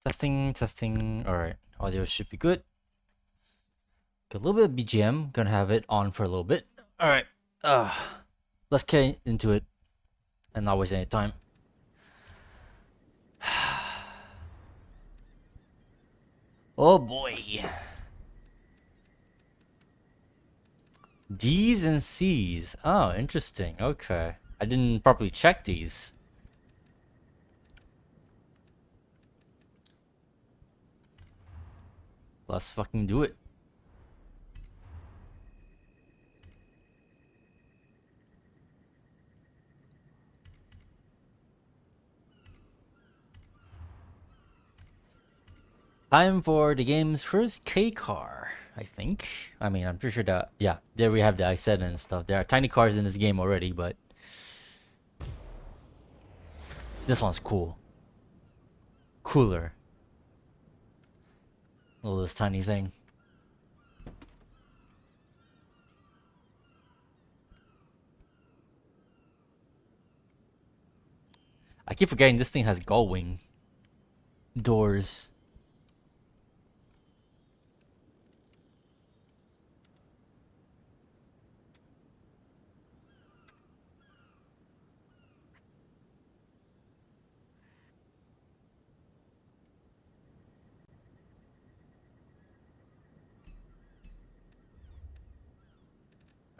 Testing. Alright, audio should be good. Got a little bit of BGM, gonna have it on for a little bit. Alright, let's get into it and not waste any time. Oh boy. D's and C's. Oh, interesting. Okay. I didn't properly check these. Let's fucking do it. Time for the game's first K car, I think. I mean, I'm pretty sure that, yeah, there we have the I7 and stuff. There are tiny cars in this game already, but this one's cool. Cooler. Look at this tiny thing. I keep forgetting this thing has gull wing doors.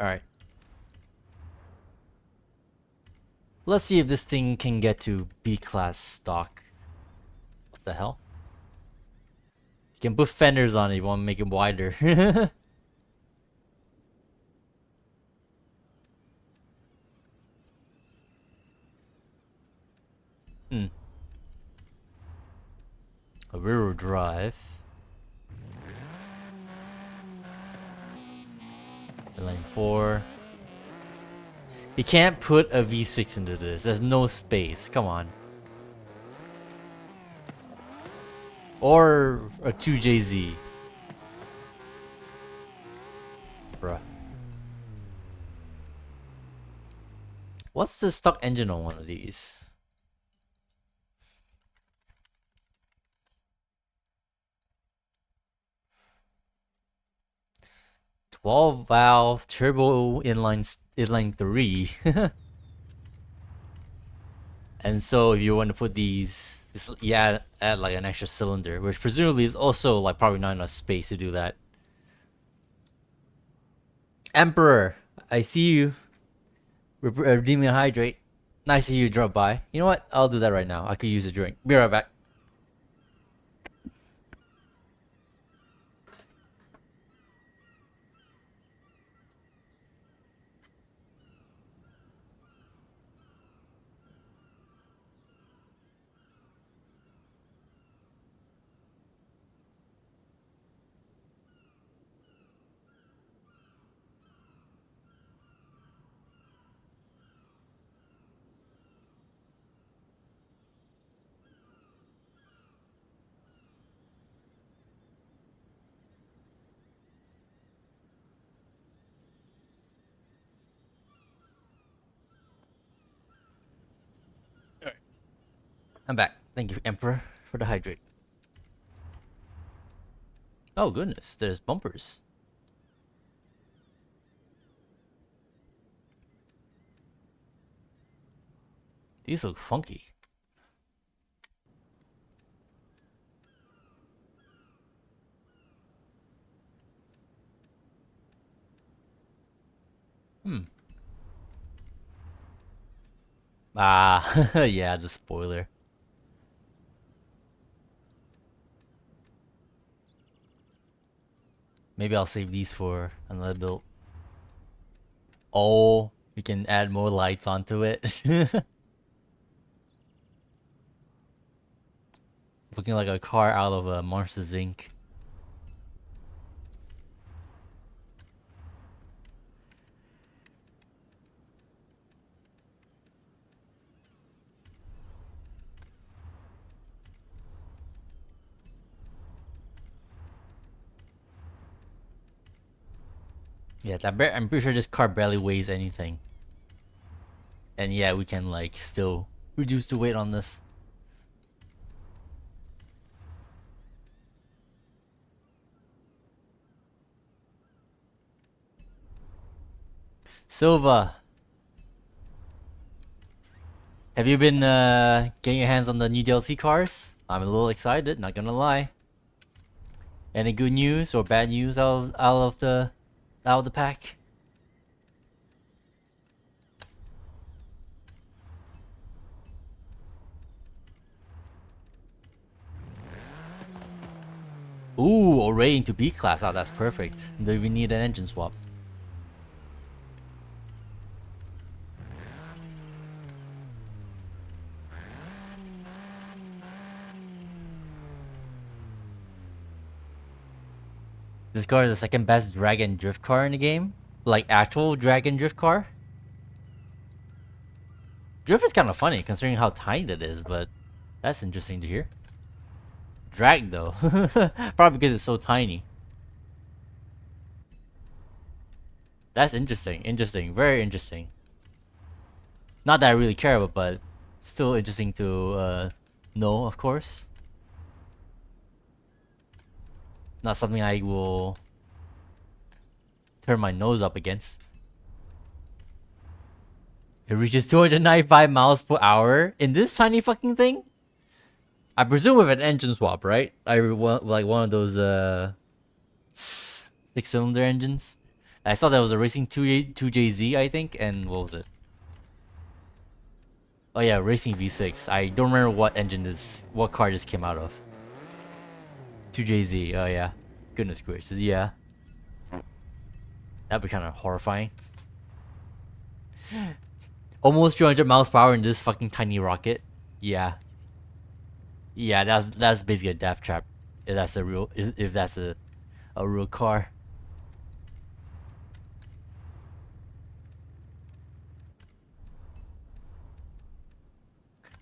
Alright. Let's see if this thing can get to B-class stock. What the hell? You can put fenders on it if you want to make it wider. A rear drive. Lane 4. You can't put a V6 into this. There's no space. Come on. Or a 2JZ. Bruh. What's the stock engine on one of these? Valve turbo inline 3. And so if you want to put these, you add like an extra cylinder, which presumably is also like probably not enough space to do that. Emperor, I see you. Redeeming a hydrate. Nice of you to drop by. You know what? I'll do that right now. I could use a drink. Be right back. I'm back. Thank you, Emperor, for the hydrate. Oh goodness, there's bumpers. These look funky. Ah, yeah, the spoiler. Maybe I'll save these for another build. Oh, we can add more lights onto it. Looking like a car out of a Monsters Inc. Yeah, I'm pretty sure this car barely weighs anything. And yeah, we can like still reduce the weight on this. Silva, have you been getting your hands on the new DLC cars? I'm a little excited, not gonna lie. Any good news or bad news out of the pack? Ooh, already into B class. Oh, that's perfect. Do we need an engine swap? This car is the second best drag and drift car in the game. Like actual drag and drift car. Drift is kind of funny considering how tiny it is, but that's interesting to hear. Drag though, probably because it's so tiny. That's interesting. Interesting. Very interesting. Not that I really care about, but still interesting to know, of course. Not something I will turn my nose up against. It reaches 295 miles per hour in this tiny fucking thing? I presume with an engine swap, right? I want like one of those 6-cylinder engines. I saw that was a Racing 2JZ, I think, and what was it? Oh yeah, Racing V6. I don't remember what car this came out of. 2JZ, oh yeah. Goodness gracious, yeah. That'd be kind of horrifying. Almost 200 miles per hour in this fucking tiny rocket. Yeah. Yeah, that's basically a death trap. If that's a real car.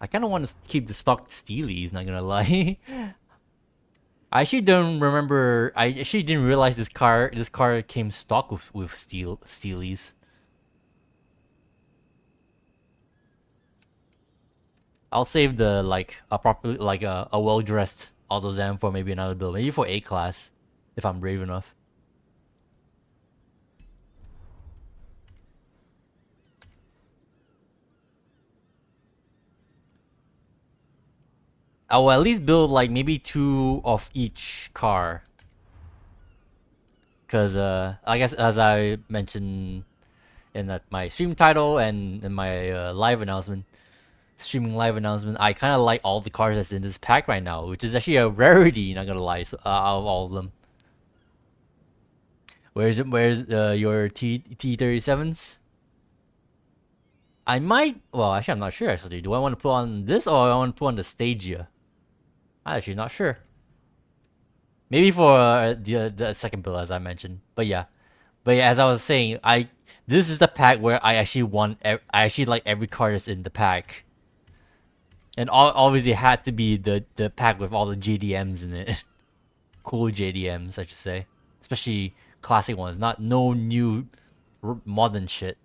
I kind of want to keep the stock Steelies, not gonna lie. I actually don't remember. I actually didn't realize this car came stock with Steelies. I'll save the like a properly like a well dressed AutoZam for maybe another build, maybe for A class, if I'm brave enough. I will at least build like maybe 2 of each car. Cause I guess as I mentioned in my stream title and in my streaming live announcement, I kind of like all the cars that's in this pack right now, which is actually a rarity. Not gonna lie, so, out of all of them. Where's your T37s? I might. Well, actually, I'm not sure. Actually, do I want to put on this or I want to put on the Stagia? I'm actually not sure. Maybe for the second build, as I mentioned. But yeah, as I was saying, this is the pack where I actually I actually like every card that's in the pack. And obviously it had to be the pack with all the JDMs in it. Cool JDMs, I should say. Especially classic ones, no new modern shit.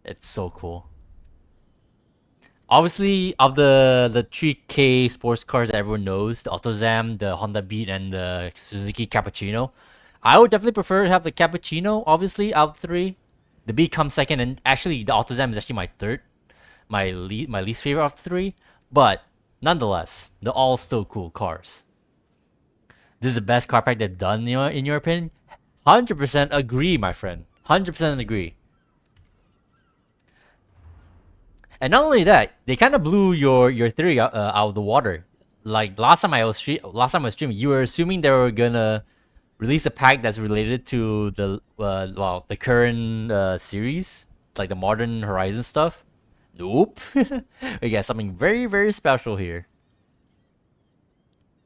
It's so cool. Obviously, of the 3K sports cars that everyone knows, the AutoZam, the Honda Beat, and the Suzuki Cappuccino, I would definitely prefer to have the Cappuccino, obviously, out of the 3. The Beat comes second, and actually, the AutoZam is actually my third. My least favorite of the 3. But, nonetheless, they're all still cool cars. This is the best car pack they've done, in your opinion? 100% agree, my friend. 100% agree. And not only that, they kind of blew your theory out of the water. Like last time I was streaming, you were assuming they were gonna release a pack that's related to the current series, like the modern Horizon stuff. Nope, we got something very special here.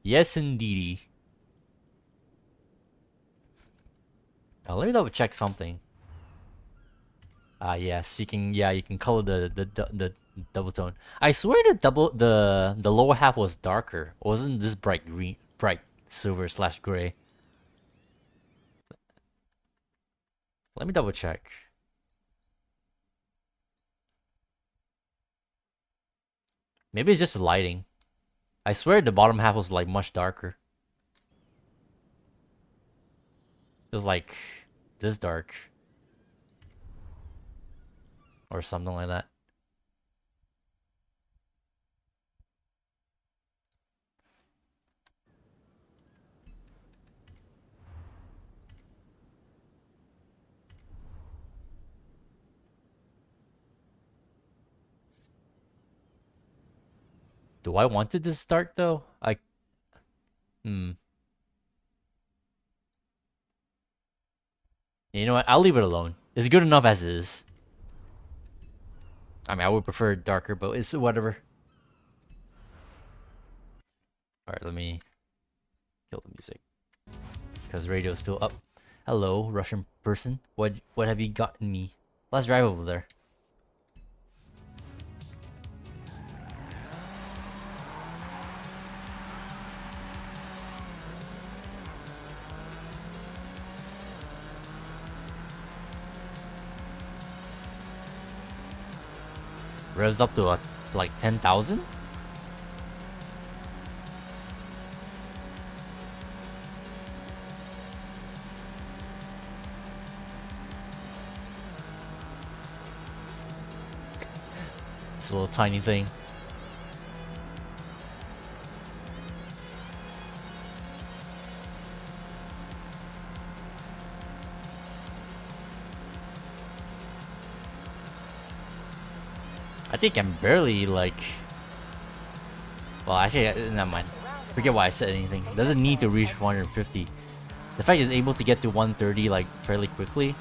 Yes, indeedy. Now let me double check something. Yes, you can color the double tone. I swear the lower half was darker. It wasn't this bright silver/gray. Let me double check. Maybe it's just the lighting. I swear the bottom half was like much darker. It was like this dark. Or something like that. Do I want it to start though? Hmm. You know what? I'll leave it alone. It's good enough as is. I mean, I would prefer darker, but it's whatever. Alright, let me kill the music. Because radio's still up. Hello, Russian person. What have you gotten me? Let's drive over there. Revs up to like 10,000? It's a little tiny thing. I think I'm barely like... Well, actually, never mind. Forget why I said anything. Doesn't need to reach 150. The fact it's able to get to 130 like fairly quickly.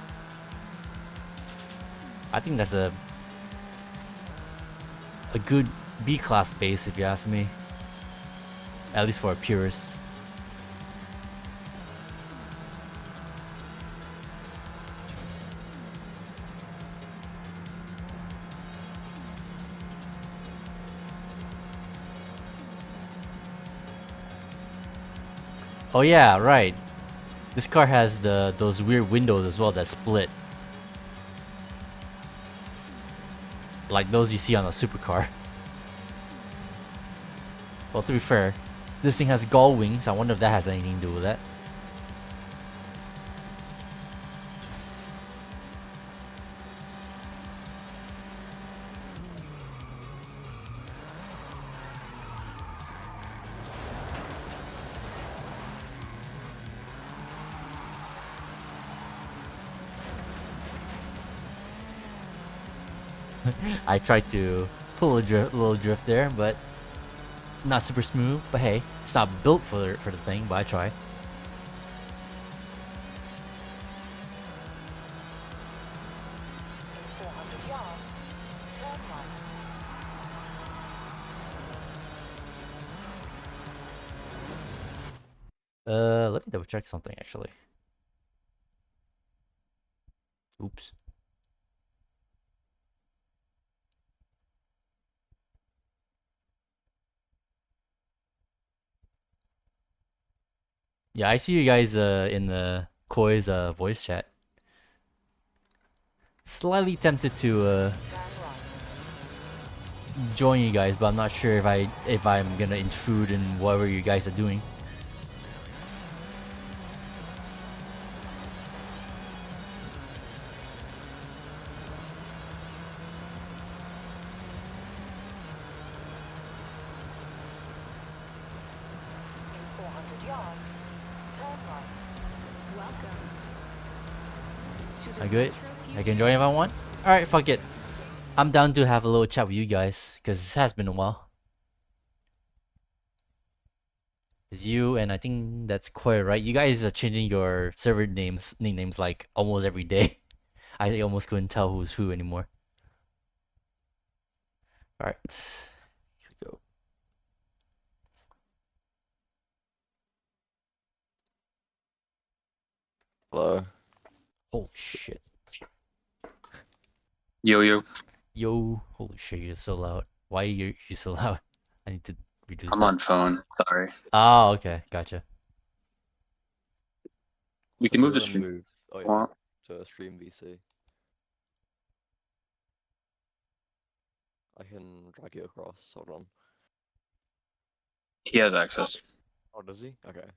I think that's a good B-class base if you ask me. At least for a purist. Oh yeah, right. This car has those weird windows as well that split. Like those you see on a supercar. Well, to be fair, this thing has gull wings. I wonder if that has anything to do with that. I tried to pull a little drift there, but not super smooth. But hey, it's not built for the thing, but I try. Let me double check something actually. Oops. Yeah, I see you guys in the Koi's voice chat. Slightly tempted to join you guys, but I'm not sure if I'm gonna intrude in whatever you guys are doing. I good? I can join if I want? Alright, fuck it. I'm down to have a little chat with you guys, because it has been a while. It's you, and I think that's Koi, right? You guys are changing your server nicknames like almost every day. I almost couldn't tell who's who anymore. Alright. Here we go. Hello. Holy shit. Yo. Yo, holy shit, you're so loud. Why are you so loud? I need to reduce I'm that. on phone. Sorry. Oh, okay, gotcha. We So can move we're the gonna stream. move. Oh yeah. Want. to stream VC. I can drag you across. Hold on. He has access. Oh, does he? Okay.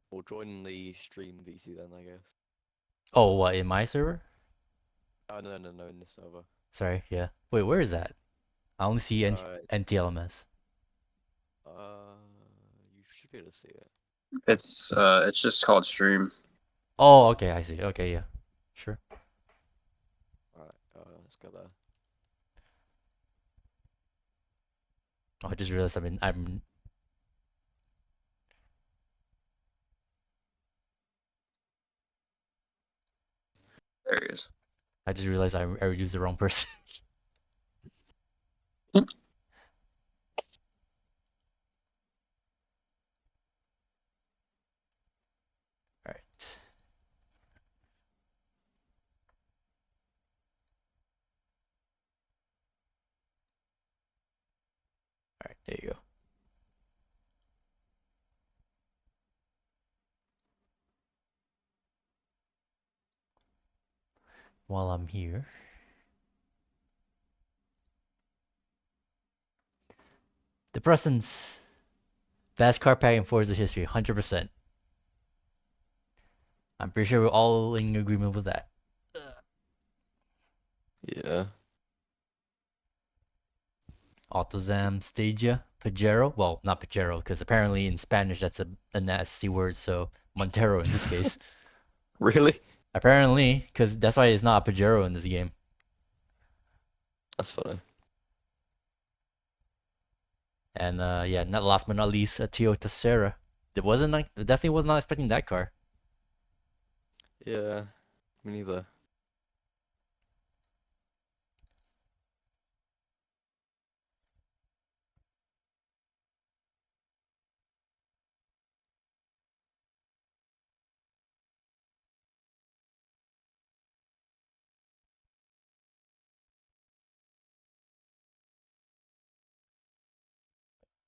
We'll join the stream VC then, I guess. Oh, what, in my server? Oh, no, in this server. Sorry, yeah. Wait, where is that? I only see NTLMS. You should be able to see it. It's just called stream. Oh, okay, I see. Okay, yeah. Sure. Alright, let's go there. Oh, I just realized I'm There he is. I just realized I reduced the wrong person. Alright. Alright, there you go. While I'm here. The presents. Best car pack in Forza history, 100%. I'm pretty sure we're all in agreement with that. Yeah. Autozam, Stagia, Pajero. Well, not Pajero, because apparently in Spanish that's a nasty word, so Montero in this case. Really? Apparently, because that's why it's not a Pajero in this game. That's funny. And yeah, not last but not least, a Toyota Serra. Definitely was not expecting that car. Yeah. Me neither.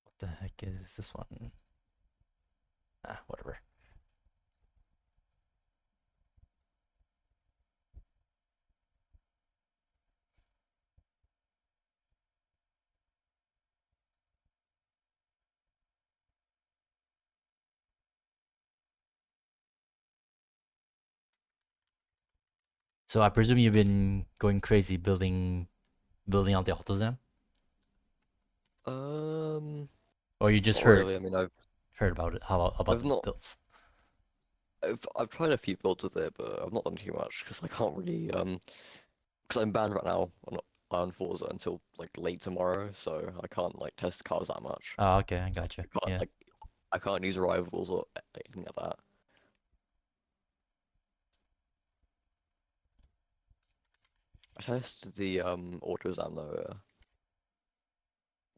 What the heck is this one? Ah, whatever. So I presume you've been going crazy building out the Autozam, Um, or you just Not really. I mean, heard about it? How about I've the not, builds? I've tried a few builds with it, but I've not done too much because I can't really, because I'm banned right now on Forza until like late tomorrow, so I can't like test cars that much. Oh, okay, I gotcha. I can't Yeah. like, I can't use rivals or anything like that. I tested the AutoZam though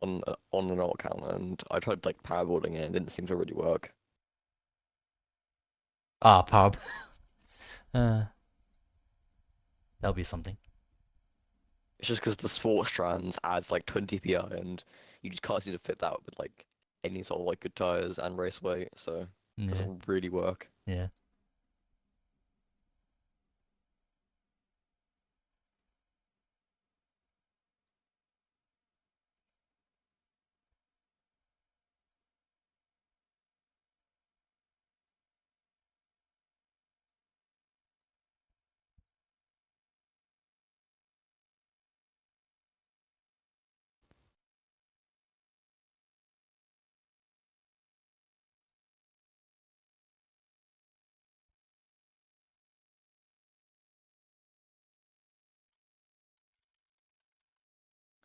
on an old account, and I tried like paraboarding it, and it didn't seem to really work. Ah, power. uh, that'll be something. It's just because the sports strands adds like 20 PI, and you just can't seem to fit that with like any sort of like good tires and race weight, so it Yeah, doesn't really work. yeah.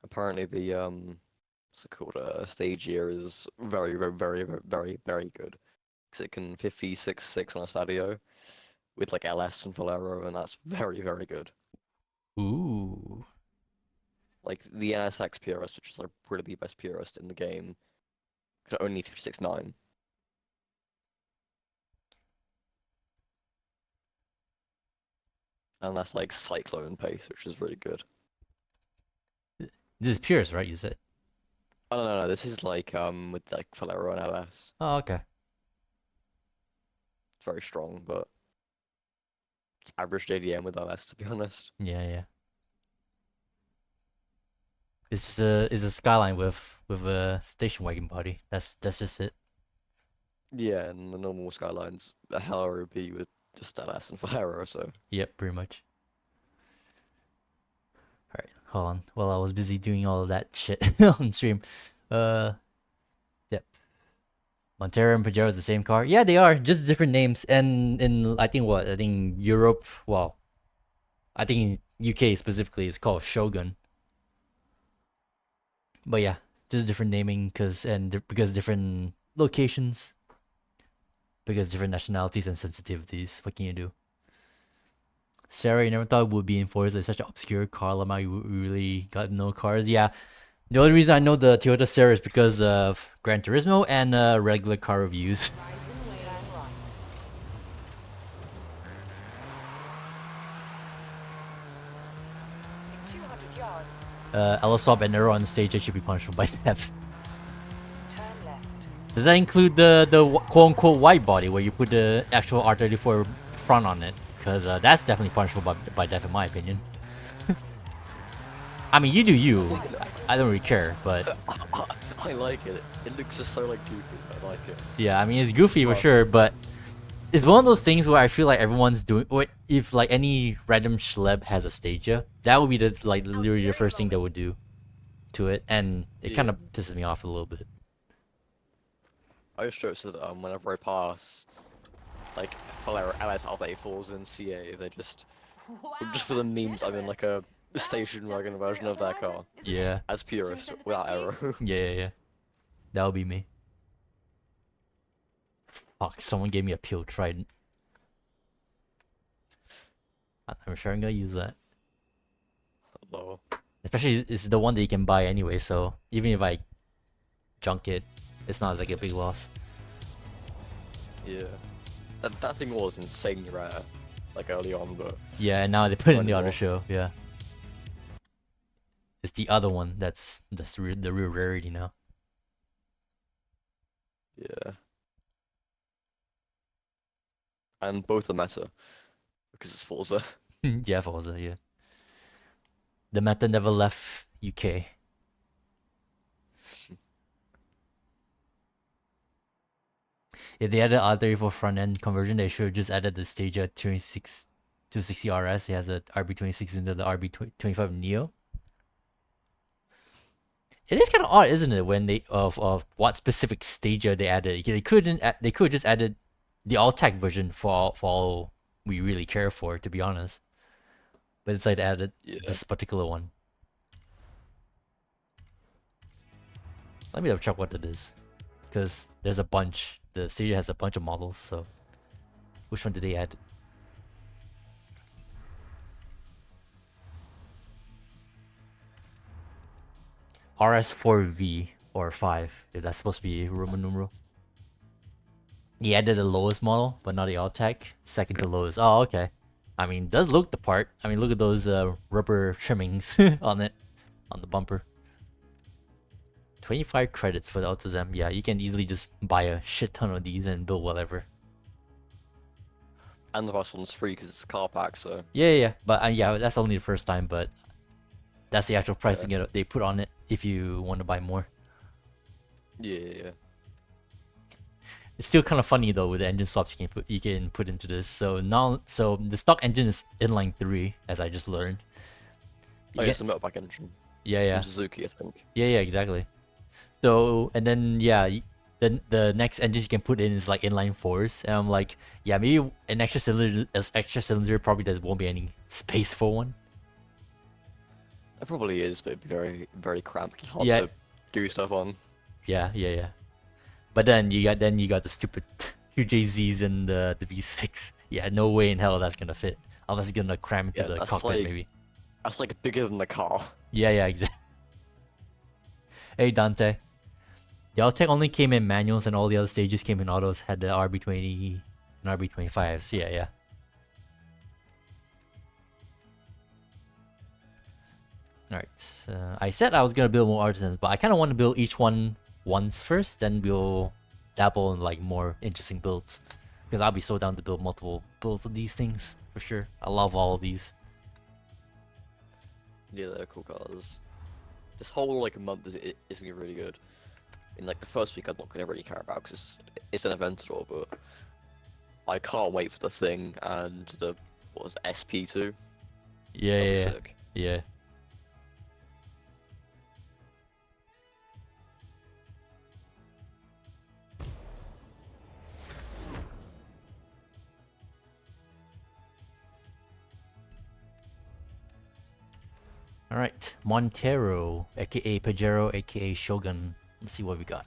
Apparently the what's it called? Stage gear is very good because it can 56.6 on a Stadio with like LS and Valero, and that's very good. Ooh. Like the NSX PRS, which is like really the best PRS in the game, could only 56.9, and that's like Cyclone pace, which is really good. This is Pierce, right? You said. Oh no, this is like with like Valero and LS. Oh, okay. It's very strong, but average JDM with LS, to be honest. Yeah, yeah. It's a Skyline with a station wagon body. That's just it. Yeah, and the normal Skylines, a hell would be with just LS and Fire, so. Yep, pretty much. All right, hold on. While I was busy doing all of that shit on stream, yep. Montero and Pajero is the same car. Yeah, they are, just different names. And in I think Europe. Well, I think in UK specifically, it's called Shogun. But yeah, just different naming because different locations, because different nationalities and sensitivities. What can you do? Sarah, you never thought it would be in Forza. It's such an obscure car. Lamar, you really got to know cars. Yeah, the only reason I know the Toyota Sarah is because of Gran Turismo and regular car reviews. Elisop and Nero on stage, they should be punishable by death. Does that include the quote-unquote wide body where you put the actual R34 front on it? Because that's definitely punishable by death in my opinion. I mean, you do you. I don't really care, but... I like it. It looks just so like goofy. I like it. Yeah, I mean, it's goofy for sure, but... It's one of those things where I feel like everyone's doing... If like any random schleb has a Stagia, that would be literally the first thing they would do to it, and it kind of pisses me off a little bit. I just noticed that whenever I pass, like, fellow LS R34s in CA, they just for the memes, I'm in like a station wagon version of that car. Yeah. As purist, without error. Yeah. That would be me. Fuck, someone gave me a peel trident. I'm sure I'm gonna use that. Hello. Especially, it's the one that you can buy anyway, so even if I junk it, it's not like a big loss. Yeah. That thing was insanely rare, like early on, but... Yeah, and now they put it in the Not other anymore. show, yeah. It's the other one that's the real rarity now. Yeah. And both are meta, because it's Forza. Yeah, Forza, yeah. The meta never left UK. If they added R34 front end conversion, they should have just added the Stagia 260 RS. It has a RB26 into the RB25 Neo. It is kind of odd, isn't it, when they of what specific Stagia they added? They could have just added the all-tech version for all we really care for, to be honest. But instead they added this particular one. Let me double check what it is, because there's a bunch. The Stadia has a bunch of models, so which one did they add? RS4V or 5, if that's supposed to be Roman numeral. He added the lowest model, but not the all-tech. Second to lowest. Oh, okay. I mean, does look the part. I mean, look at those rubber trimmings on it, on the bumper. 25 credits for the AutoZem. Yeah, you can easily just buy a shit ton of these and build whatever. And the first one's free because it's a car pack, so... Yeah. But yeah, that's only the first time, but that's the actual price they put on it if you want to buy more. Yeah. It's still kind of funny though with the engine swaps you can put into this. So the stock engine is inline 3, as I just learned. Oh, it's a motorbike engine. Yeah. From Suzuki, I think. Yeah, exactly. So, and then the next engines you can put in is like inline 4s, and I'm like, yeah, maybe an extra cylinder probably won't be any space for one. It probably is, but it'd be very, very cramped and hard Yeah. to do stuff on. Yeah. But then you got the stupid 2JZs and the V6. Yeah, no way in hell that's gonna fit. Unless it's gonna cram into the cockpit, maybe. That's like bigger than the car. Yeah, exactly. Hey Dante. The Alltech only came in manuals and all the other stages came in autos, had the RB20 and RB25s. Yeah. Alright. I said I was gonna build more artisans, but I kinda want to build each one once first, then we'll dabble in like more interesting builds. Because I'll be so down to build multiple builds of these things. for sure. I love all of these. Yeah, they're cool cars. This whole like month is gonna be really good. In like the first week, I'm not gonna really care about because it's an event store, but I can't wait for the thing and the what was it, SP2. Yeah, That'll be yeah, sick. yeah. All right, Montero, aka Pajero, aka Shogun. Let's see what we got.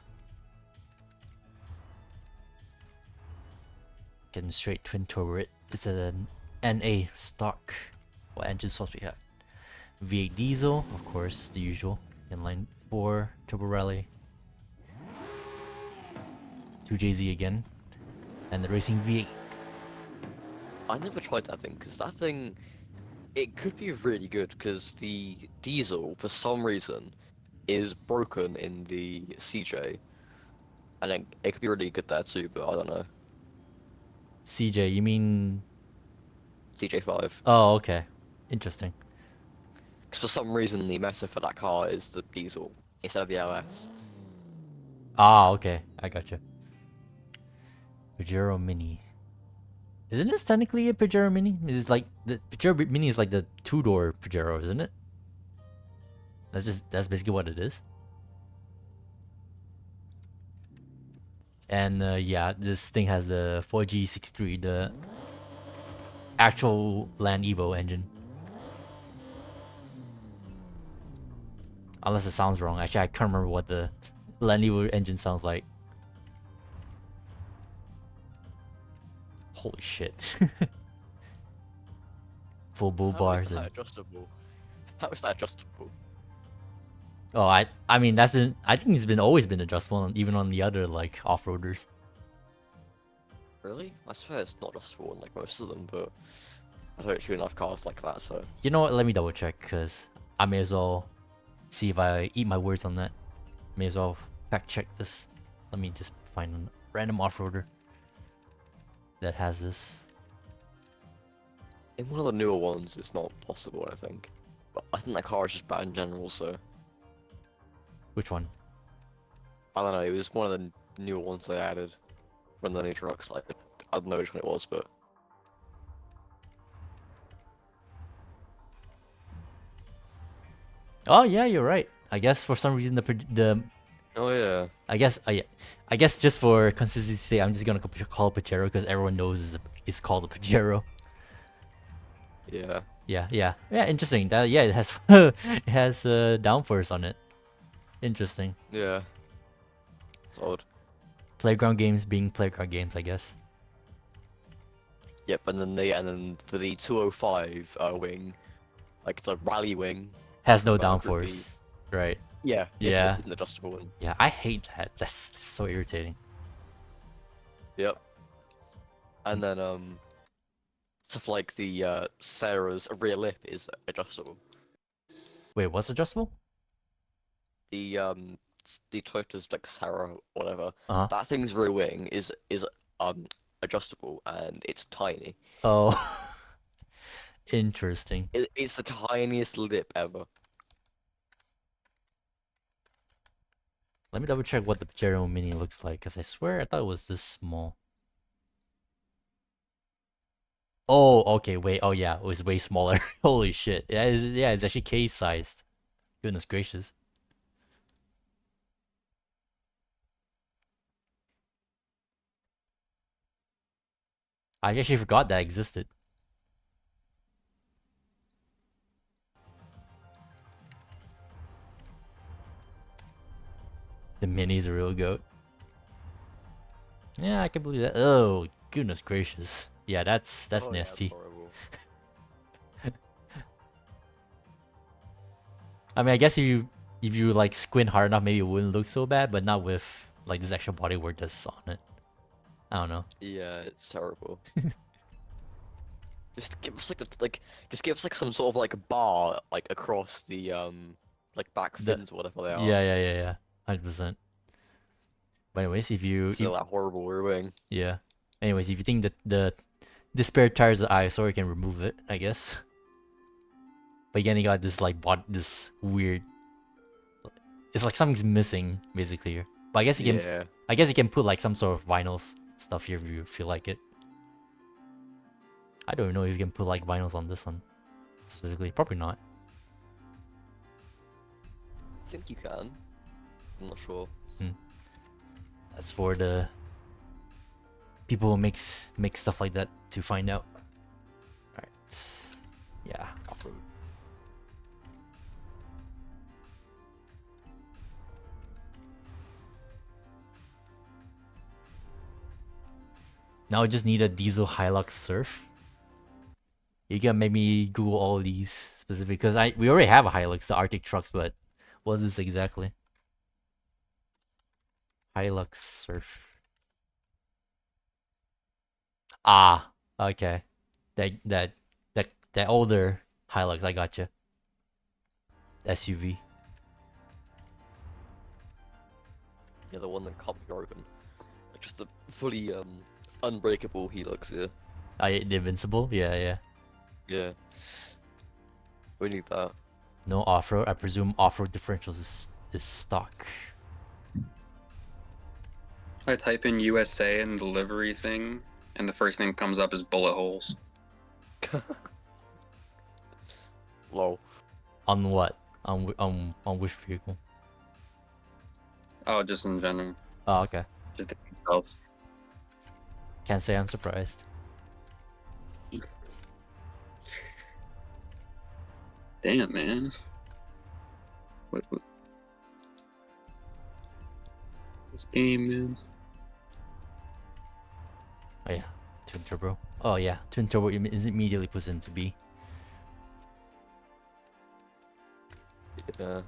Getting straight twin turret. It's an NA stock. What engine swaps we had? V8 diesel, of course, the usual. Inline 4 turbo rally. 2JZ again, and the racing V8. I never tried that thing because that thing it could be really good because the diesel for some reason is broken in the CJ, and it could be really good there too. But I don't know. CJ, you mean? CJ5. Oh, okay, interesting. Because for some reason the meta for that car is the diesel instead of the LS. Ah, okay, I gotcha. Pajero Mini. Isn't this technically a Pajero Mini? It's like the Pajero Mini is like the two-door Pajero, isn't it? That's basically what it is. And yeah, this thing has the 4G63, the actual Land Evo engine. Unless it sounds wrong. Actually, I can't remember what the Land Evo engine sounds like. Holy shit. Full bull How is bars that and adjustable? How is that adjustable? oh, I mean I think it's been always been adjustable even on the other like off-roaders. Really? I swear it's not adjustable on like most of them, but I don't shoot enough cars like that, so. You know what? Let me double check because I may as well see if I eat my words on that. May as well fact check this. Let me just find a random off-roader that has this. In one of the newer ones, it's not possible, I think. But I think that car is just bad in general, so. Which one? I don't know, it was one of the newer ones they added. One of the new trucks, like, I don't know which one it was, but. Oh yeah, you're right. I guess for some reason the Oh yeah. I guess I guess just for consistency's sake, I'm just gonna call it Pajero because everyone knows it's called a Pajero. Yeah. Yeah. Interesting. That yeah, it has it has downforce on it. Interesting. Yeah. It's odd. Playground games being playground games, I guess. Yep, and then for the 205 wing, like the rally wing. Has no would be- downforce, right? Yeah. Yeah. It's an adjustable one. Yeah, I hate that. That's so irritating. Yep. And then stuff like the Sarah's rear lip is adjustable. Wait, what's adjustable? The Toyota's like Sarah whatever. Uh-huh. That thing's rear wing is adjustable and it's tiny. Oh, interesting. It's the tiniest lip ever. Let me double check what the Pajero Mini looks like, because I swear I thought it was this small. Oh, okay, wait. Oh, yeah, it was way smaller. Holy shit. Yeah, it's actually case-sized. Goodness gracious. I actually forgot that existed. The Mini's a real goat. Yeah, I can believe that. Oh, goodness gracious. Yeah, that's Oh, yeah, nasty. horrible. I mean, I guess if you like squint hard enough, maybe it wouldn't look so bad, but not with like this extra bodywork that's on it. I don't know. Yeah, it's terrible. Just give us just give us like some sort of like bar like across the like back The- fins or whatever they are. Yeah. 100%. But anyways, Still that horrible rear wing. yeah. Anyways, if you think that the the spare tires of eyesore, you can remove it, I guess. But again, you got this like this weird. It's like something's missing basically here. But I guess you can. Yeah. I guess you can put like some sort of vinyls stuff here if you feel like it. I don't know if you can put like vinyls on this one specifically. Probably not. I think you can. I'm not sure. That's for the people who make stuff like that to find out. Alright. Yeah, off-road. Now I just need a diesel Hilux Surf. You can maybe Google all these specific because we already have a Hilux, the Arctic trucks, but what is this exactly? Hilux Surf. Ah, okay. That older Hilux, I gotcha. SUV. Yeah, the one that can't be broken. Like just a fully unbreakable Helix here. The Invincible? Yeah. Yeah. We need that. No off-road. I presume off-road differentials is stock. I type in USA in the livery thing, and the first thing that comes up is bullet holes. Lol. On what? On which vehicle? Oh, just in general. Oh, okay. Just the details. Can't say I'm surprised. Damn, man. What? This game, man. Oh yeah, twin turbo. Oh yeah, twin turbo is immediately puts into B. Yeah.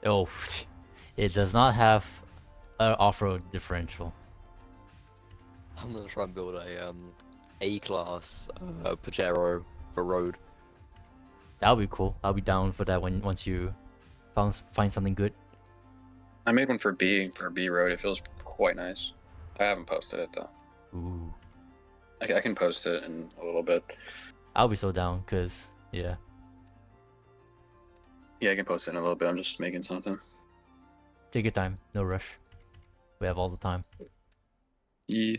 Oh, it does not have an off-road differential. I'm gonna try and build a A-class Pajero for road. That would be cool. I'll be down for that once you find something good. I made one for B road. It feels quite nice. I haven't posted it though. Ooh, I can post it in a little bit. I'll be so down, cause yeah. Yeah, I can post it in a little bit. I'm just making something. Take your time, no rush. We have all the time. Yeah.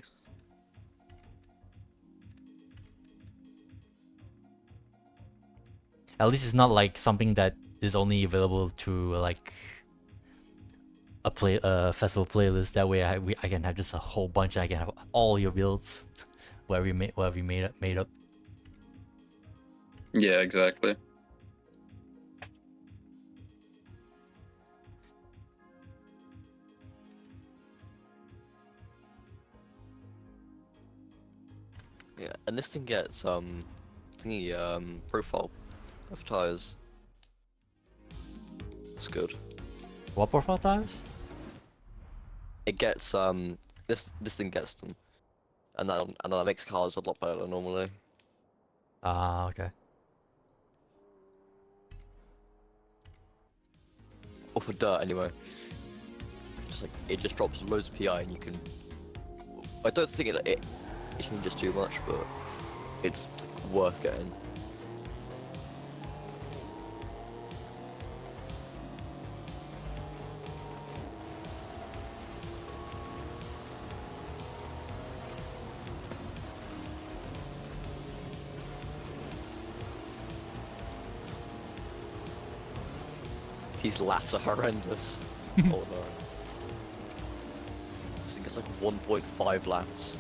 At least it's not like something that is only available to like a festival playlist. That way I can have just a whole bunch. And I can have all your builds, whatever you made up. Yeah, exactly. Yeah, and this thing gets thingy profile of tires. It's good. What profile tires? It gets this thing gets them, and that makes cars a lot better than normally. Ah, okay. Or for dirt anyway. It just drops loads of PI and you can. I don't think it changes too much, but it's worth getting. These lats are horrendous. Oh no. This thing is like 1.5 lats.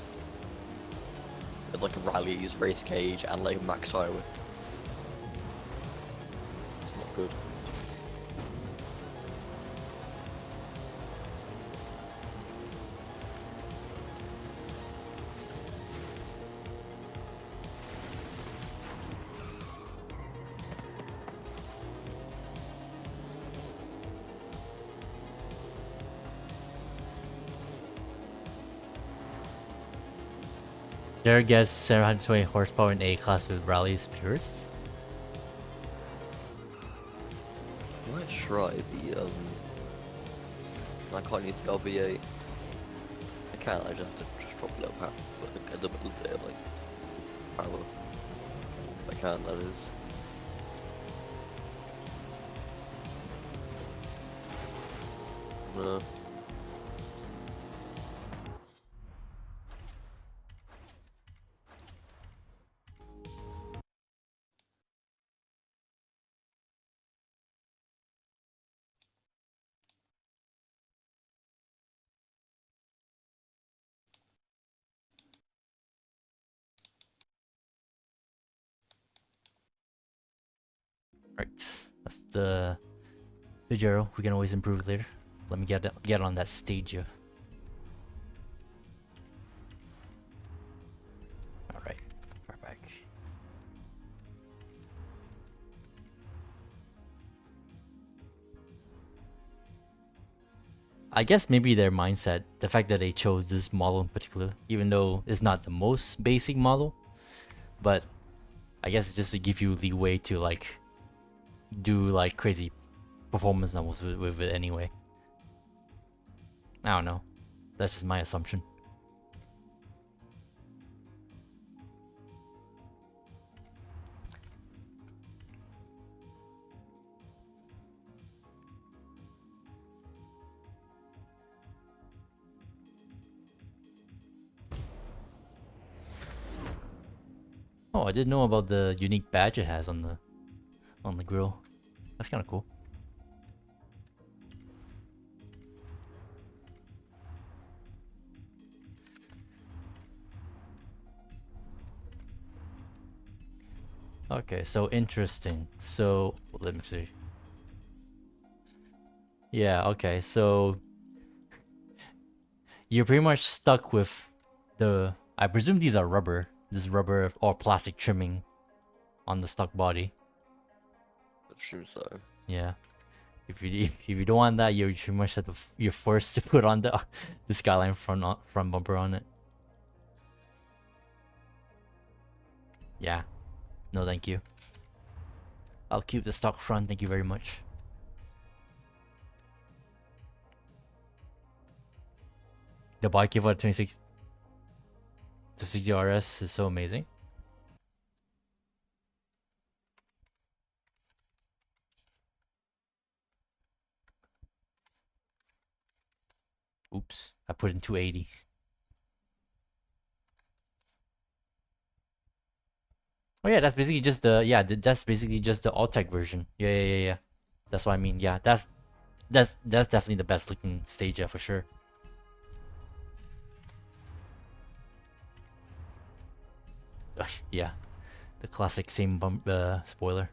with like rallies, race cage, and like max tire width. It's not good. Dare guess 720 horsepower in A class with rallies purest. I might try the I can't use the LBA. I can, I just have to just drop a little power, like, a little bit of like power. If I can, that is. No. Right, that's the Pajero. We can always improve later. Let me get on that stage. All right, far back. I guess maybe their mindset, the fact that they chose this model in particular, even though it's not the most basic model, but I guess it's just to give you leeway to like do like crazy performance levels with it anyway. I don't know. That's just my assumption. Oh, I didn't know about the unique badge it has on the grill. That's kind of cool. Okay, so interesting. So let me see. Yeah, okay, so you're pretty much stuck with the, I presume these are rubber, this rubber or plastic trimming on the stock body. I assume so. Yeah. If you don't want that, you pretty much have to you're forced to put on the Skyline front bumper on it. Yeah. No, thank you. I'll keep the stock front. Thank you very much. The bike for 26 to 60 RS is so amazing. Oops, I put in 280. Oh yeah, that's basically just the that's basically just the all-tech version. Yeah. That's what I mean. Yeah, that's definitely the best looking stage for sure. Ugh, yeah, the classic same bump spoiler.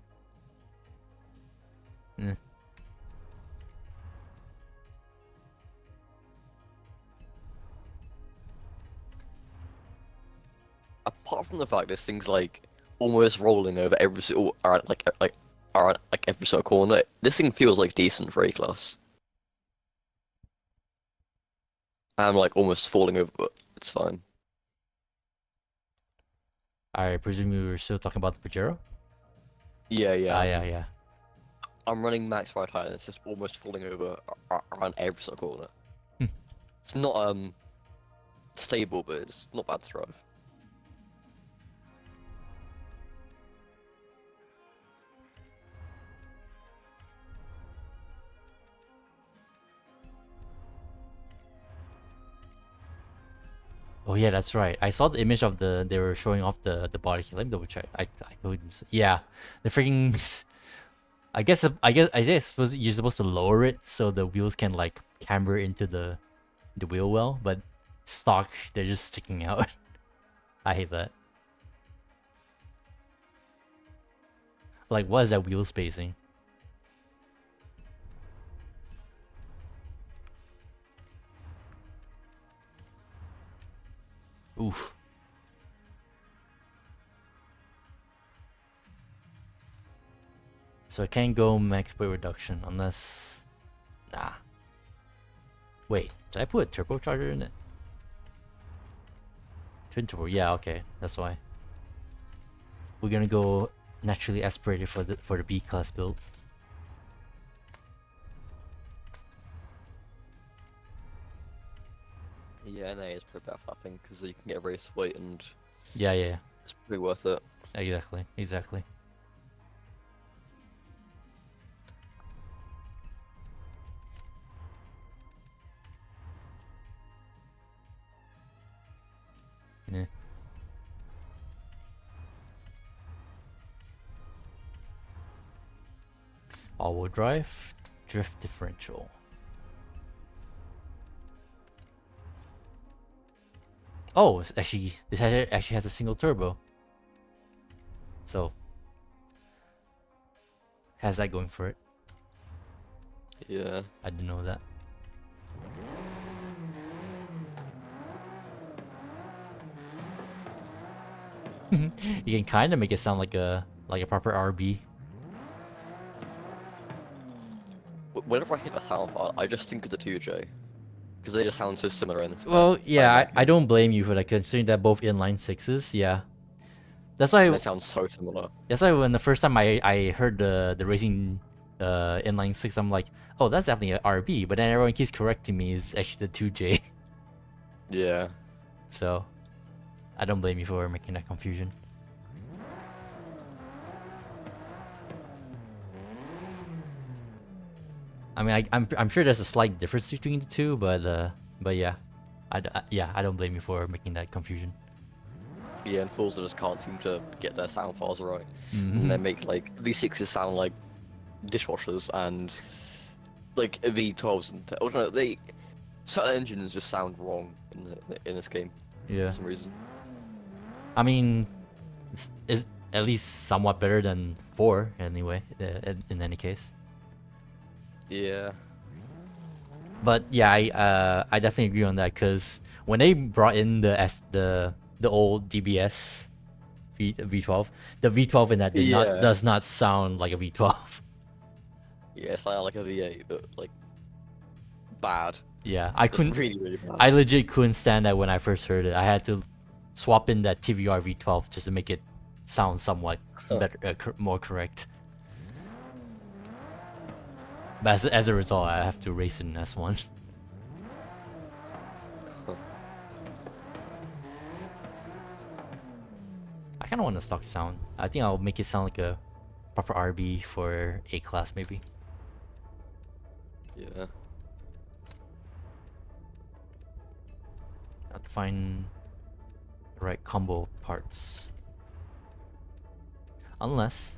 Mm. Apart from the fact this thing's like almost rolling over every single, or like every single corner, this thing feels like decent for A class. I'm like almost falling over, but it's fine. I presume you were still talking about the Pajero? Yeah, Ah, yeah. I'm running max right high and it's just almost falling over around every single corner. Hmm. It's not stable, but it's not bad to drive. Oh yeah, that's right. I saw the image of they were showing off the body kit. Let me double check. I couldn't. Yeah, the freaking. I guess you're supposed to lower it so the wheels can like camber into the wheel well, but stock they're just sticking out. I hate that. Like, what is that wheel spacing? Oof. So I can't go max weight reduction unless... Nah. Wait, did I put a turbocharger in it? Twin turbo, yeah, okay, that's why. We're gonna go naturally aspirated for the B class build. Yeah, no, it's pretty bad for that thing because you can get race weight and Yeah, yeah, it's pretty worth it. exactly, exactly. Yeah. All-wheel drive, drift differential. Oh, it's actually, actually has a single turbo. So, has that going for it. Yeah. I didn't know that. You can kind of make it sound like a proper RB. Whenever I hit a sound file, I just think of the 2J. Because they just sound so similar in this Well, yeah, soundtrack, I don't blame you for that, considering that both inline sixes. Yeah, that's They why. sound so similar. That's why when the first time I heard the racing inline six, I'm like, oh, that's definitely an RB. But then everyone keeps correcting me is actually the 2J. Yeah. So, I don't blame you for making that confusion. I mean, I'm sure there's a slight difference between the two, but yeah, I don't blame you for making that confusion. Yeah, and Forza just can't seem to get their sound files right. And they Mhm. make like V6s sound like dishwashers and like V12s and I don't know, they certain engines just sound wrong in this game Yeah. for some reason. I mean, it's at least somewhat better than 4 anyway. In any case. Yeah. But yeah, I definitely agree on that because when they brought in the old DBS V12, the V12 in that Yeah. does not sound like a V12. Yeah, it's like a V8, but like bad. Yeah, I Just couldn't. really, really bad. I legit couldn't stand that when I first heard it. I had to swap in that TVR V12 just to make it sound somewhat better, more correct. But as a result, I have to race in S1. I kind of want a stock sound. I think I'll make it sound like a proper RB for A class, maybe. Yeah. I have to find the right combo parts. Unless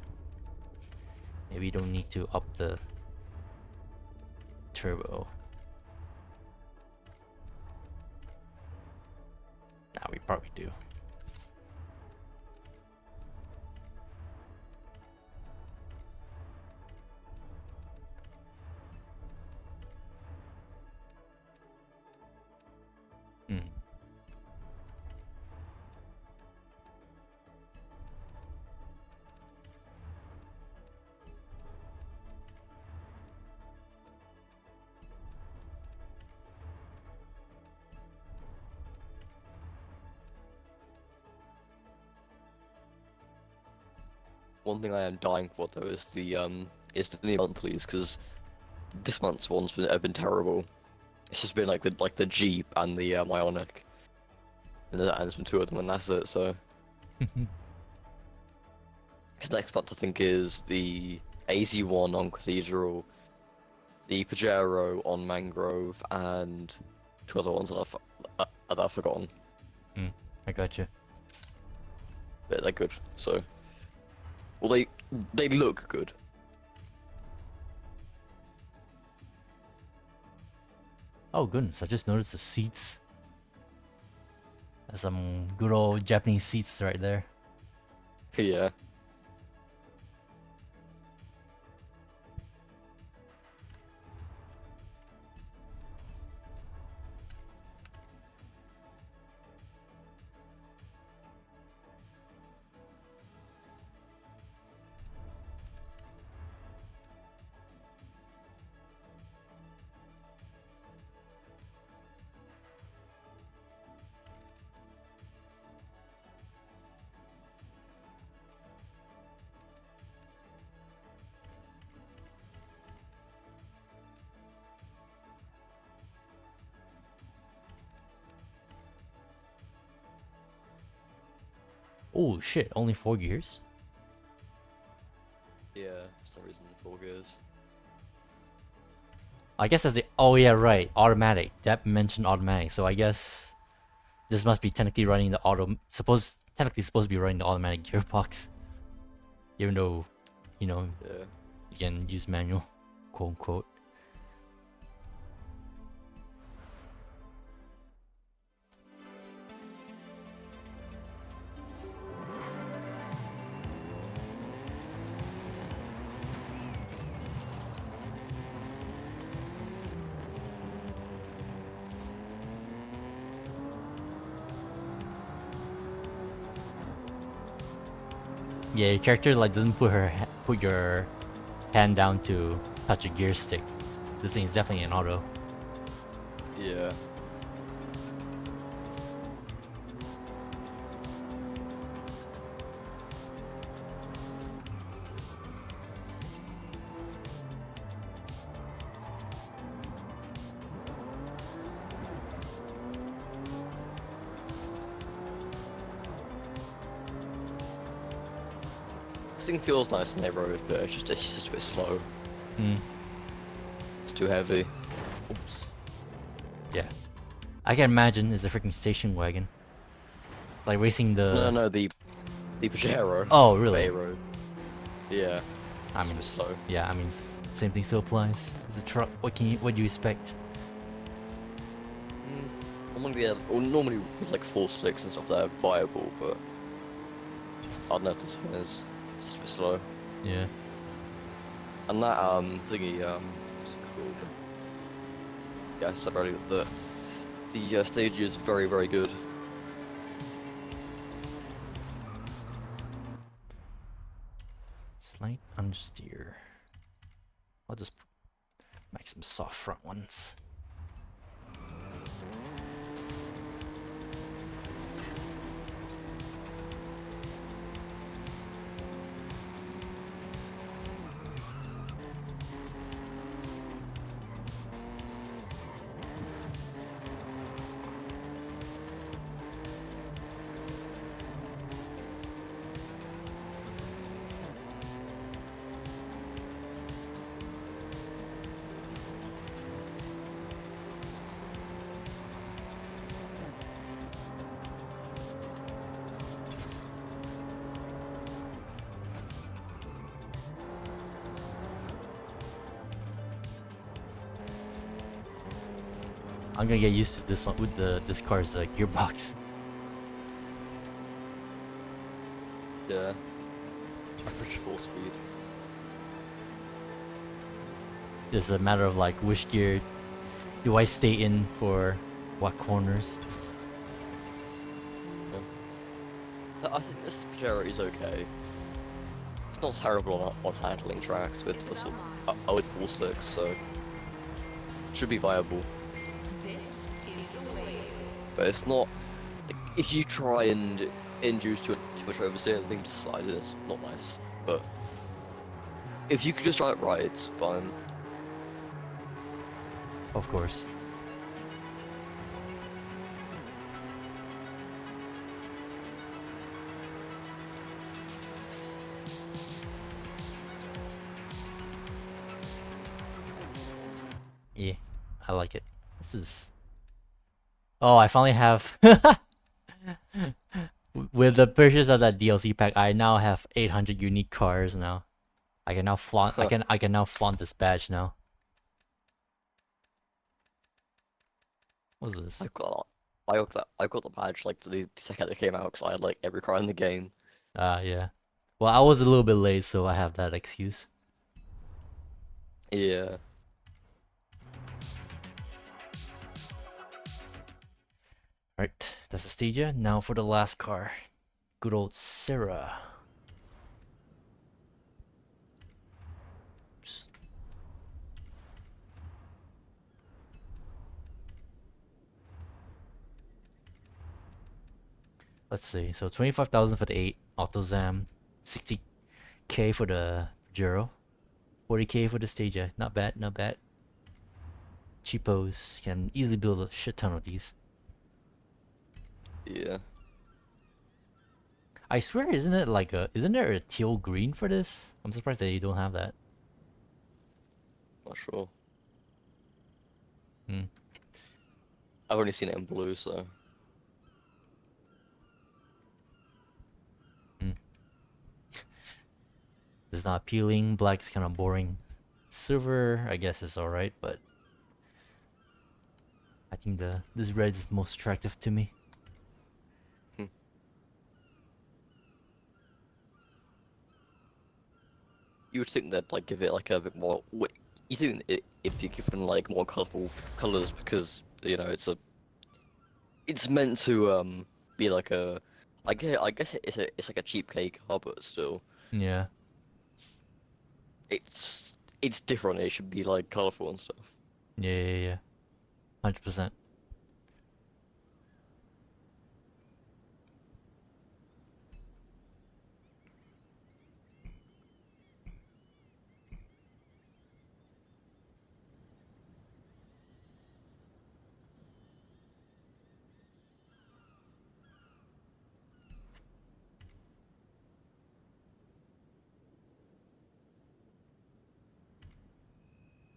maybe you don't need to up the turbo. Nah, we probably do. Hmm. One thing I am dying for though is the new monthlies because this month's ones have been terrible. It's just been like the Jeep and the Ioniq, and there's been two of them, and that's it. So, because next month I think is the AZ1 on Cathedral, the Pajero on Mangrove, and two other ones that I've forgotten. I gotcha. But they're good. So, well, they look good. Oh goodness, I just noticed the seats. That's some good old Japanese seats right there. Yeah. Oh shit! Only 4 gears. Yeah, for some reason 4 gears. I guess that's the. Oh yeah, right. Automatic. That mentioned automatic. So I guess this must be technically running the technically supposed to be running the automatic gearbox. Even though, you know, Yeah. you can use manual, quote unquote. Yeah, your character like doesn't put your hand down to touch a gear stick. This thing is definitely an auto. Yeah. This thing feels nice in that road, but it's just a bit slow. Hmm. It's too heavy. Oops. Yeah. I can imagine it's a freaking station wagon. It's like racing the. No, the Pajero. Oh, really? Bay road. Yeah. I It's a mean, bit slow. yeah. I mean, same thing still applies. It's a truck. What do you expect? Normally with like 4 slicks and stuff they're viable, but I don't know if this one is just a bit slow. Yeah. And that thingy what's it called? Yeah, I said already that the stage is very very good. Slight understeer. I'll just make some soft front ones. I'm gonna get used to this one with this car's gearbox. Yeah. I push full speed. It's a matter of like which gear do I stay in for what corners. I think this Pajero is okay. It's not terrible on handling tracks with with full slicks, so it should be viable. But it's not. If you try and induce too much oversteer, the thing just slides in. It's not nice. But if you could just try it right, it's fine. Of course. Yeah, I like it. This is. Oh, I finally have. With the purchase of that DLC pack, I now have 800 unique cars now. I can now flaunt. I can now flaunt this badge now. What's this? I got the badge like the second it came out because I had like every car in the game. Yeah. Well, I was a little bit late, so I have that excuse. Yeah. Right, that's the Stadia. Now for the last car. Good old Sarah. Oops. Let's see. So 25,000 for the 8 AutoZam, 60k for the Juro, 40k for the Stadia. Not bad, not bad. Cheapos can easily build a shit ton of these. Yeah. I swear, isn't there a teal green for this? I'm surprised that you don't have that. Not sure. Hmm. I've only seen it in blue, so This is not appealing. Black is kind of boring. Silver, I guess, is alright, but I think this red is most attractive to me. hmm. You would think they'd like give it like a bit more. You think it'd be given like more colorful colors because you know it's meant to be like a. I guess it's like a cheapskate car, but still Yeah. it's different. It should be like colorful and stuff. Yeah. 100%.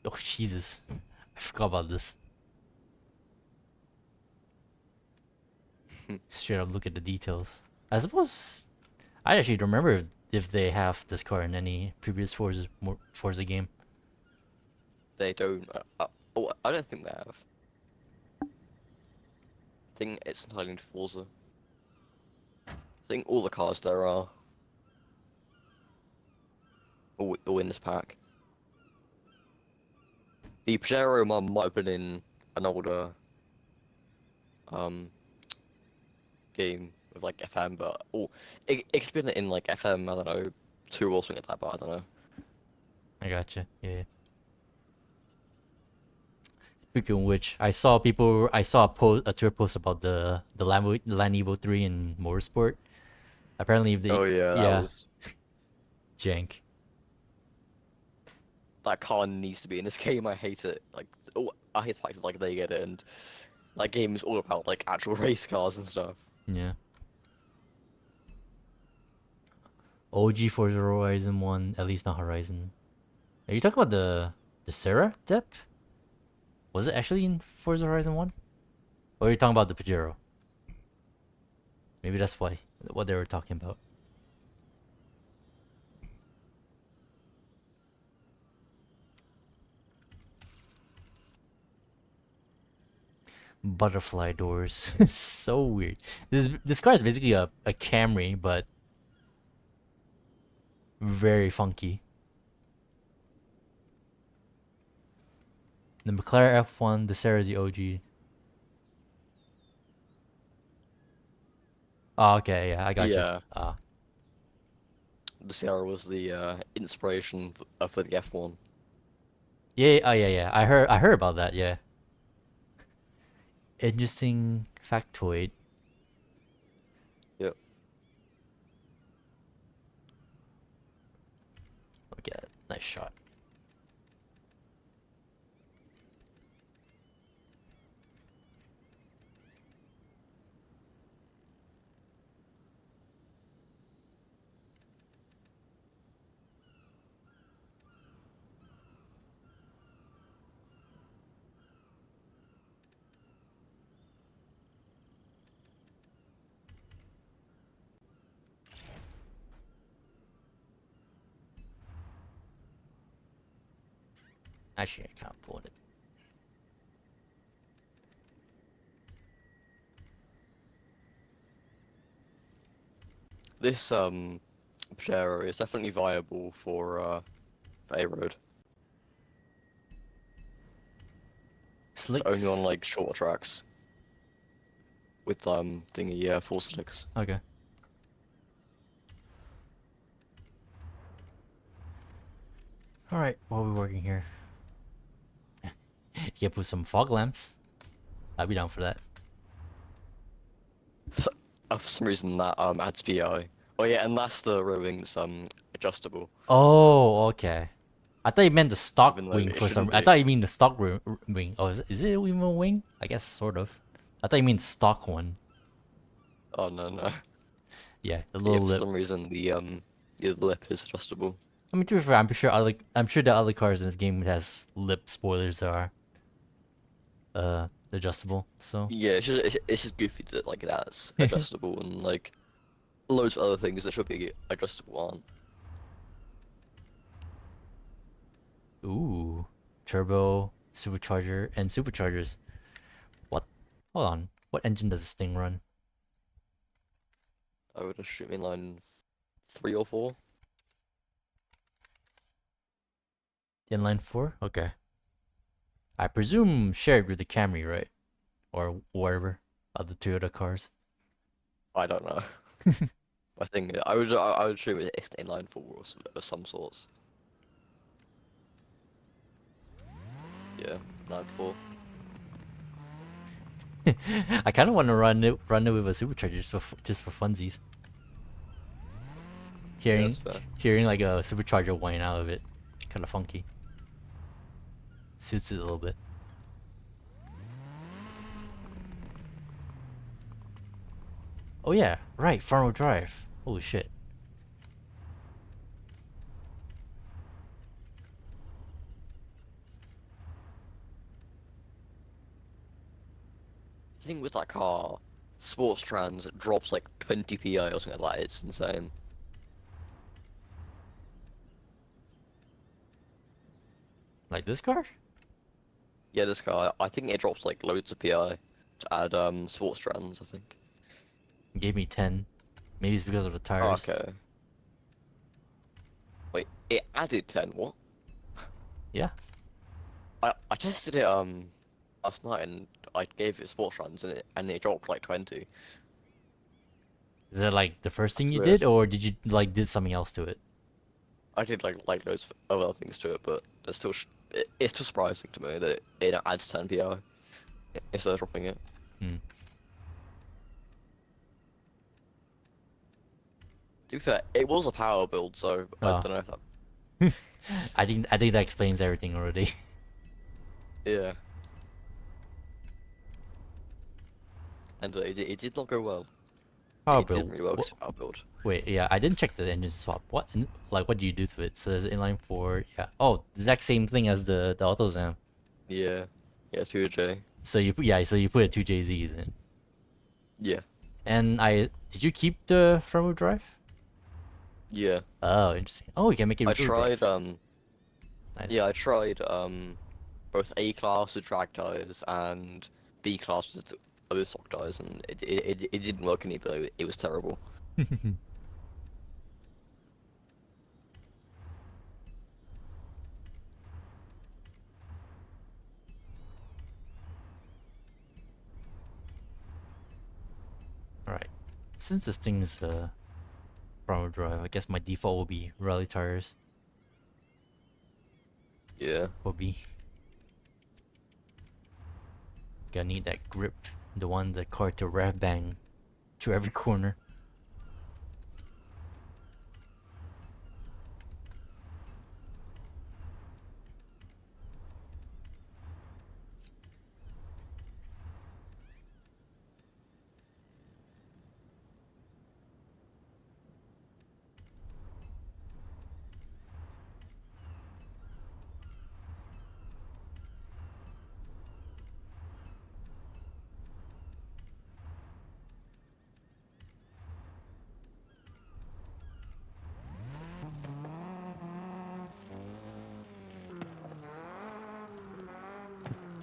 Oh, Jesus. I forgot about this. Straight up look at the details. I suppose I actually don't remember if they have this car in any previous Forza game. They don't. Oh, I don't think they have. I think it's entirely in Forza. I think all the cars there are all in this pack. The Pajero one might have been in an older um game with like FM, but it could have been in like FM. I don't know, 2 or something like that, but I don't know. I gotcha. Yeah. Speaking of which, I saw a Twitter post about the Land Evo 3 in Motorsport. Apparently, if they Oh yeah, that yeah, was jank. that car needs to be in this game. I hate it. Like, I hate the fact that like they get it, and that game is all about like actual race cars and stuff. Yeah. OG Forza Horizon 1, at least not Horizon. Are you talking about the Sarah dip? Was it actually in Forza Horizon 1? Or are you talking about the Pajero? Maybe that's what they were talking about. Butterfly doors. It's so weird. This car is basically a Camry, but very funky. The McLaren F1, the Sarah is the OG. Oh, okay, yeah, I got you. Yeah, the Sierra was the inspiration for the F1. Yeah, oh yeah. I heard about that. Yeah. Interesting factoid. Yep. Look at that. Nice shot. Actually, I can't pull it. This Pajero is definitely viable for A-Road. It's Slicks. only on like shorter tracks with thingy full slicks. Okay. All right. What are we working here? You can put some fog lamps. I'd be down for that. For some reason that adds VI. Oh yeah, and that's the rowing's adjustable. Oh, okay. I thought you meant the stock Even though wing it for some. shouldn't I be. thought you mean the stock wing. Oh, is it even a wing? I guess sort of. I thought you mean stock one. Oh no. Yeah, the Yeah, little for lip. some reason the lip is adjustable. I mean, to be fair, I'm sure the other cars in this game has lip spoilers that are adjustable. So Yeah, it's just goofy that like that's adjustable and like loads of other things that should be adjustable aren't. ooh, turbo, supercharger, and superchargers. What? Hold on. What engine does this thing run? I would assume inline 3 or 4. Inline four? Okay. I presume shared with the Camry, right? Or whatever other Toyota cars. I don't know. I think I would assume it's inline 4 or of some sorts. Yeah, 9 4. I kind of want to run it with a supercharger just for funsies. Yeah, Hearing that's fair. hearing like a supercharger whine out of it, kind of funky. Suits it a little bit. Oh yeah, right, front wheel drive. Holy shit. The thing with that car, sports trans drops like 20 PI or something like that. It's insane. Like this car? Yeah, this car, I think it drops like loads of PI to add sports trans, I think. It gave me 10. Maybe it's because of the Oh, tires. okay. Wait, it added 10, what? Yeah. I tested it last night and I gave it sports trans and it dropped like 20. Is that like the first thing That's you weird. did, or did you like did something else to it? I did like loads of other things to it, but it's still it's still surprising to me that it adds 10 PI instead of dropping it. Hmm. To be fair, it was a power build, so I Oh. don't know if that. I think that explains everything already. Yeah, and it did not go well. Power It didn't build. really work as a power build. Wait, yeah, I didn't check the engine swap. What do you do to it? So there's inline four. Yeah. Oh, exact same thing as the AutoZam. Yeah, yeah, 2J. So you put a two JZs in. Yeah, And did you keep the front wheel drive? yeah. Oh, interesting. Oh, you can make it I rear tried drive. Nice. yeah, I tried both A class with drag tires and B class with stock tires, and it didn't work in either. It was terrible. All right. Since this thing's front wheel drive, I guess my default will be rally tires. Yeah. Will be. Gonna need that grip, the car to rev bang to every corner.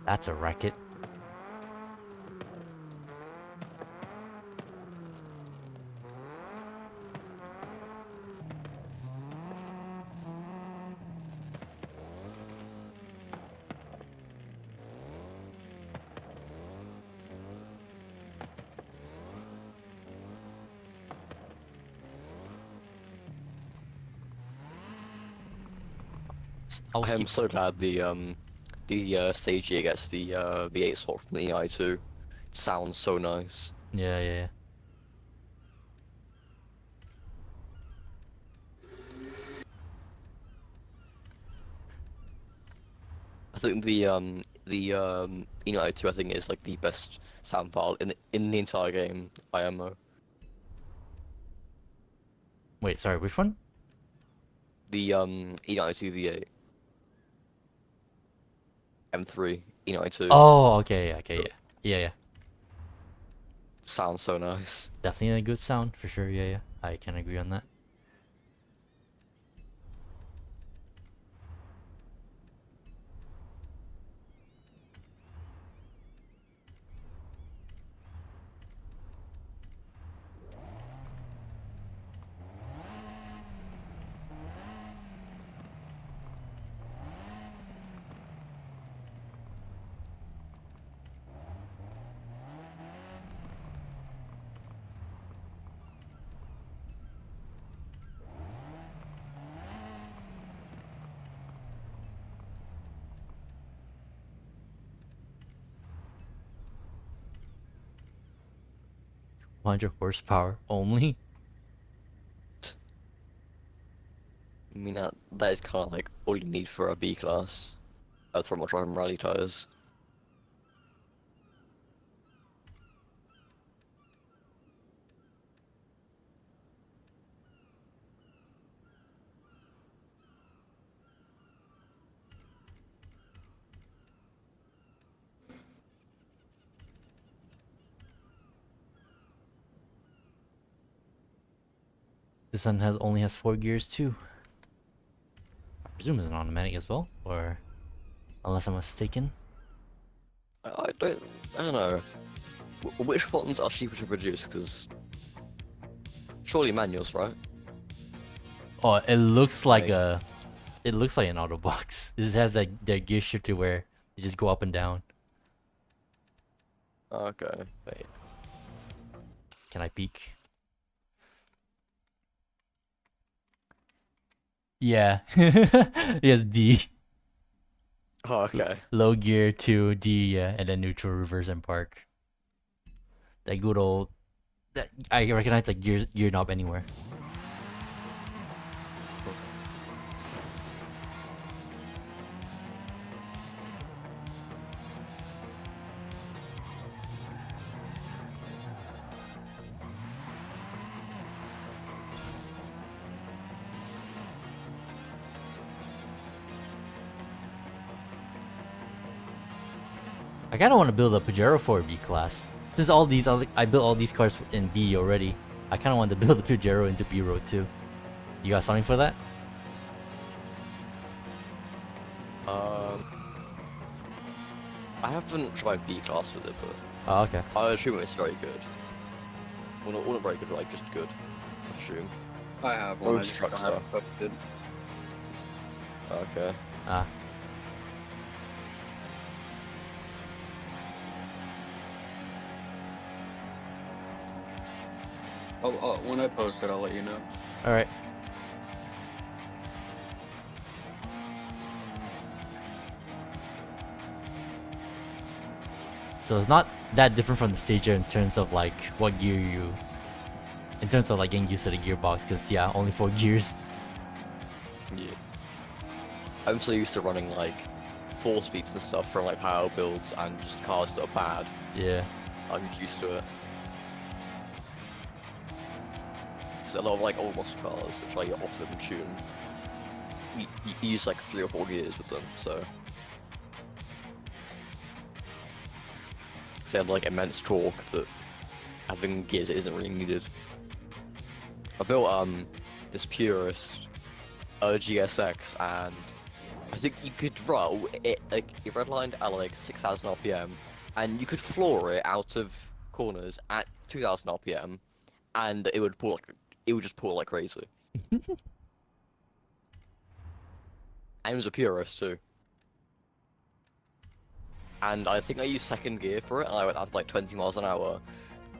That's a racket. I'll I am keep. so glad the stage here gets the V8 swap from the EI2. It sounds so nice. Yeah, yeah, yeah. I think the EI2 I think is like the best sound file in the entire game, IMO. Wait, sorry, which one? The E92 V8 M3 E92 Oh, okay, okay, yeah, yeah, yeah. sounds so nice. Definitely a good sound for sure. Yeah, yeah. I can agree on that. 100 horsepower only. I mean that is kind of like all you need for a B class. From my driving rally tires. This one only has 4 gears too. I presume it's an automatic as well, or unless I'm mistaken. I don't know. Which buttons are cheaper to produce? Because surely manuals, right? Oh, it looks like Like, it looks like an auto box. This has like their gear shifter where you just go up and down. okay. Wait, can I peek? Yeah, yes, D. Oh, okay. Low gear to D, yeah, and then neutral, reverse, and park. That good old. That I recognize the gear knob anywhere. I kind of want to build a Pajero for B class. Since all these, I built all these cars in B already. I kind of want to build a Pajero into B road too. You got something for that? Um, I haven't tried B class with it, but Oh, okay. I assume it's very good. Well, not very good, but like just good. I assume. I have one. I Most just truck don't stuff. have it posted. Okay. Ah, Oh, when I post it, I'll let you know. all right. So it's not that different from the Stager in terms of like what gear you, in terms of like getting used to the gearbox. Cause yeah, only 4 gears. Yeah. I'm so used to running like 4 speeds and stuff from like power builds and just cars that are bad. Yeah. I'm just used to it. So a lot of like old muscle cars, which I often tune, you use like 3 or 4 gears with them, so they have like immense torque that having gears isn't really needed. I built this Purist GSX, and I think you could roll it like it redlined at like 6,000 RPM, and you could floor it out of corners at 2,000 RPM, and it would just pull like crazy. And it was a Purist too. And I think I used second gear for it, and I went at like 20 miles an hour,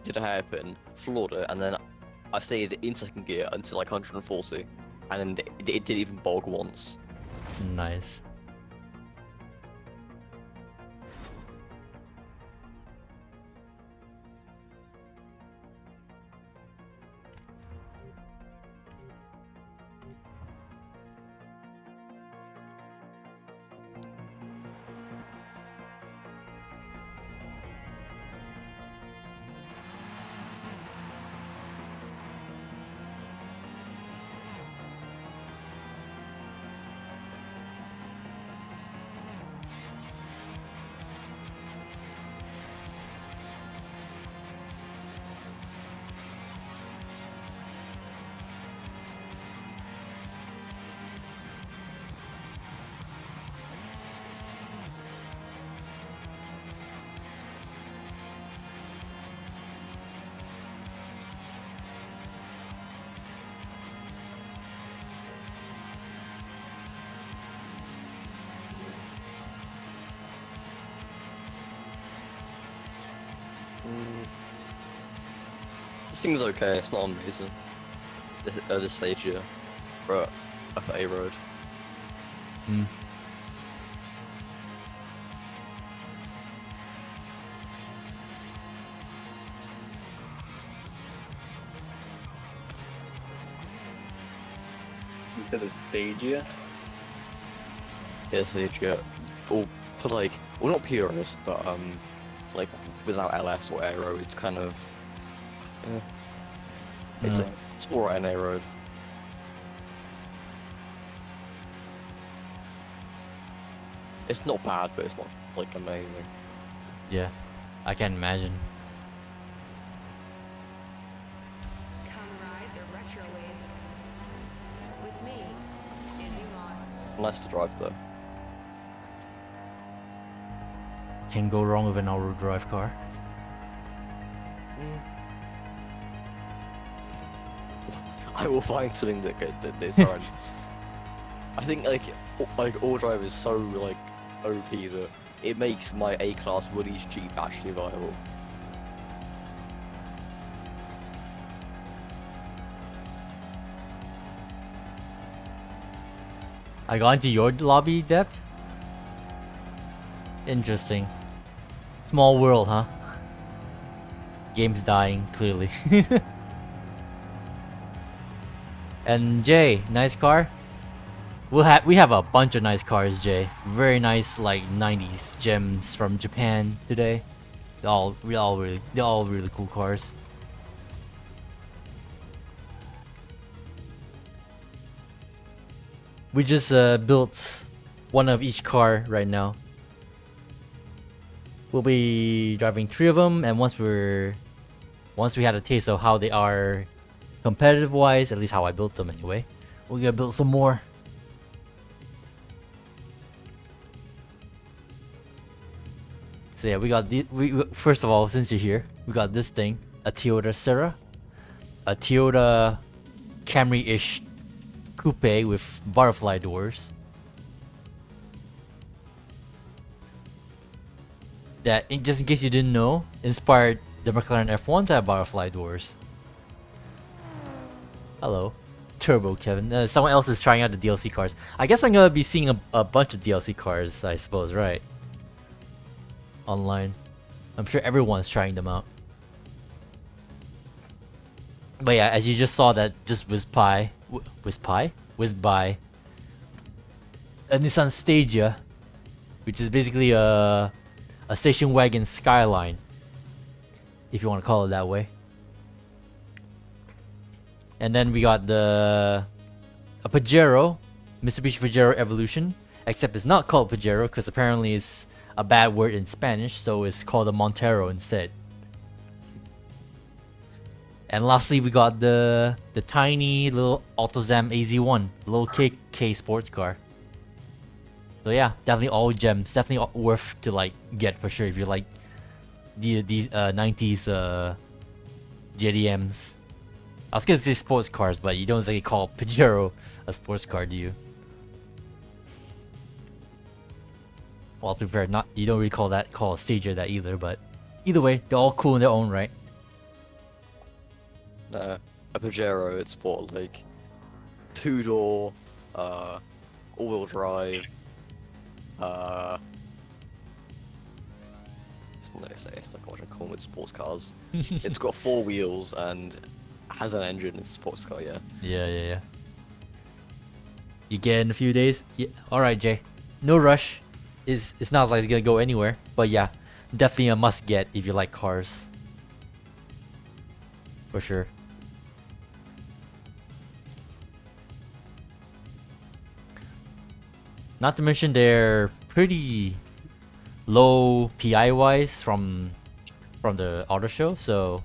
did a hairpin, floored it, and then I stayed in second gear until like 140, and then it didn't even bog once. Nice. thing's okay. It's not amazing. This stage here, for A road. Hmm. You said the Stagia? Yeah, stage yeah. For like, well, not purist, but like without LS or aero, it's kind of. Yeah. It's alright in A road. It's not bad, but it's not like amazing. Yeah, I can imagine. Come ride the retro wave with me, Izzy Moss. Nice to drive though. Can't go wrong with an all-wheel drive car. I will find something that's horrendous. I think like all drive is so like OP that it makes my A-class Woodies Jeep actually viable. I got into your lobby, Dep? Interesting. Small world, huh? Game's dying, clearly. And Jay, nice car? We have a bunch of nice cars, Jay. Very nice, like 90s gems from Japan today. They're all really cool cars. We just built one of each car right now. We'll be driving 3 of them, and once we had a taste of how they are competitive wise, at least how I built them anyway, we're gonna build some more. So yeah, we got first of all, since you're here, we got this thing, a Toyota Serra, a Toyota Camry-ish coupe with butterfly doors. That, just in case you didn't know, inspired the McLaren F1 to have butterfly doors. Hello. Turbo Kevin. Someone else is trying out the DLC cars. I guess I'm gonna be seeing a bunch of DLC cars, I suppose, right? Online. I'm sure everyone's trying them out. But yeah, as you just saw, that just whizzed by a Nissan Stagia, which is basically a station wagon Skyline, if you want to call it that way. And then we got a Pajero, Mitsubishi Pajero Evolution, except it's not called Pajero because apparently it's a bad word in Spanish, so it's called a Montero instead. And lastly, we got the tiny little Autozam AZ1, little KK sports car. So yeah, definitely all gems, definitely worth to like get for sure if you like these 90s JDMs. I was gonna say sports cars, but you don't exactly call Pajero a sports car, do you? Well, to be fair, you don't really call a Stager that either, but either way, they're all cool in their own right. A Pajero, it's what, like 2-door, all-wheel drive. It's like what I call with sports cars. It's got 4 wheels and has an engine. It's a sports car, yeah. Yeah. You get it in a few days. Yeah. All right, Jay. No rush. It's not like it's gonna go anywhere, but yeah, definitely a must get if you like cars. For sure. Not to mention they're pretty low PI wise from the auto show, so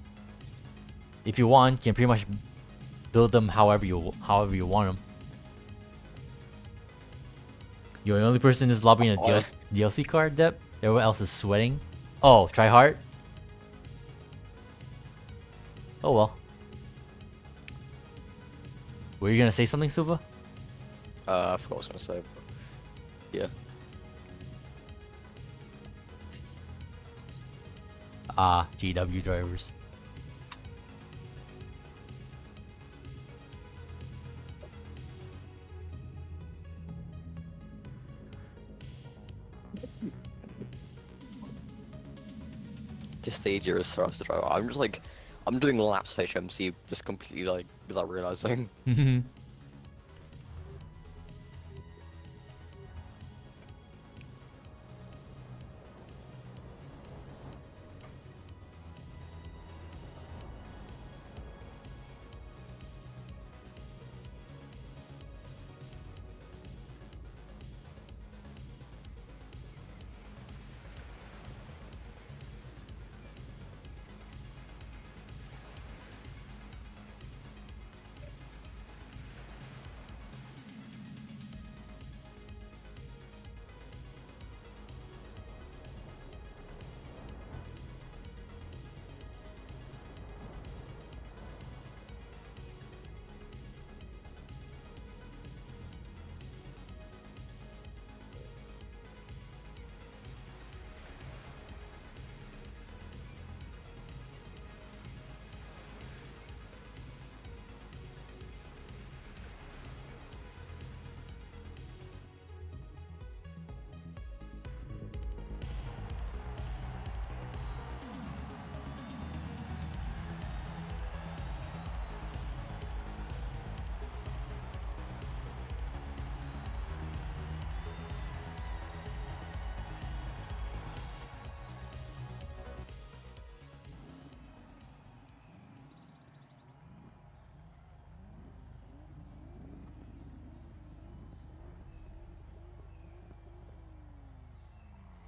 if you want, you can pretty much build them however you want them. You're the only person in this lobby in a DLC card, Dep. Everyone else is sweating. Oh, try hard. Oh well. Were you gonna say something, Silva? I forgot what I was gonna say. Yeah. GW drivers. just Stadia is for us to drive. I'm just like, I'm doing laps for HMC just completely like without realizing.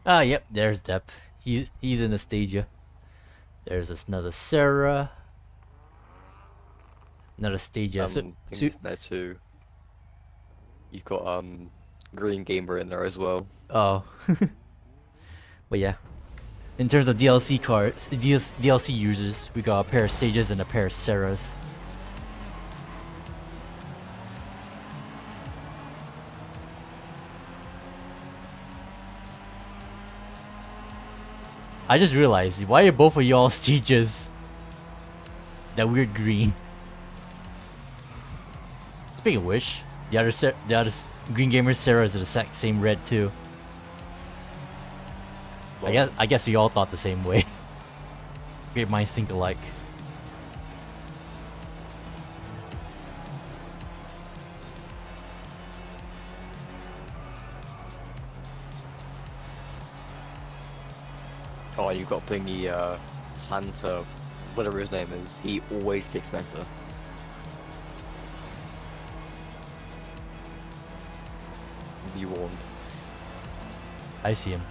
Ah, yep. There's Depp. He's in the Stadia. There's another Sarah. Another Stadia. So, Things there too. You've got Green Gamer in there as well. oh, but yeah. In terms of DLC cards, DLC users, we got a pair of Stages and a pair of Sarahs. I just realized, why are both of y'all Stages that weird green? Speaking of which, the other Green Gamer Sarah is the exact same red too. Well, I guess we all thought the same way. Great minds think alike. oh, you've got thingy, Santa, whatever his name is. He always picks Mesa. Be warned. I see him.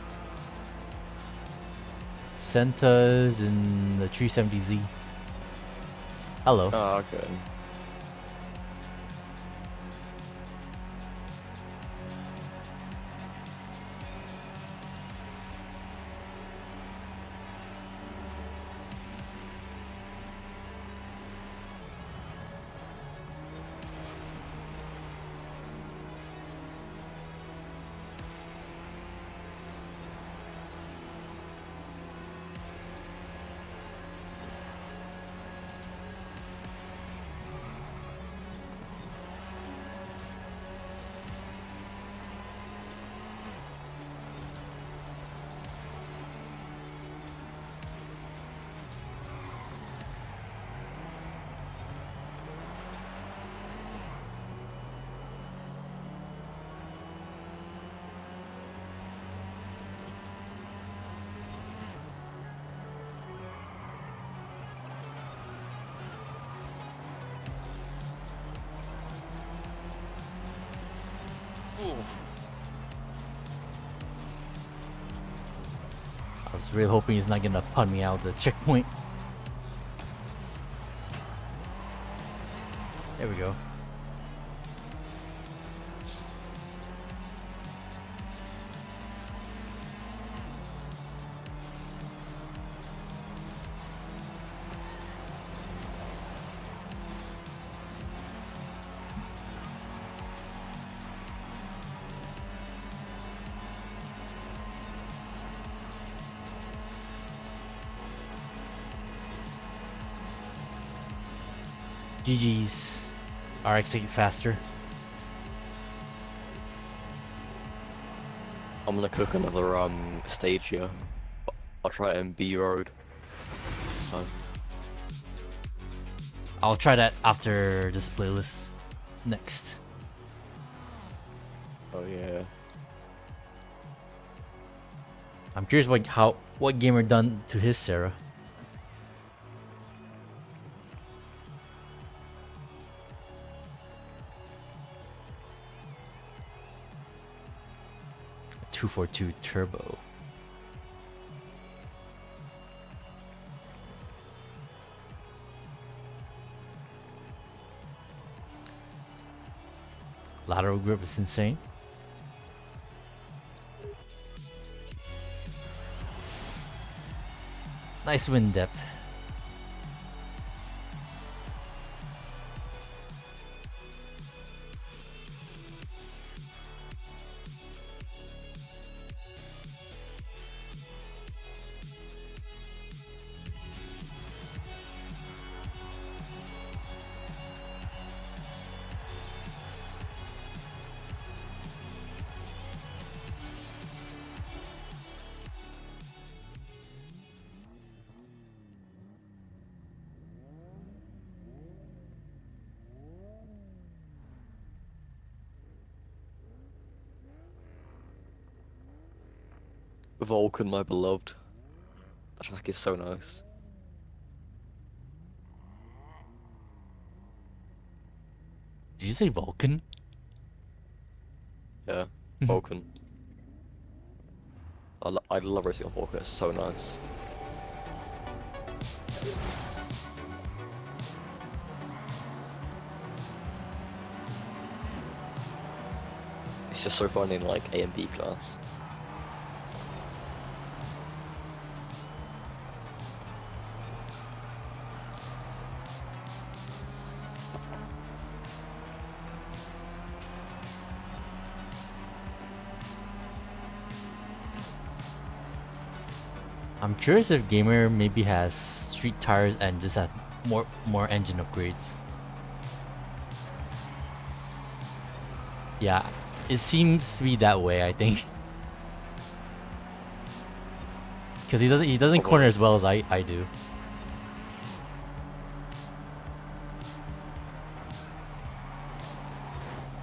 Santa's in the 370Z. Hello. Oh, okay. I was really hoping he's not gonna pun me out of the checkpoint. There we go. GG's. RX8 faster. I'm gonna cook another stage here. I'll try it in B Road. next time. I'll try that after this playlist. Next. Oh yeah. I'm curious what gamer done to his Sarah. A 242 Turbo. Lateral grip is insane. Nice wind depth. Vulcan, my beloved. That track is so nice. Did you say Vulcan? Yeah, Vulcan. I love racing on Vulcan. It's so nice. It's just so fun in like A and B class. I'm curious if gamer maybe has street tires and just had more engine upgrades. Yeah, it seems to be that way, I think. Because he doesn't corner as well as I do.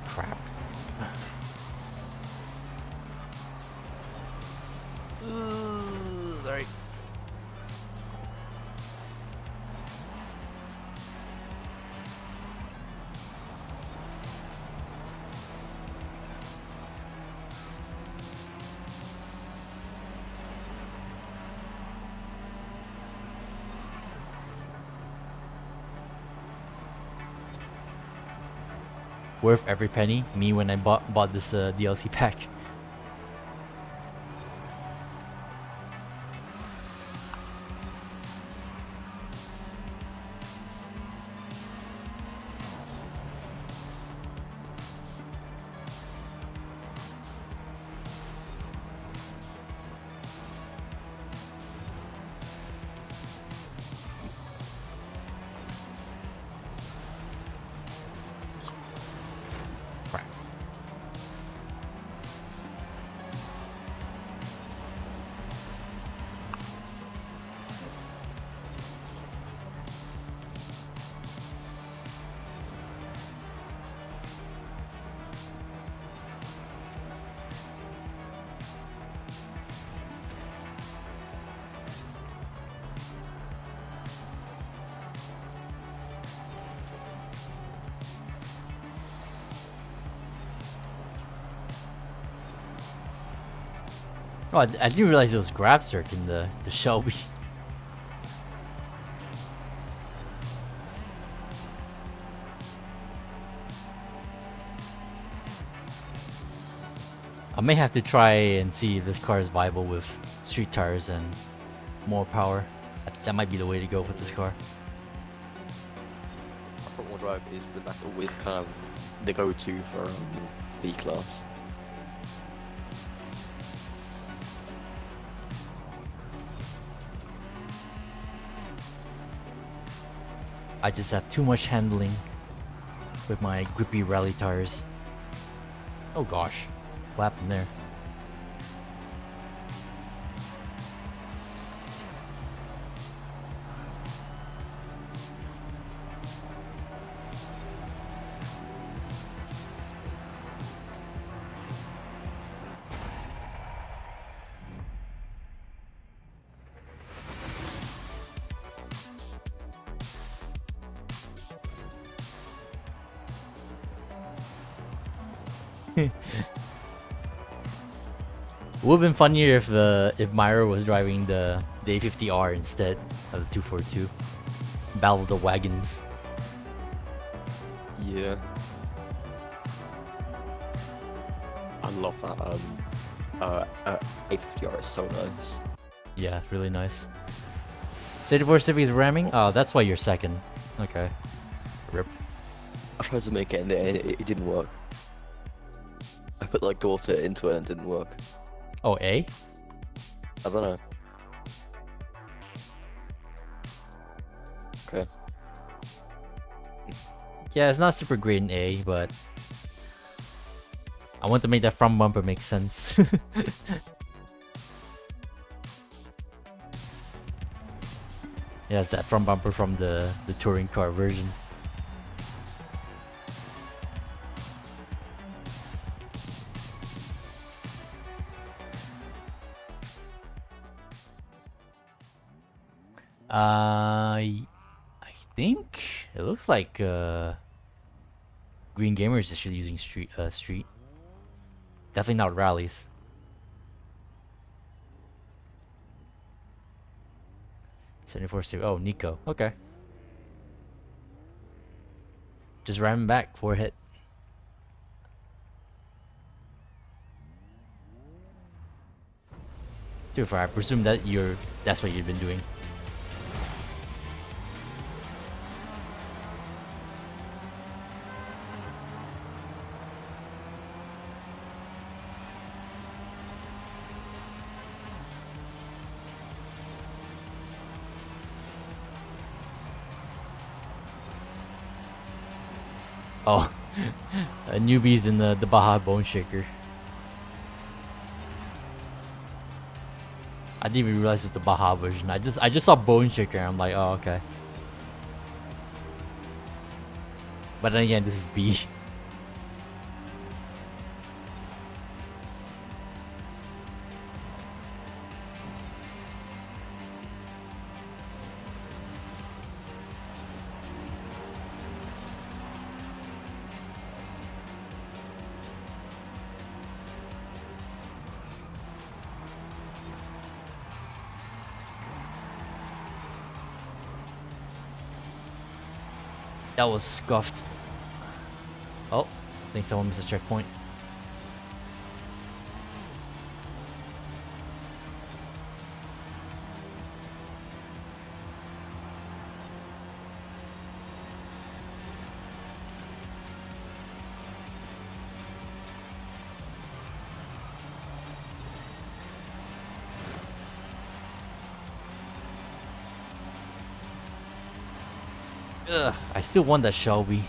Crap. Sorry. Worth every penny. Me when I bought this DLC pack. Oh, I didn't realize it was grab circ in the Shelby. I may have to try and see if this car is viable with street tires and more power. That might be the way to go with this car. Front wheel drive is always kind of the go-to for B class. I just have too much handling with my grippy rally tires. Oh gosh, what happened there? Would have been funnier if Myra was driving the A50R instead of the 242. Battle of the Wagons. Yeah. I love that. A50R is so nice. Yeah, really nice. 74 Civic is ramming? Oh, that's why you're second. Okay. Rip. I tried to make it and it didn't work. I put like daughter into it and it didn't work. Oh, A? I don't know. Okay. Yeah, it's not super great in A, but I want to make that front bumper make sense. Yeah, it's that front bumper from the touring car version. I think it looks like Green Gamers is actually using street. Definitely not rallies. Oh, Nico. Okay. Just ram him back, 4 hit. Too far. I presume that's what you've been doing. Oh, newbies in the Baja Bone Shaker. I didn't even realize it's the Baja version. I just saw Bone Shaker and I'm like, oh, okay. But then again, this is B. That was scuffed. Oh, I think someone missed a checkpoint. Ugh, I still want that Shelby.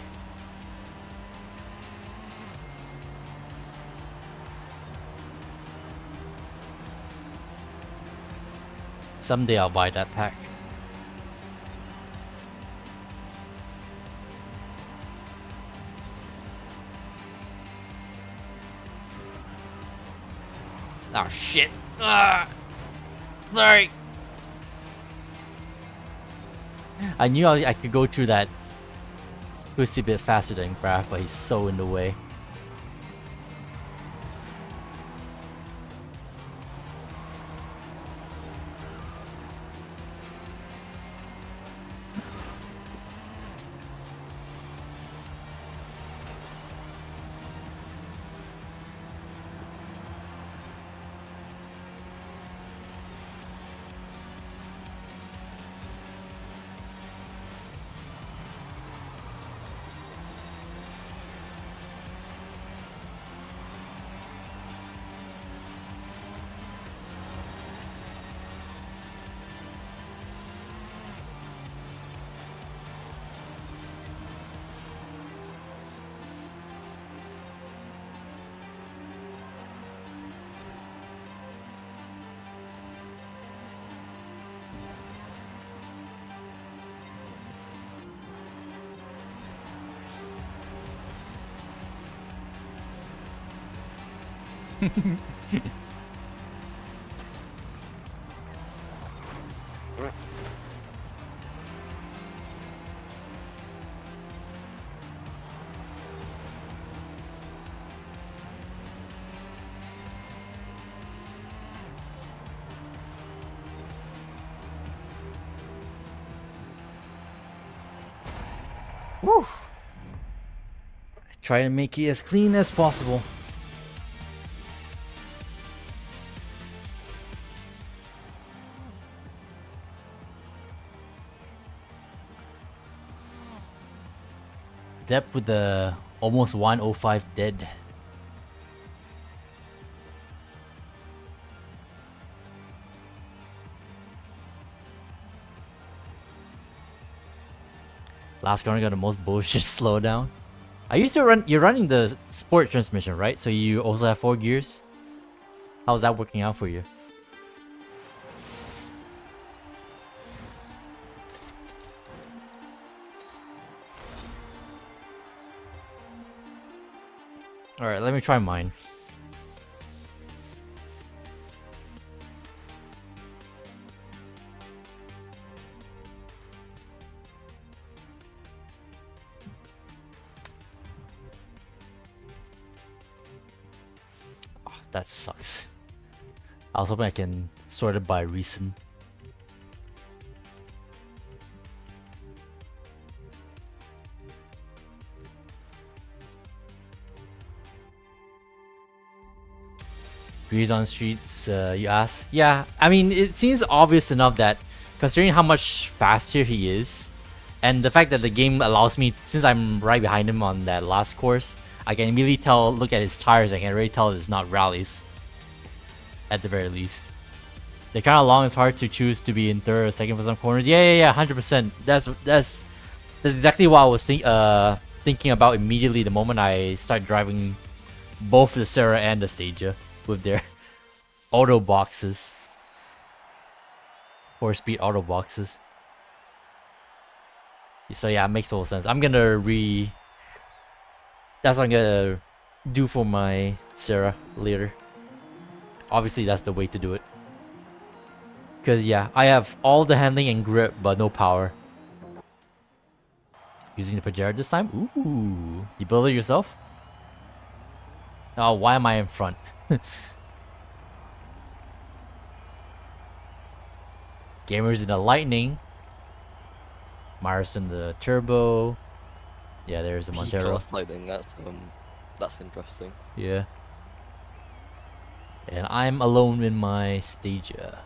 Someday I'll buy that pack. Oh shit. Ah, sorry. I knew I could go through that twisty bit faster than Graf, but he's so in the way. Whew. Try to make it as clean as possible. Depth with the almost 105 dead. Last corner got the most bullshit slowdown. I used to run. You're running the sport transmission, right? So you also have 4 gears. How's that working out for you? All right, let me try mine. Oh, that sucks. I was hoping I can sort it by recent. Breeze on streets, you ask? Yeah, I mean, it seems obvious enough that considering how much faster he is, and the fact that the game allows me, since I'm right behind him on that last course, I can immediately tell, look at his tires, I can already tell it's not rallies. At the very least. They're kind of long, it's hard to choose to be in third or second for some corners. Yeah, 100%. That's exactly what I was thinking about immediately the moment I start driving both the Sarah and the Stadia with their auto boxes. 4-speed auto boxes. So yeah, it makes total sense. I'm gonna that's what I'm gonna do for my Sarah later. Obviously, that's the way to do it. Because yeah, I have all the handling and grip, but no power. Using the Pajero this time? Ooh. You build it yourself? Oh, why am I in front? Gamers in the Lightning. Mars in the Turbo. Yeah, there's the Montero. Cross Lightning, that's interesting. Yeah. And I'm alone in my Stadia.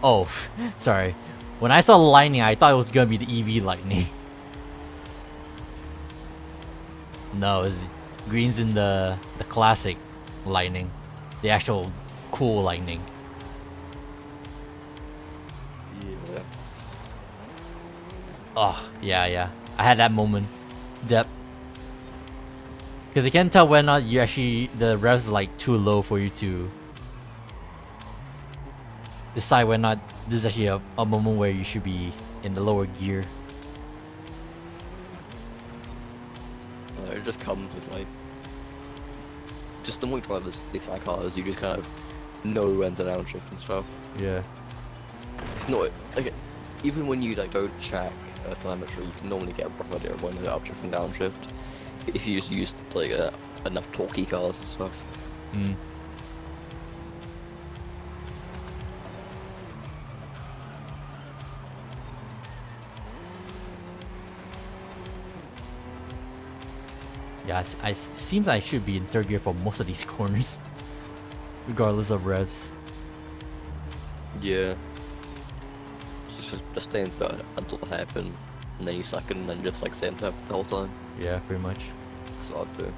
Oh, sorry. When I saw Lightning, I thought it was gonna be the EV Lightning. No, it's green's in the classic Lightning. The actual cool Lightning. Yeah. Oh, yeah. I had that moment. Depth. Because you can tell when not you actually the revs are like too low for you to decide whether or not this is actually a moment where you should be in the lower gear. It just comes with like, just the more you drive these high cars, you just kind of know when to downshift and stuff. Yeah. It's not like even when you like go to check telemetry, you can normally get a rough idea of when to upshift and downshift if you just use like enough torquey cars and stuff. Mm. Yeah, it seems I should be in third gear for most of these corners, regardless of revs. Yeah. Just stay in third until they happen, and then you second, and then just like stay in third the whole time. Yeah, pretty much. That's what I'd do.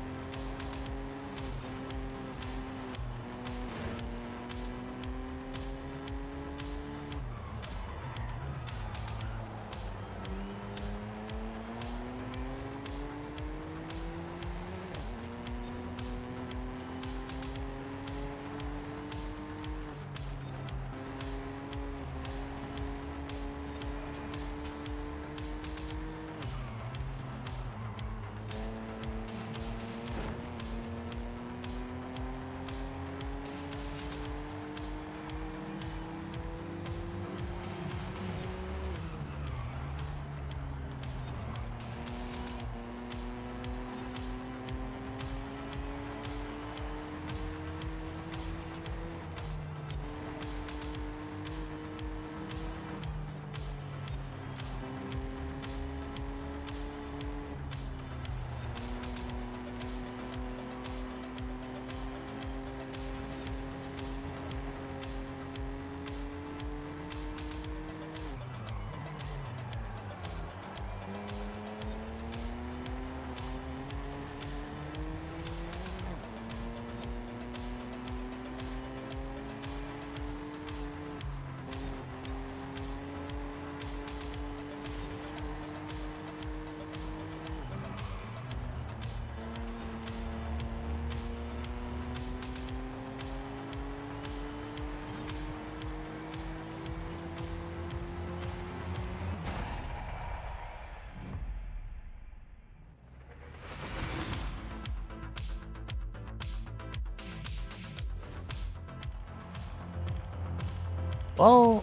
Well,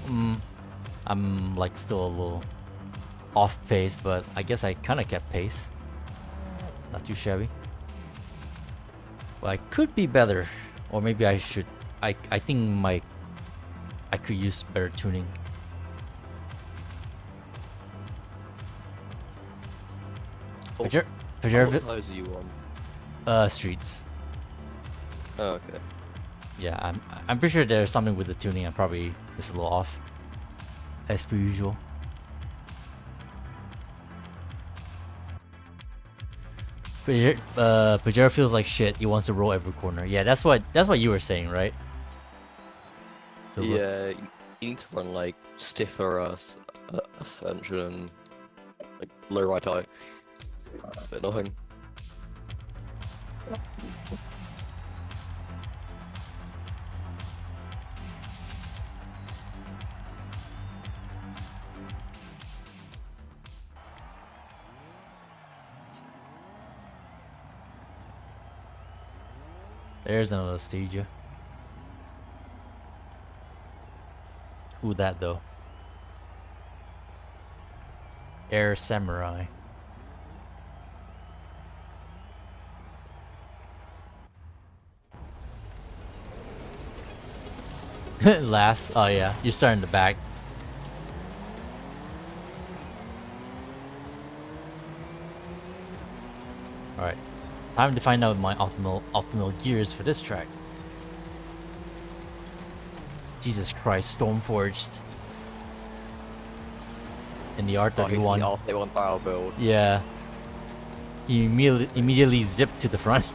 I'm like still a little off pace, but I guess I kind of kept pace. Not too shabby. Well, I could be better, or maybe I should. I think I could use better tuning. Oh, Pajero, what tires are you on? streets. Oh, okay. Yeah, I'm pretty sure there's something with the tuning. I'm probably just a little off, as per usual. Pajero feels like shit. He wants to roll every corner. Yeah, that's what you were saying, right? So Yeah, you need to run like stiffer ascension and like low right eye. But nothing. there's another stage. Who that though? Air Samurai. Last. Oh yeah, you're starting the back. All right, time to find out my optimal gears for this track. Jesus Christ, Stormforged. In the art that He's won. the R31 barrel build. Yeah. He immediately zipped to the front.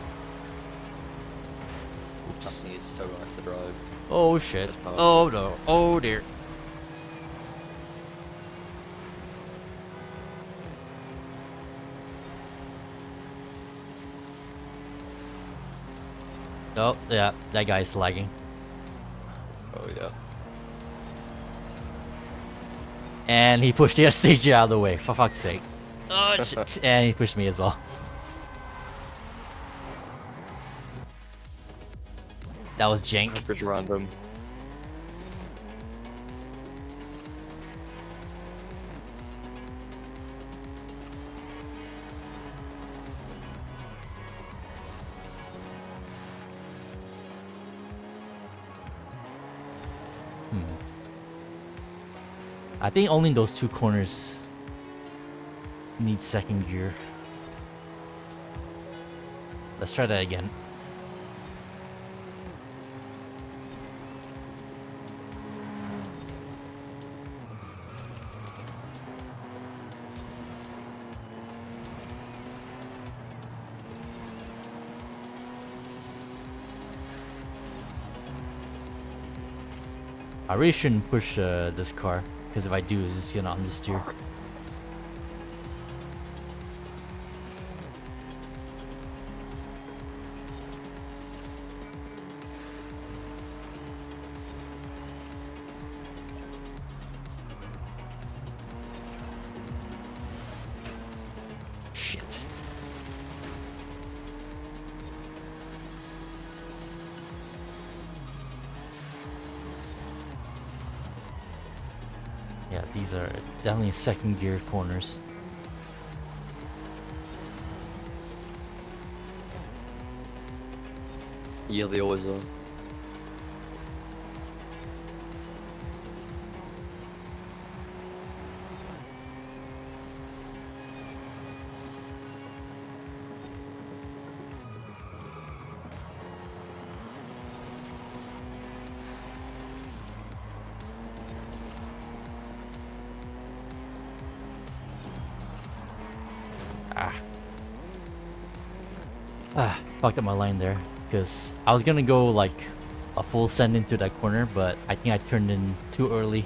Oops. That thing is so nice to drive. Oh shit. Just powerful. Oh no. Oh dear. Oh yeah, that guy's lagging. Oh yeah. And he pushed the stage out of the way, for fuck's sake. Oh shit. And he pushed me as well. That was jank. Just random. I think only those two corners need second gear. Let's try that again. I really shouldn't push this car, because if I do, it's just gonna understeer. Shit. Yeah, these are definitely second gear corners. Yeah, they always are. Fucked up my line there, because I was gonna go like a full send into that corner, but I think I turned in too early.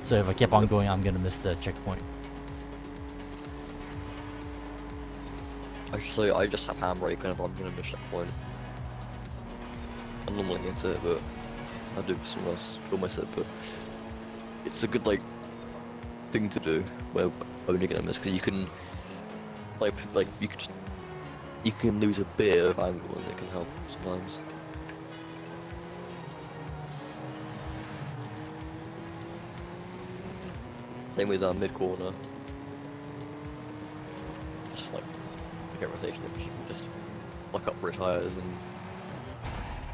So if I keep on going, I'm gonna miss the checkpoint. Actually, I just have handbrake whenever I'm gonna miss that point. I normally hit it, but I do still miss it. But it's a good like thing to do when you're gonna miss, because you can like you can lose a bit of angle and it can help sometimes. Same with mid corner. Just like get rotation, if you can just lock up rear tires and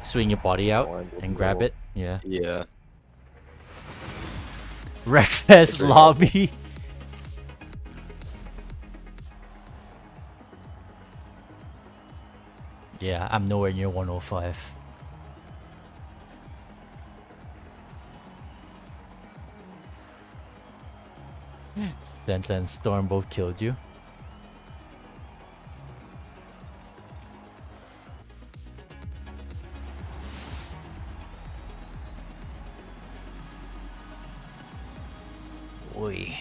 Swing your body out wind and grab more. it. Yeah. Yeah. Wreckfest very helpful. lobby. Yeah, I'm nowhere near 105. Santa and Storm both killed you. Oi.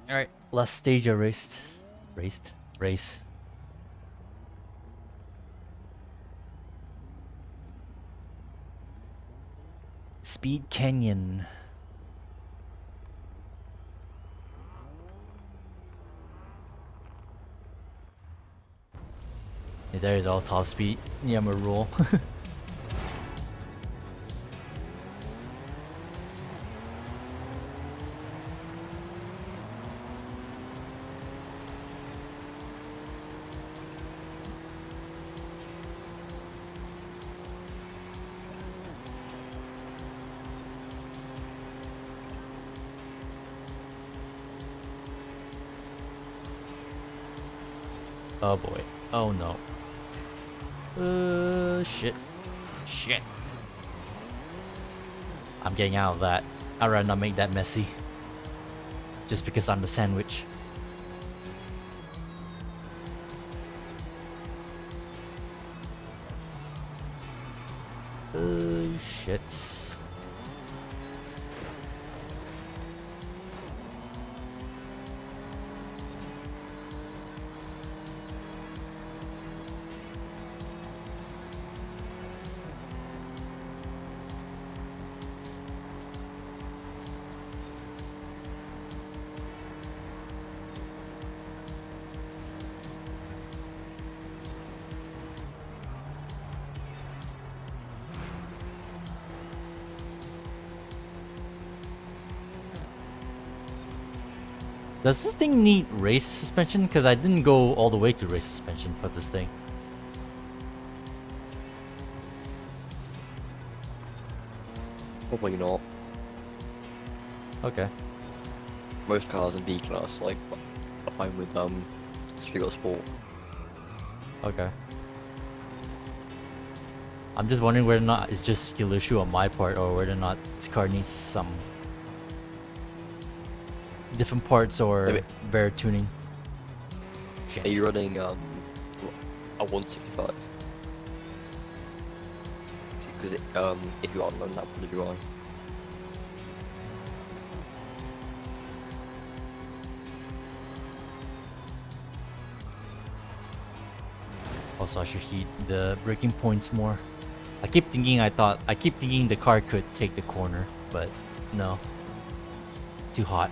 Alright, last stage I raced. Race. Speed Canyon. Yeah, there is all top speed. Yeah, I'm a roll. Oh boy. Oh no. Shit. Shit. I'm getting out of that. I'd rather not make that messy. Just because I'm the sandwich. Shit. Does this thing need race suspension? Because I didn't go all the way to race suspension for this thing. Probably not. Okay. Most cars in B class like are fine with Spiegel Sport. Okay. I'm just wondering whether or not it's just skill issue on my part or whether or not this car needs some different parts or Maybe. better tuning. Are you running a 165? Because if you are, then that would be wrong. Also, I should heat the braking points more. I keep thinking the car could take the corner, but no. Too hot.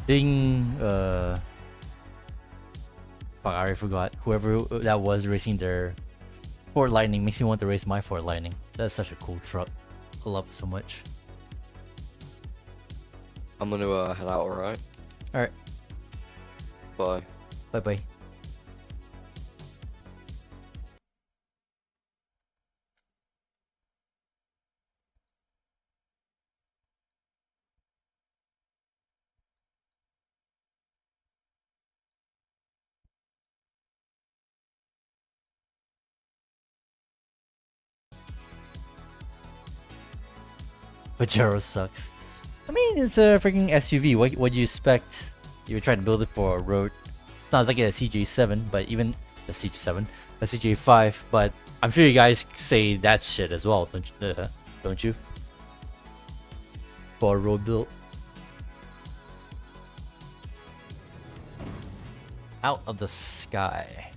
Being fuck, I already forgot. Whoever that was racing their Ford Lightning makes me want to race my Ford Lightning. That's such a cool truck. I love it so much. I'm gonna head out, alright? Alright, Bye. bye bye. Pajero sucks. I mean, it's a freaking SUV. What do you expect? You were trying to build it for a road. It's not like a CJ7, but even a CJ7, a CJ5. But I'm sure you guys say that shit as well, don't you? For a road build. Out of the sky.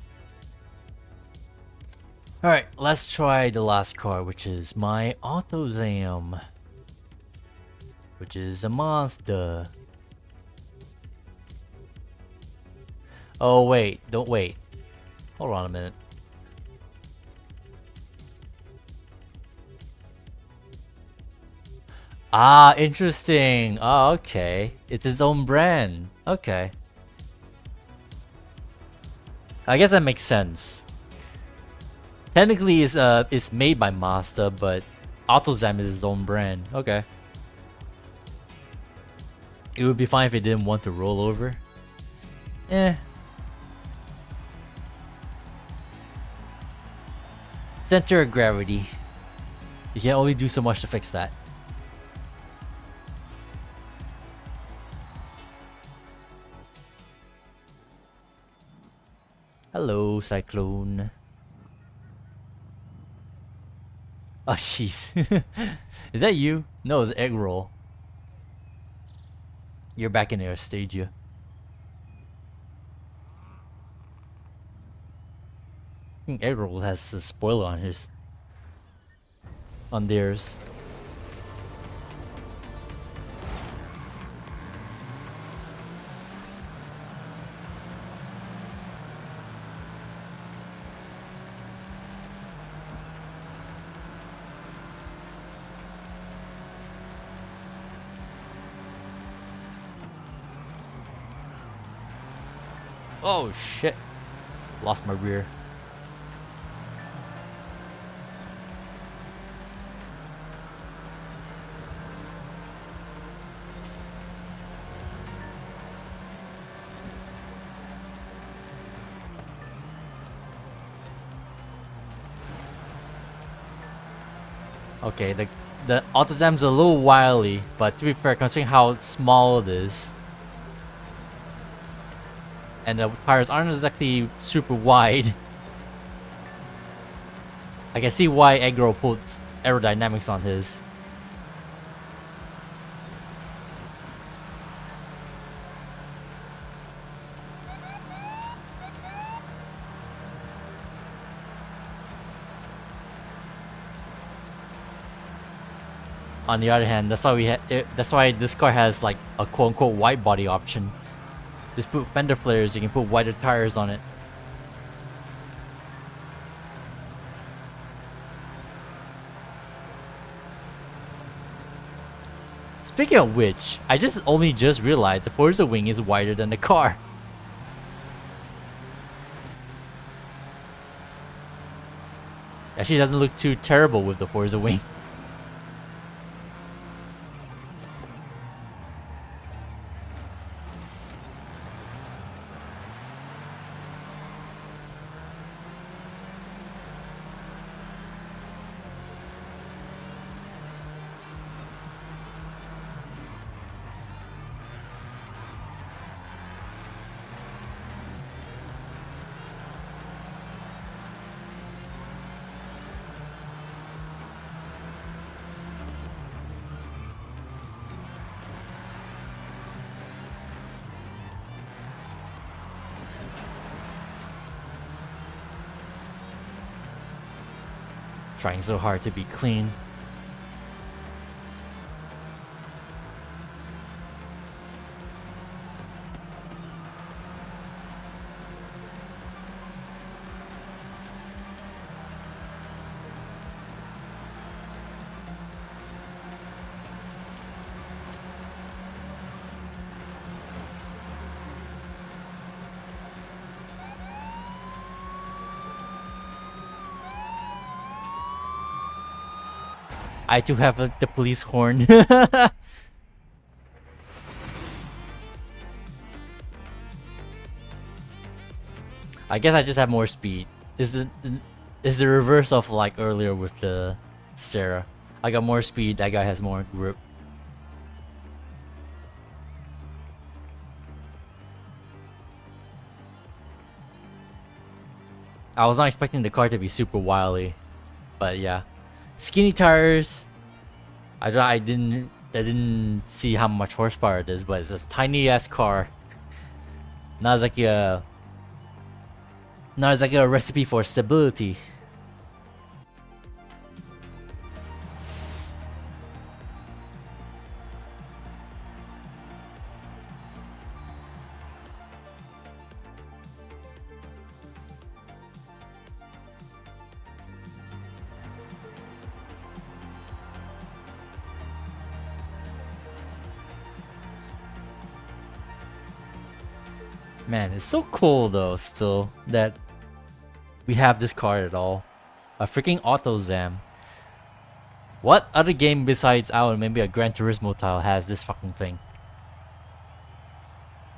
Alright, let's try the last car, which is my AutoZam. Which is a Mazda. Oh wait, don't wait. Hold on a minute. Ah, interesting. Oh, okay. It's its own brand. Okay. I guess that makes sense. Technically, it's made by Mazda, but AutoZam is its own brand. Okay. It would be fine if it didn't want to roll over. Eh. Center of gravity. You can only do so much to fix that. Hello, Cyclone. Oh, jeez. Is that you? No, it's egg roll. You're back in Air Stadia. I think egg roll has a spoiler on his. On theirs. Oh shit. Lost my rear. Okay, the AutoZam's a little wily, but to be fair, considering how small it is, and the tires aren't exactly super wide, I can see why Egro puts aerodynamics on his. On the other hand, that's why that's why this car has like a quote-unquote white body option. Just put fender flares, you can put wider tires on it. Speaking of which, I only just realized the Forza wing is wider than the car. Actually doesn't look too terrible with the Forza wing. Trying so hard to be clean. I too have the police horn. I guess I just have more speed. Is the reverse of like earlier with the Sarah. I got more speed, that guy has more grip. I was not expecting the car to be super wily, but yeah. Skinny tires. I didn't see how much horsepower it is, but it's a tiny ass car. Not exactly a recipe for stability. Man, it's so cool though still that we have this car at all. A freaking AutoZam. What other game besides our maybe a Gran Turismo tile has this fucking thing?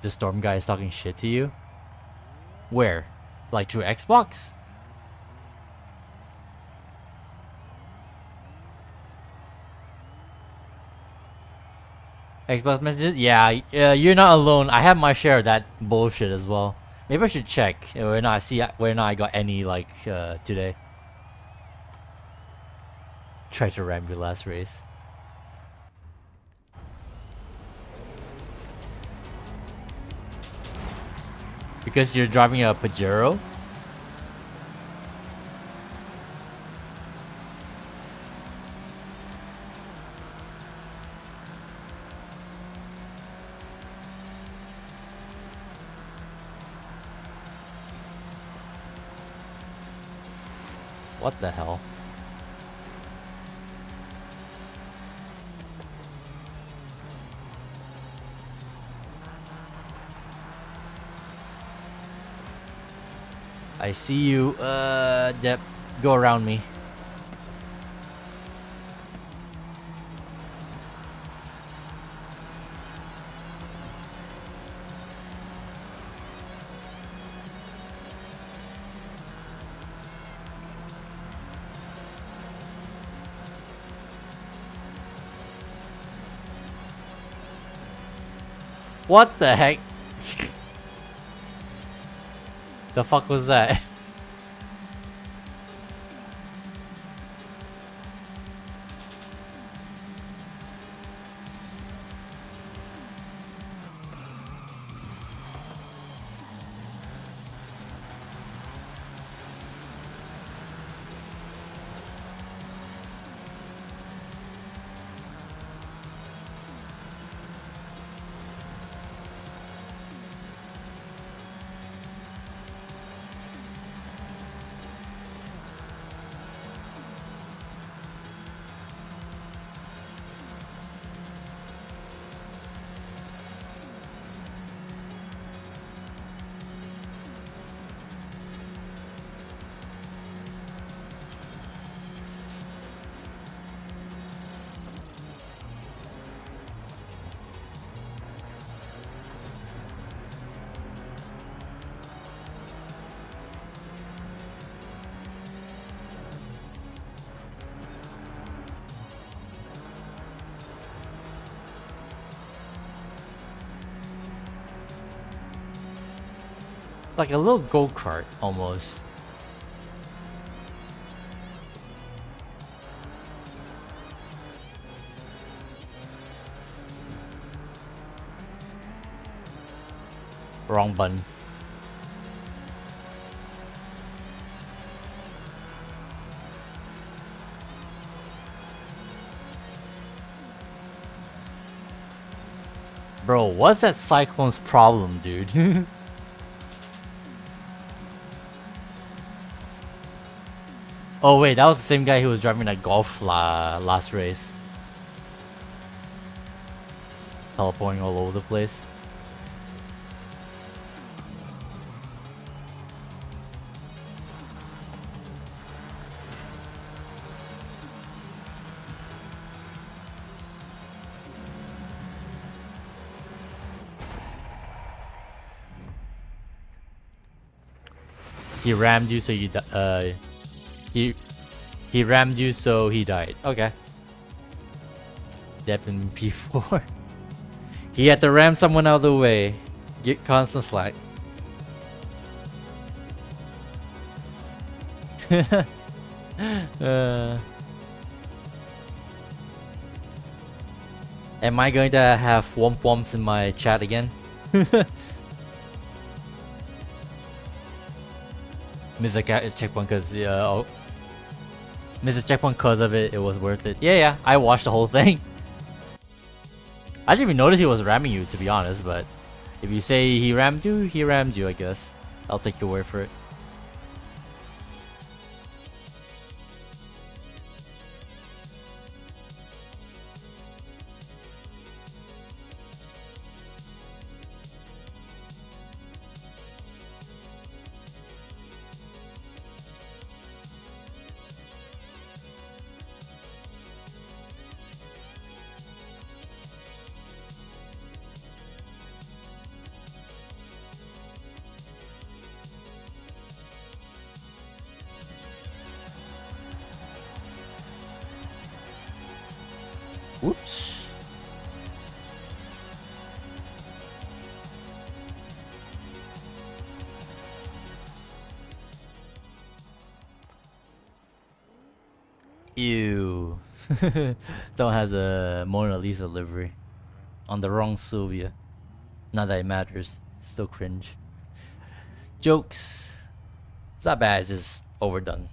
The Storm guy is talking shit to you? Where? Like through Xbox? Xbox messages? Yeah, you're not alone. I have my share of that bullshit as well. Maybe I should check whether or not I got any like today. Try to ram your last race. Because you're driving a Pajero? What the hell? I see you. Yep. Go around me. What the heck? The fuck was that? Like a little go-kart almost. Wrong button. Bro, what's that Cyclone's problem, dude? Oh wait, that was the same guy who was driving that Golf last race. Teleporting all over the place. He rammed you, so he rammed you, so he died. Okay. Dep in P4. He had to ram someone out of the way. Get constant slack. Am I going to have womp womps in my chat again? Miss a checkpoint because miss a checkpoint because of it. It was worth it. Yeah, I watched the whole thing. I didn't even notice he was ramming you, to be honest. But if you say he rammed you, he rammed you. I guess I'll take your word for it. Whoops. Ew. Someone has a Mona Lisa livery on the wrong Sylvia. Not that it matters. Still cringe. Jokes. It's not bad, it's just overdone.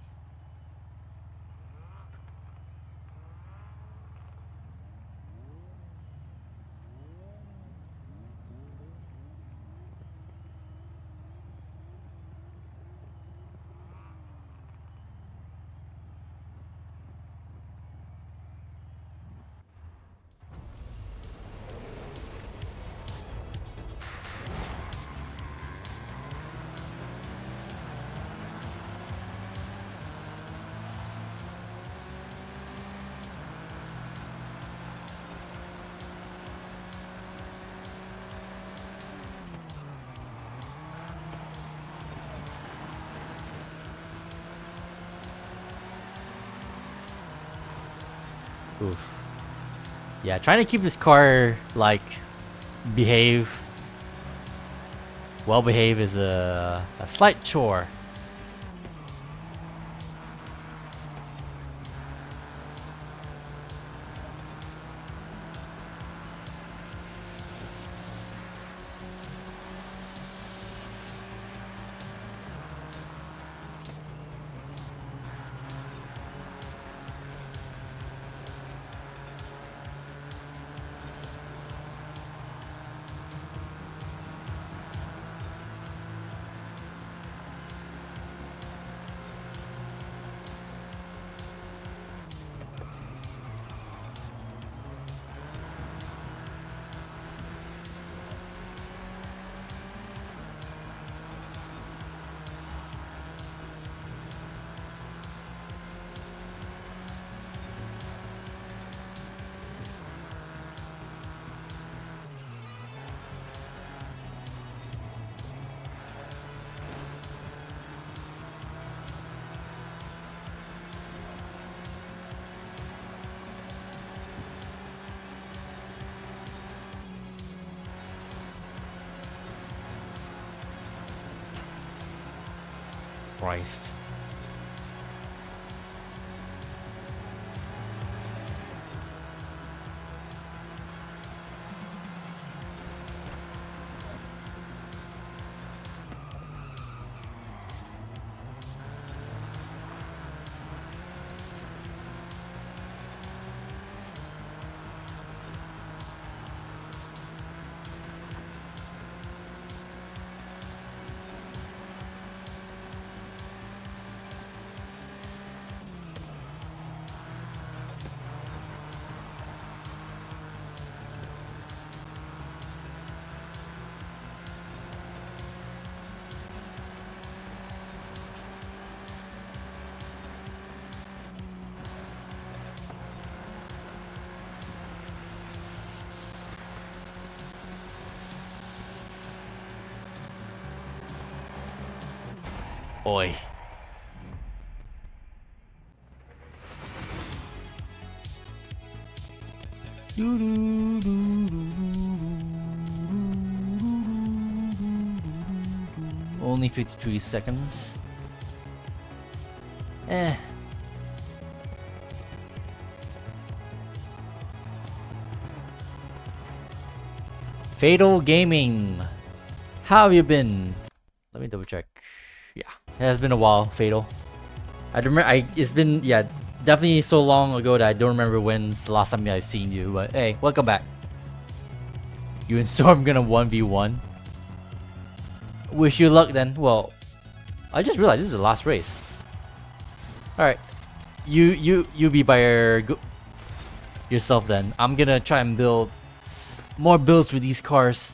Oof. Yeah, trying to keep this car like well behave is a slight chore. Christ. Oi. Only 53 seconds. Eh. Fatal Gaming. How have you been? Let me double check. Yeah, it has been a while, Fatal. I remember. It's been, yeah, definitely so long ago that I don't remember when's the last time I've seen you. But hey, welcome back. You and Storm gonna 1v1. Wish you luck then. Well, I just realized this is the last race. All right, you be by yourself then. I'm gonna try and build more builds for these cars.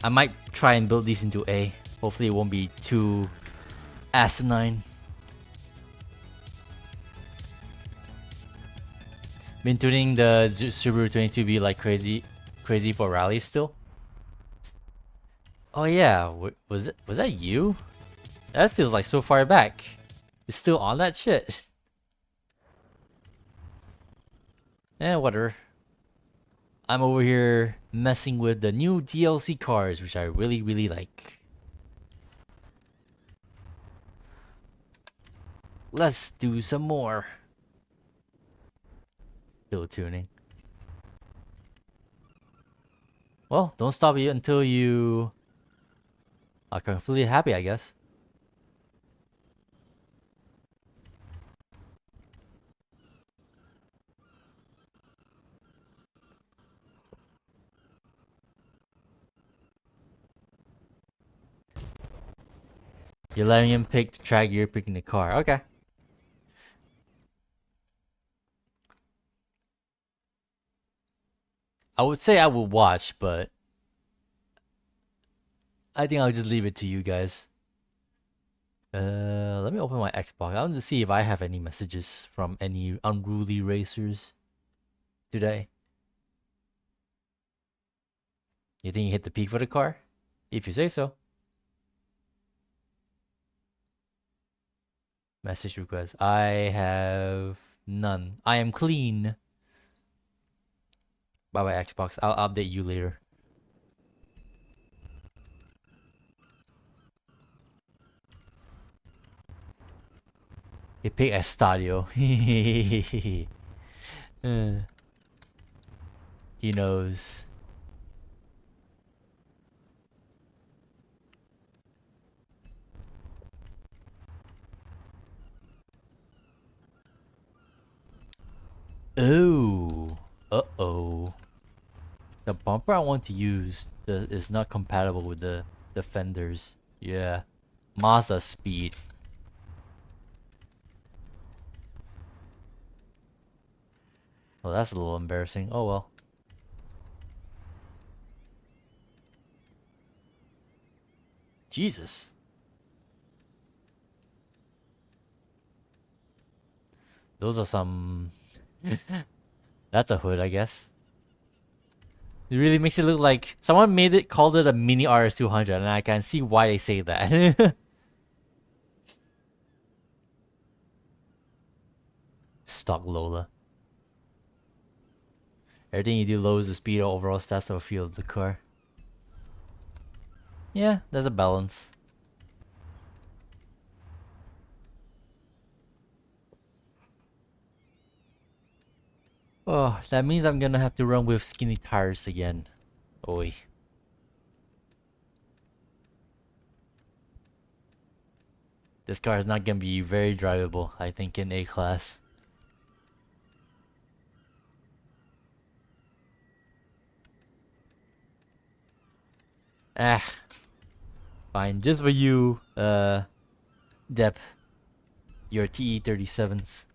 I might try and build these into A. Hopefully it won't be too asinine. Been tuning the Subaru 22B like crazy for rallies still. Oh yeah, was that you? That feels like so far back. It's still on that shit. Eh, whatever. I'm over here messing with the new DLC cars, which I really like. Let's do some more. Still tuning. Well, don't stop you until you are completely happy, I guess. You're letting him pick the track, you're picking the car. Okay. I would say I would watch, but I think I'll just leave it to you guys. Let me open my Xbox. I want to see if I have any messages from any unruly racers today. You think you hit the peak for the car? If you say so. Message request. I have none. I am clean. Bye bye Xbox. I'll update you later. He picked Estadio. He knows. Oh. Uh-oh. The bumper I want to use is not compatible with the fenders. Yeah. Mazda speed. Well, that's a little embarrassing. Oh well. Jesus. Those are some... That's a hood, I guess. It really makes it look like... Someone called it a mini RS200, and I can see why they say that. Stock Lola. Everything you do lowers the speed or overall stats or feel of the car. Yeah, there's a balance. Oh, that means I'm gonna have to run with skinny tires again. Oi. This car is not gonna be very drivable, I think, in A class. Ah. Fine, just for you, Dep. Your TE37s.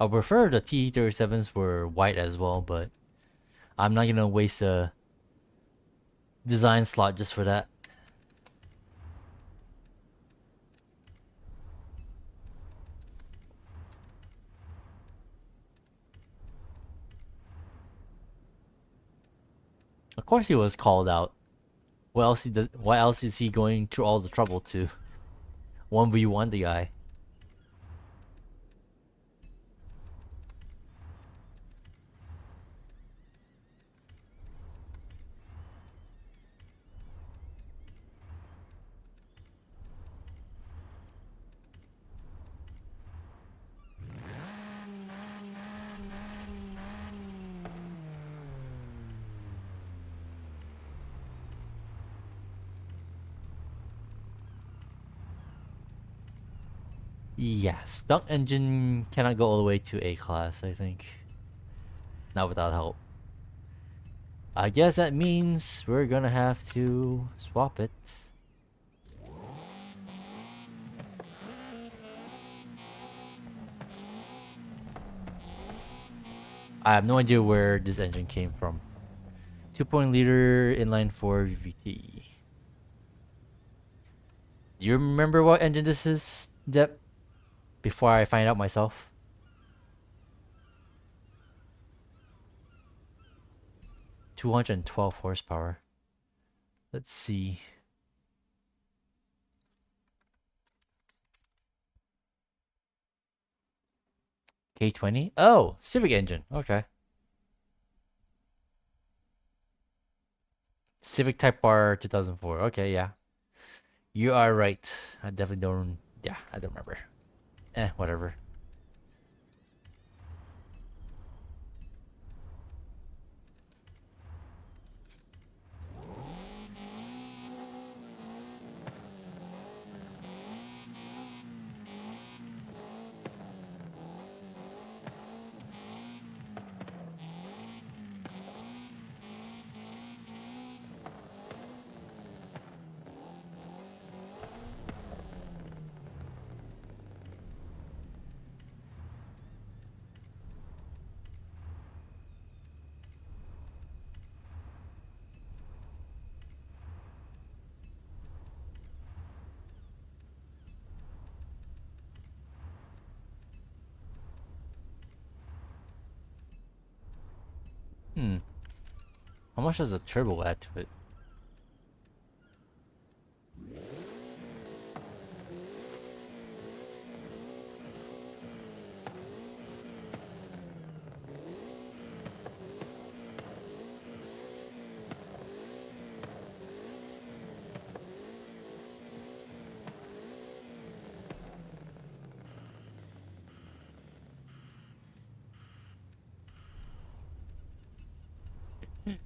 I prefer the T37s were white as well, but I'm not gonna waste a design slot just for that. Of course he was called out. What else he does? Why else is he going through all the trouble to 1v1 the guy? Yeah, stock engine cannot go all the way to A class, I think. Not without help. I guess that means we're gonna have to swap it. I have no idea where this engine came from. 2.0 liter inline 4 VVT. Do you remember what engine this is, Dep? Before I find out myself. 212 horsepower. Let's see. K20? Oh, Civic engine. Okay. Civic Type R 2004. Okay, yeah. You are right. I definitely don't. Yeah, I don't remember. Whatever. Hmm. How much does a turbo add to it?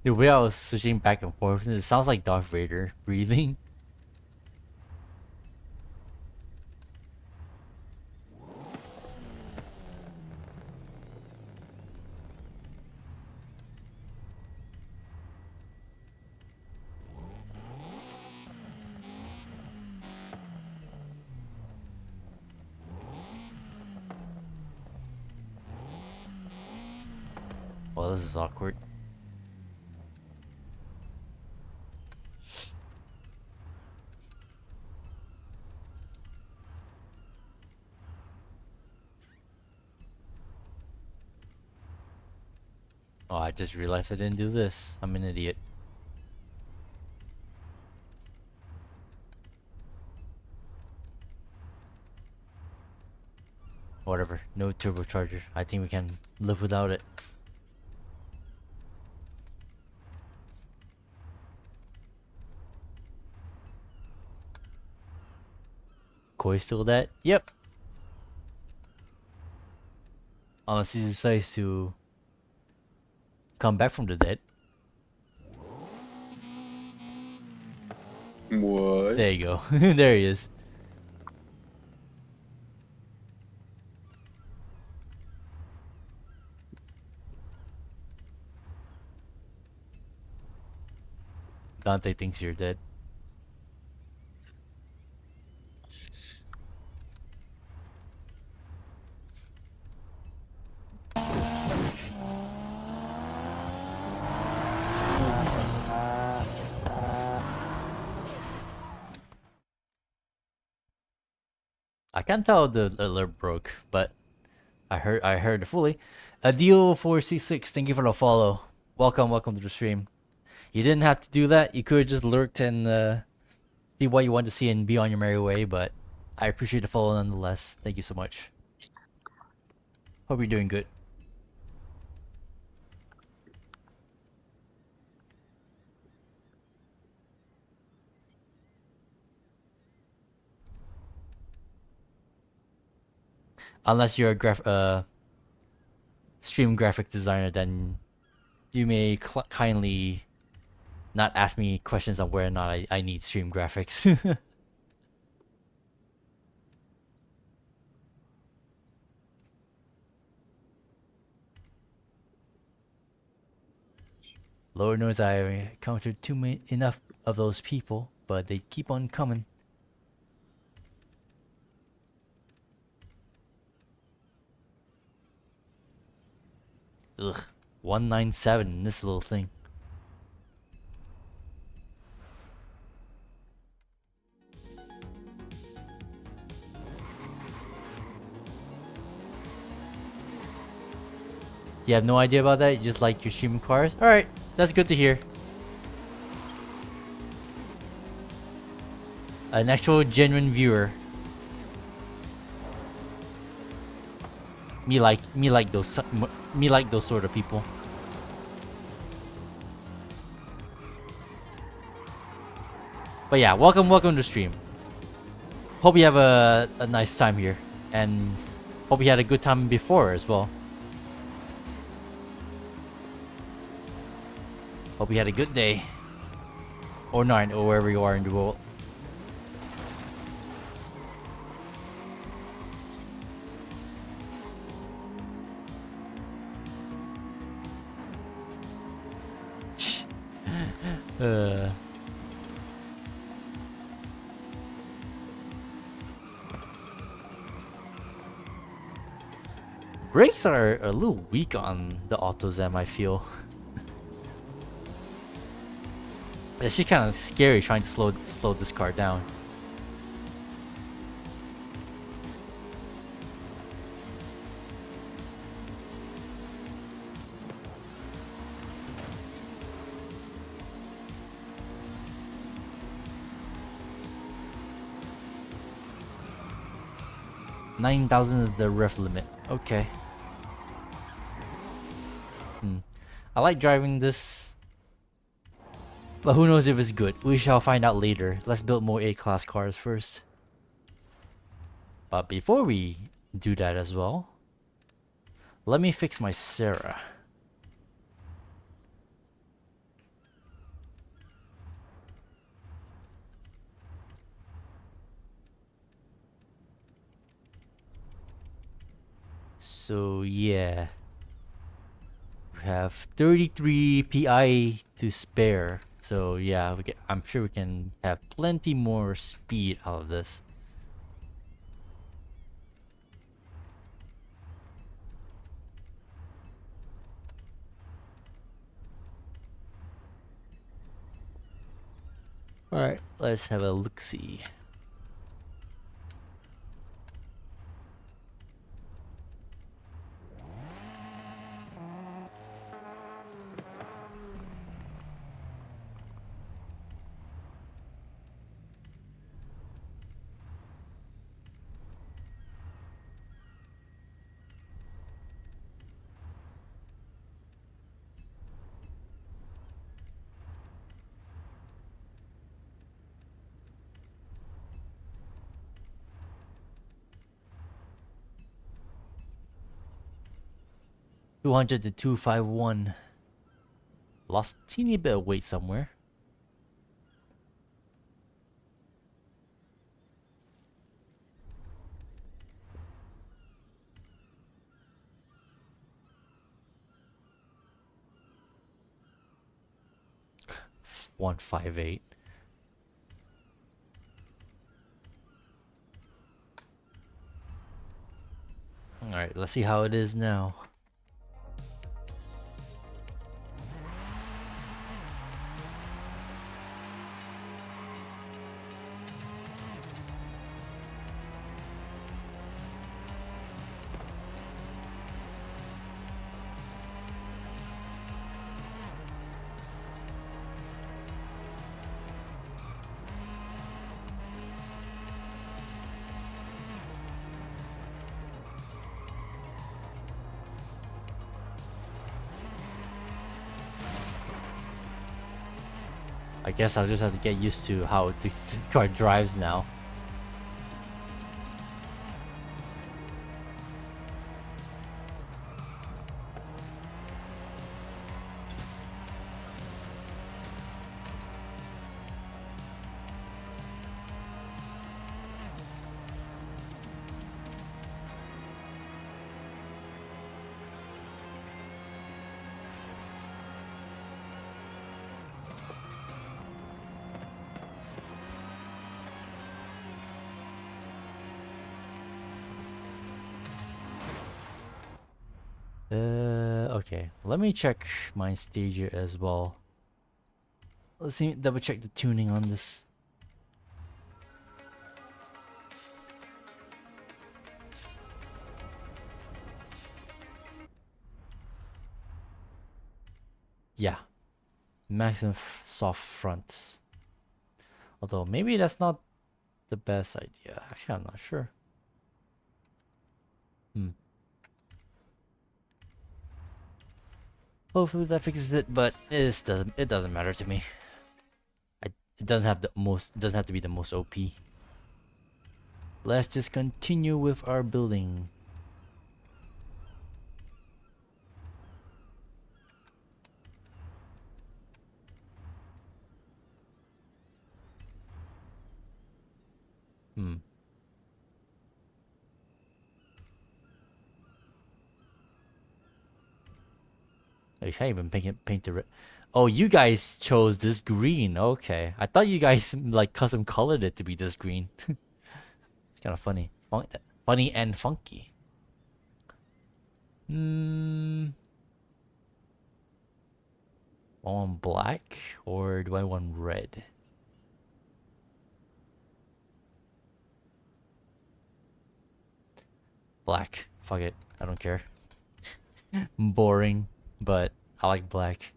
The way I was switching back and forth, it sounds like Darth Vader breathing. Well, this is awkward. Oh, I just realized I didn't do this. I'm an idiot. Whatever. No turbocharger. I think we can live without it. Koi still dead? Yep. Unless he decides to come back from the dead. What? There you go. There he is. Dante thinks you're dead. I can't tell the alert broke, but I heard it fully. Adeo466, thank you for the follow. Welcome to the stream. You didn't have to do that. You could have just lurked and see what you want to see and be on your merry way, but I appreciate the follow nonetheless. Thank you so much. Hope you're doing good. Unless you're a stream graphic designer, then you may kindly not ask me questions on whether or not I need stream graphics. Lord knows I encountered enough of those people, but they keep on coming. Ugh, 197 in this little thing. You have no idea about that? You just like your streaming cars? Alright, that's good to hear. An actual genuine viewer. Me like those sort of people. But yeah, welcome to the stream. Hope you have a nice time here, and hope you had a good time before as well. Hope you had a good day, or night, or wherever you are in the world. Brakes are a little weak on the AutoZem, I feel. It's just kind of scary trying to slow this car down. $9,000 is the ref limit. Okay. I like driving this, but who knows if it's good. We shall find out later. Let's build more A-class cars first. But before we do that as well, let me fix my Sarah. So yeah, we have 33 PI to spare. So yeah, I'm sure we can have plenty more speed out of this. Alright, let's have a look-see. $200 to 251. Lost a teeny bit of weight somewhere. $158. Alright, let's see how it is now. I guess I'll just have to get used to how this car drives now. Okay. Let me check my stager as well. Let's see, double check the tuning on this. Yeah, maximum soft front. Although maybe that's not the best idea. Actually, I'm not sure. Hopefully that fixes it, but it doesn't matter to me. It doesn't have the most, it doesn't have to be the most OP. Let's just continue with our building. I can't even paint the red. Oh, you guys chose this green. Okay, I thought you guys like custom colored it to be this green. It's kind of funny, funny and funky. I want black or do I want red? Black. Fuck it. I don't care. Boring, but I like black.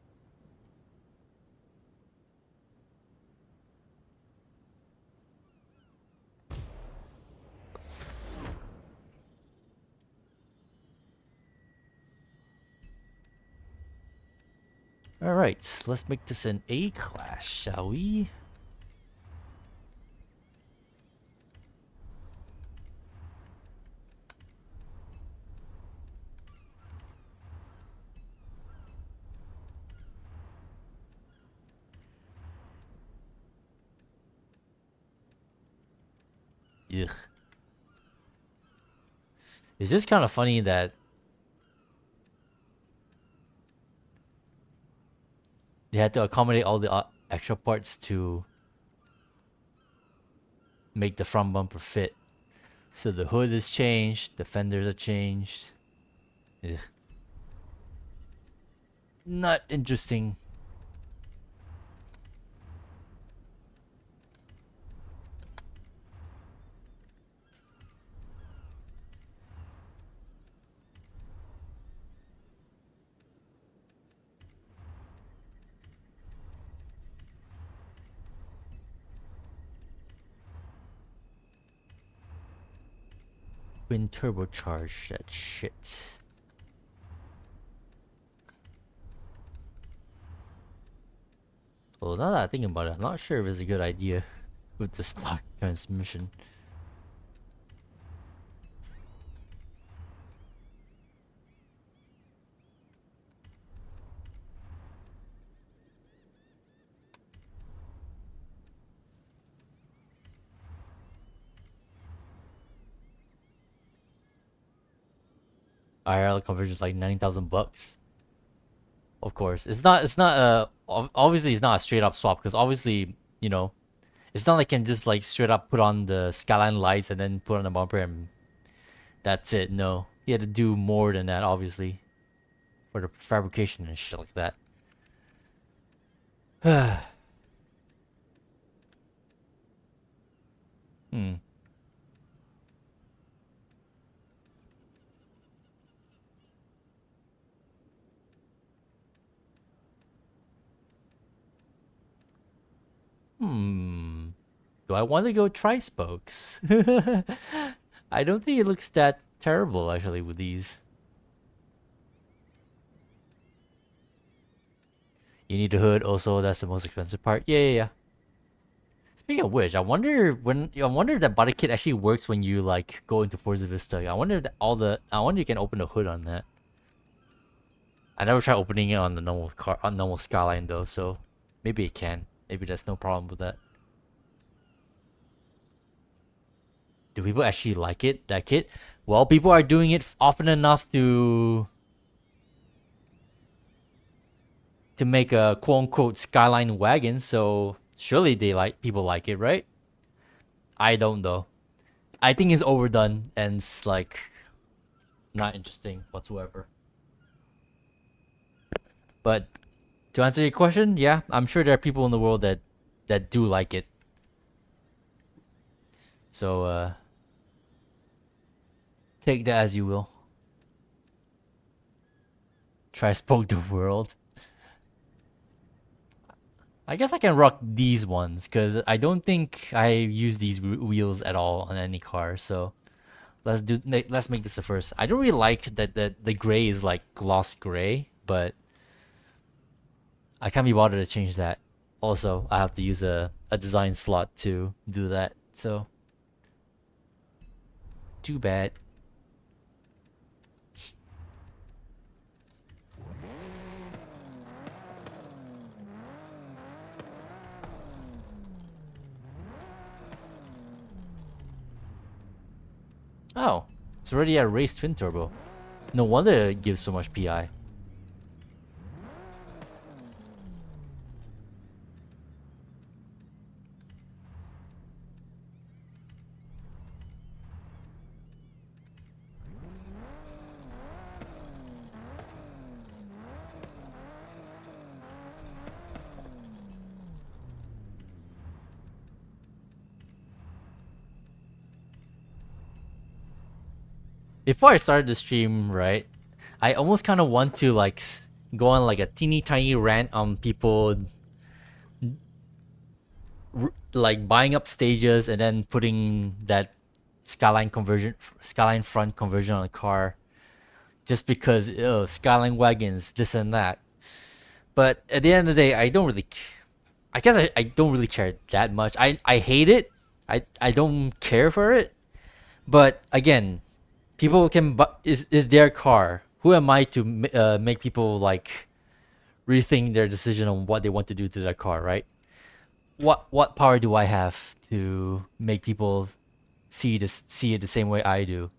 Alright, let's make this an A class, shall we? Ugh. It's just kind of funny that they had to accommodate all the extra parts to make the front bumper fit. So the hood is changed, the fenders are changed. Ugh. Not interesting. Twin turbocharge that shit. Well, now that I think about it, I'm not sure if it's a good idea with the stock transmission. IRL conversion is like 90,000 bucks. Of course, obviously it's not a straight up swap because obviously, you know, it's not like I can just like straight up put on the skyline lights and then put on the bumper and that's it. No, you had to do more than that, obviously, for the fabrication and shit like that. Hmm. Do I want to go tri-spokes? I don't think it looks that terrible actually with these. You need a hood also, that's the most expensive part. Yeah. Speaking of which, I wonder if that body kit actually works when you like go into Forza Vista. I wonder you can open the hood on that. I never tried opening it on the normal Skyline though, so maybe it can. Maybe there's no problem with that. Do people actually like that kit? Well, people are doing it often enough to make a quote unquote Skyline wagon, so surely people like it, right? I don't though. I think it's overdone and it's like not interesting whatsoever. But to answer your question, yeah, I'm sure there are people in the world that do like it. So take that as you will. Try spoke the world. I guess I can rock these ones because I don't think I use these wheels at all on any car. So let's make this the first. I don't really like that the gray is like gloss gray, but I can't be bothered to change that. Also, I have to use a design slot to do that. So too bad. Oh, it's already a race twin turbo. No wonder it gives so much PI. Before I started the stream, right, I almost kind of want to like go on like a teeny tiny rant on people like buying up stages and then putting that skyline front conversion on a car just because skyline wagons this and that. But at the end of the day, I guess I don't really care that much. I hate it. I don't care for it. But again, people can is their car. Who am I to make people like rethink their decision on what they want to do to their car, right? What power do I have to make people see it the same way I do?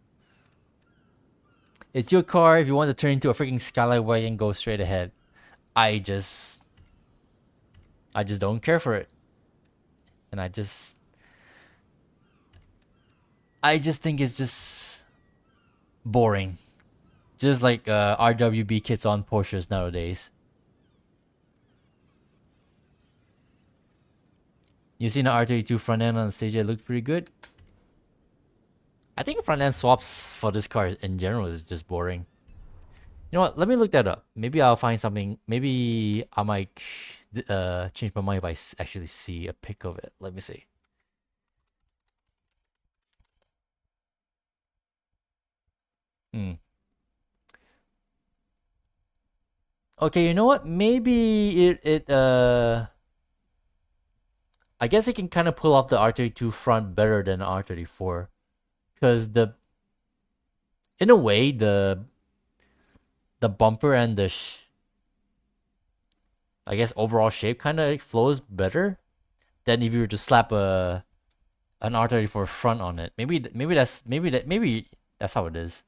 It's your car. If you want to turn into a freaking skyline wagon, go straight ahead. I just don't care for it, and I just think it's just boring, just like RWB kits on Porsches nowadays. You seen the R32 front end on the stage? It looked pretty good. I think front end swaps for this car in general is just boring. You know what? Let me look that up. Maybe I'll find something. Maybe I might change my mind if I actually see a pic of it. Let me see. Okay, you know what? Maybe I guess it can kind of pull off the R32 front better than R34, because in a way the bumper and I guess overall shape kind of flows better than if you were to slap an R34 front on it. Maybe that's how it is.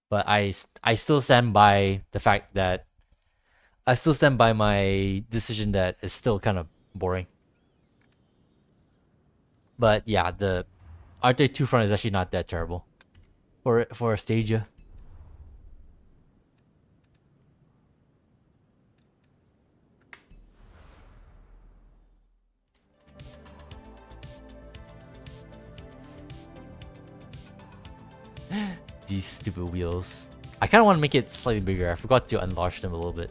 But I still stand by the fact that I still stand by my decision that it's still kind of boring. But yeah, the R32 front is actually not that terrible for a Stadia. These stupid wheels. I kind of want to make it slightly bigger. I forgot to enlarge them a little bit.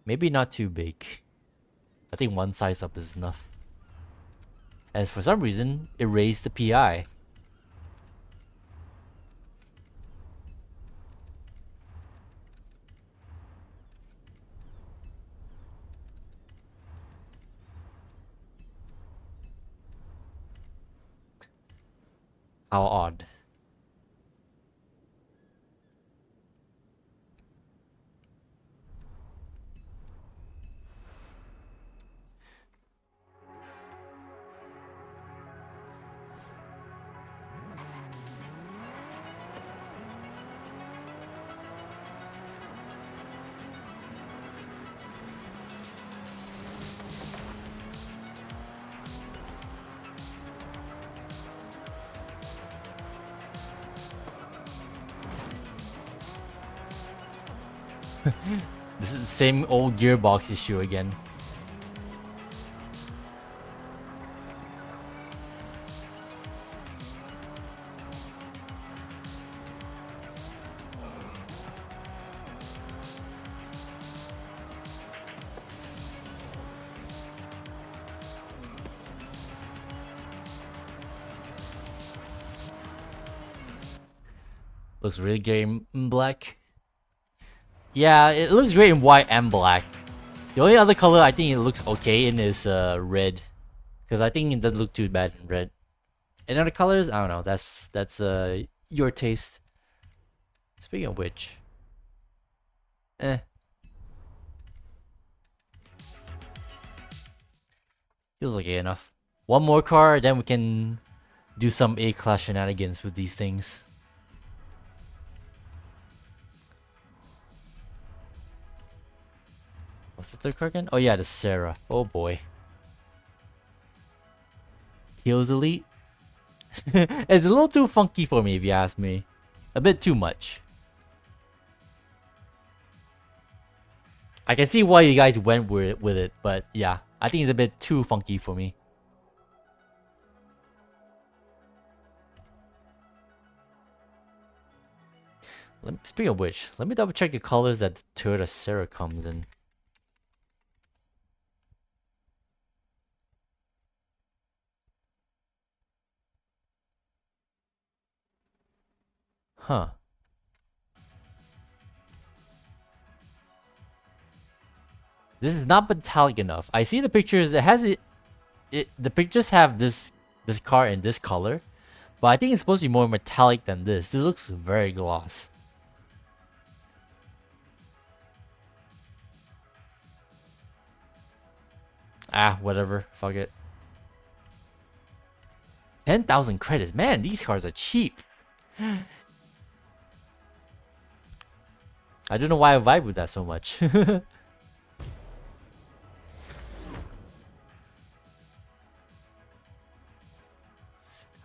Maybe not too big. I think one size up is enough. And for some reason, it raised the PI. How odd. This is the same old gearbox issue again. Looks really great in black. Yeah, it looks great in white and black. The only other color I think it looks okay in is red. Because I think it doesn't look too bad in red. Any other colors? I don't know. That's your taste. Speaking of which. Feels okay enough. One more car, then we can do some A-class shenanigans with these things. What's the third car again? Oh yeah, the Sarah. Oh boy. Teal's Elite. It's a little too funky for me if you ask me. A bit too much. I can see why you guys went with it, but yeah. I think it's a bit too funky for me. Speaking of which, let me double check the colors that the Toyota Sarah comes in. Huh. This is not metallic enough. I see the pictures. It has the pictures have this car in this color, but I think it's supposed to be more metallic than this. This looks very gloss. Ah, whatever. Fuck it. 10,000 credits. Man, these cars are cheap. I don't know why I vibe with that so much.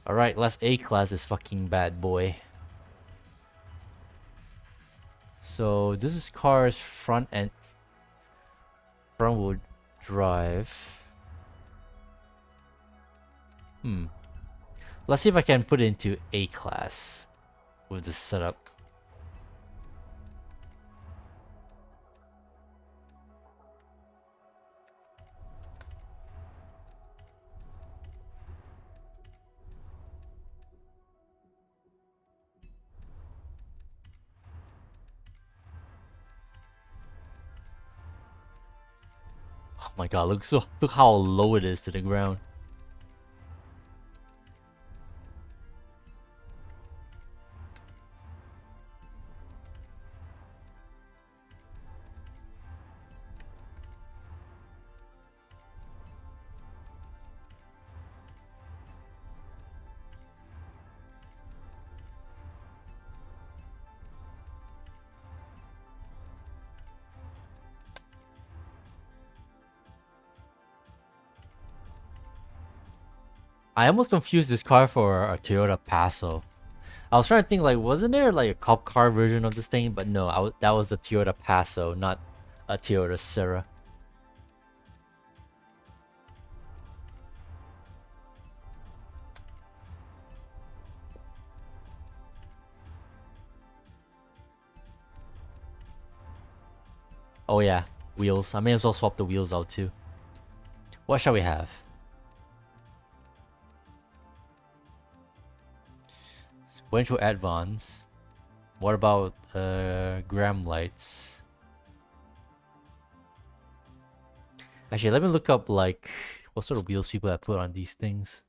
Alright, let's A-class this fucking bad boy. So, this is car's front wheel drive. Let's see if I can put it into A-class with this setup. Oh my god, look how low it is to the ground. I almost confused this car for a Toyota Passo. I was trying to think, like, wasn't there like a cop car version of this thing? But no, that was the Toyota Passo, not a Toyota Sarah. Oh yeah, wheels. I may as well swap the wheels out too. What shall we have? Sequential advance. What about gram lights? Actually, let me look up like what sort of wheels people have put on these things.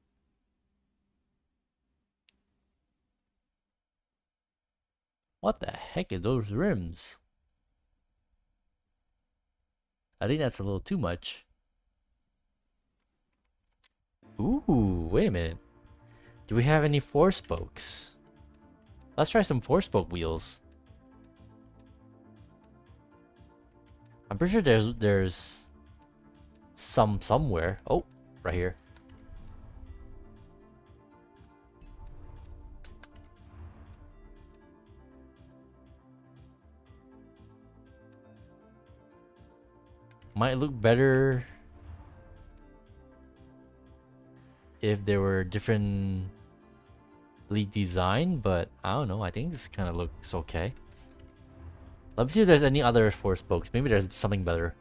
What the heck are those rims? I think that's a little too much. Ooh, wait a minute. Do we have any 4-spokes? Let's try some 4-spoke wheels. I'm pretty sure there's some somewhere. Oh, right here. Might look better if there were different design, but I don't know. I think this kind of looks okay. Let me see if there's any other 4-spokes. Maybe there's something better.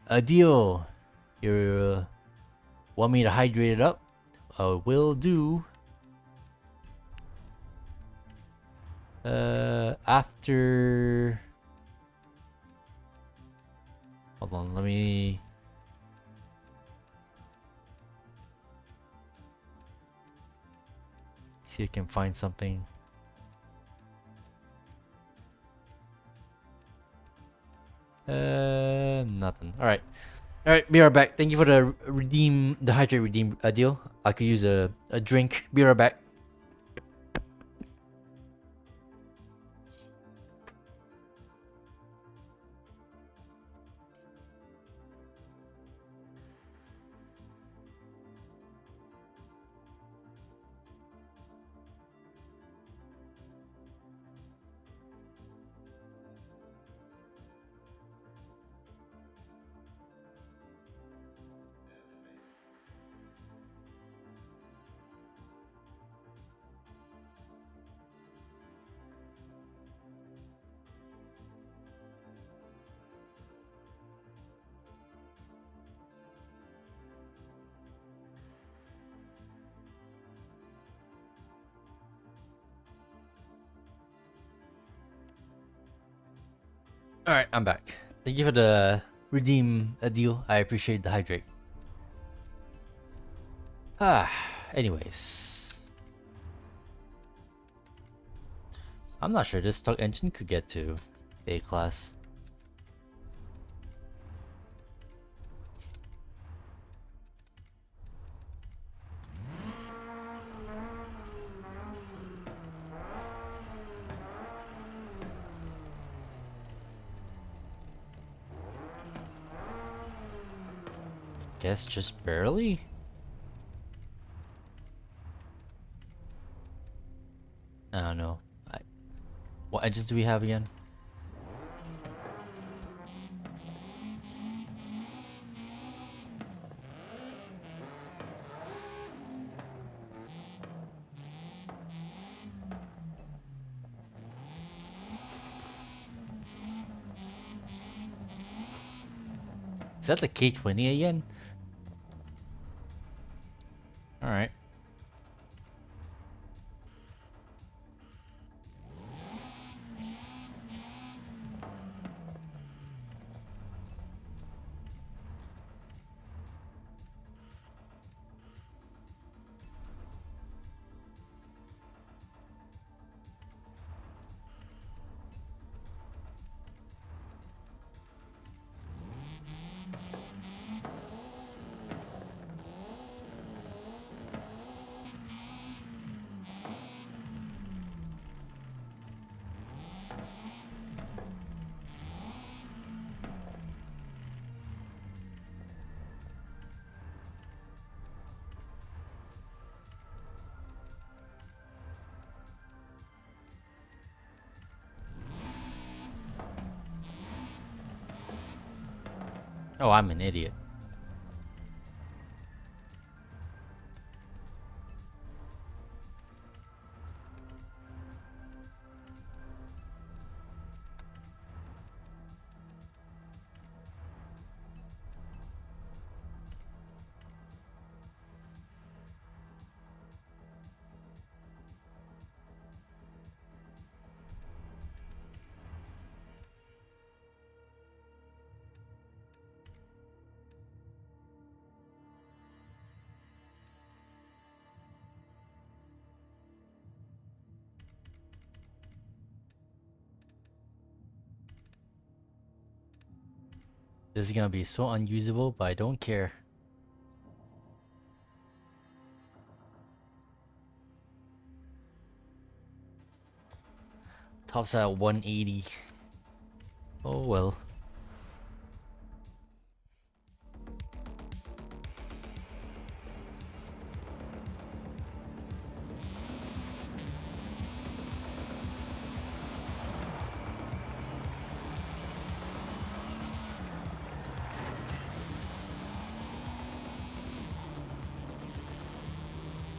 A deal. You want me to hydrate it up? Will do. After. Hold on, let me. See if I can find something. Nothing. Alright. Alright, be right back. Thank you for the hydrate redeem deal. I could use a drink. Be right back. Alright, I'm back. Thank you for the redeem deal. I appreciate the hydrate. Anyways. I'm not sure this stock engine could get to A class. Guess just barely? I don't know. What engines do we have again? Is that the K20 again? Alright. Oh, I'm an idiot. This is gonna be so unusable, but I don't care. Tops at 180. Oh well.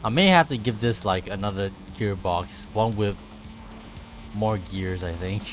I may have to give this like another gearbox, one with more gears, I think.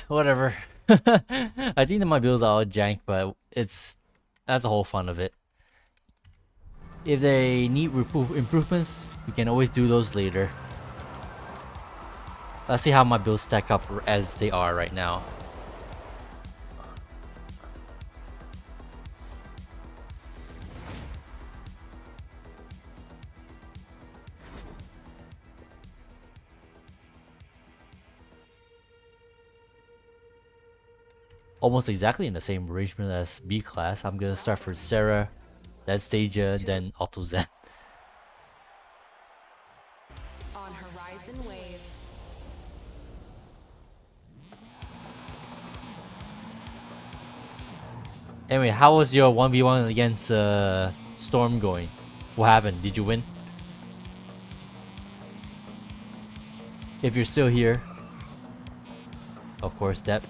Whatever. I think that my builds are all jank, but that's the whole fun of it. If they need improvements, we can always do those later. Let's see how my builds stack up as they are right now. Almost exactly in the same arrangement as B class. I'm gonna start for Sarah, then Stadia, then Auto Zen. On Horizon Wave. Anyway, how was your 1v1 against Storm going? What happened? Did you win? If you're still here, of course, that.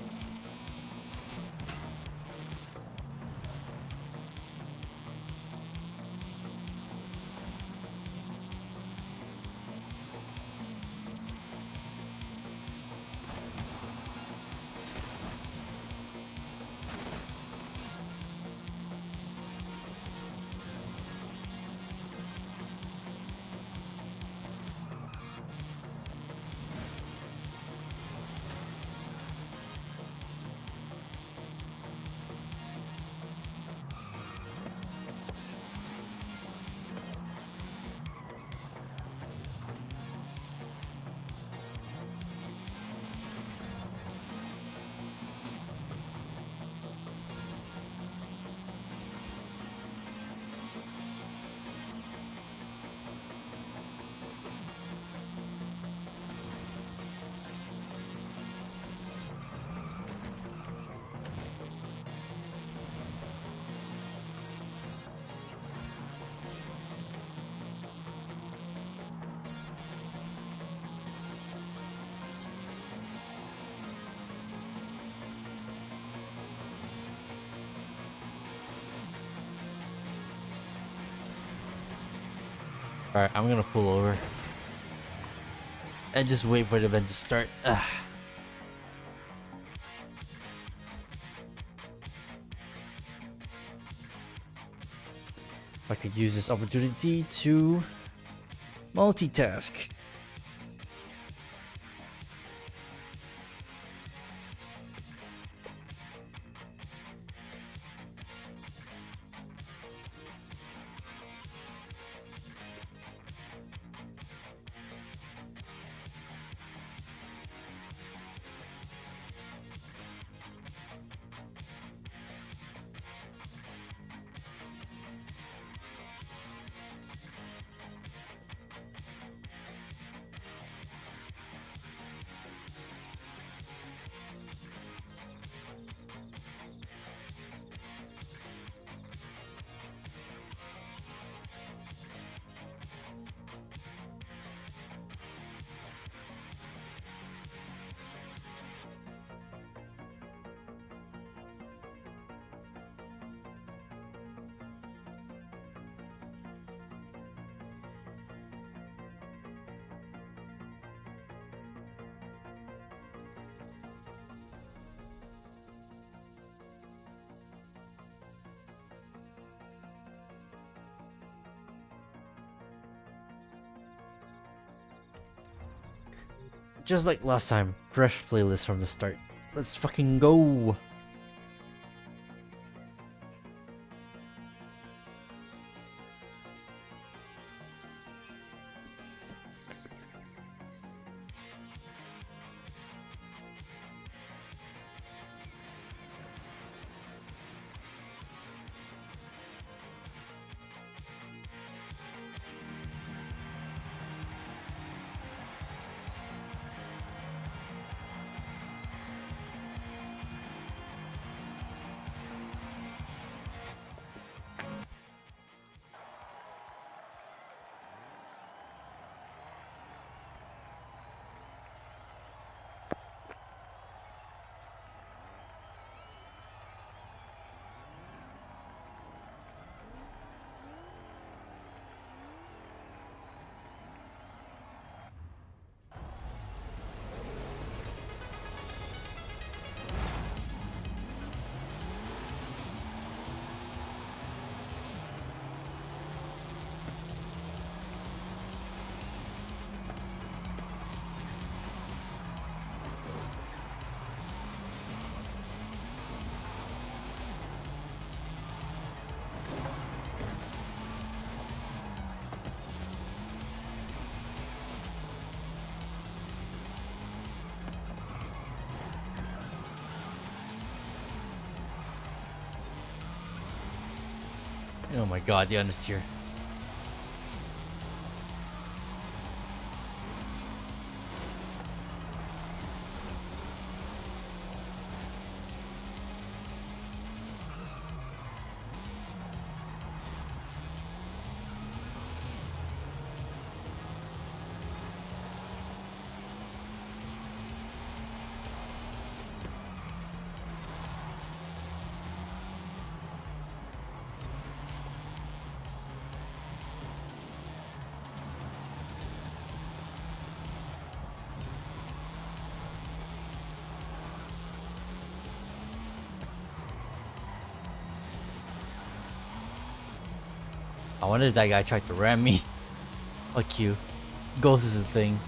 Alright, I'm gonna pull over. And just wait for the event to start. I could use this opportunity to multitask. Just like last time, fresh playlist from the start. Let's fucking go. Oh my god, the understeer. I wonder if that guy tried to ram me. Fuck you. Ghost is a thing.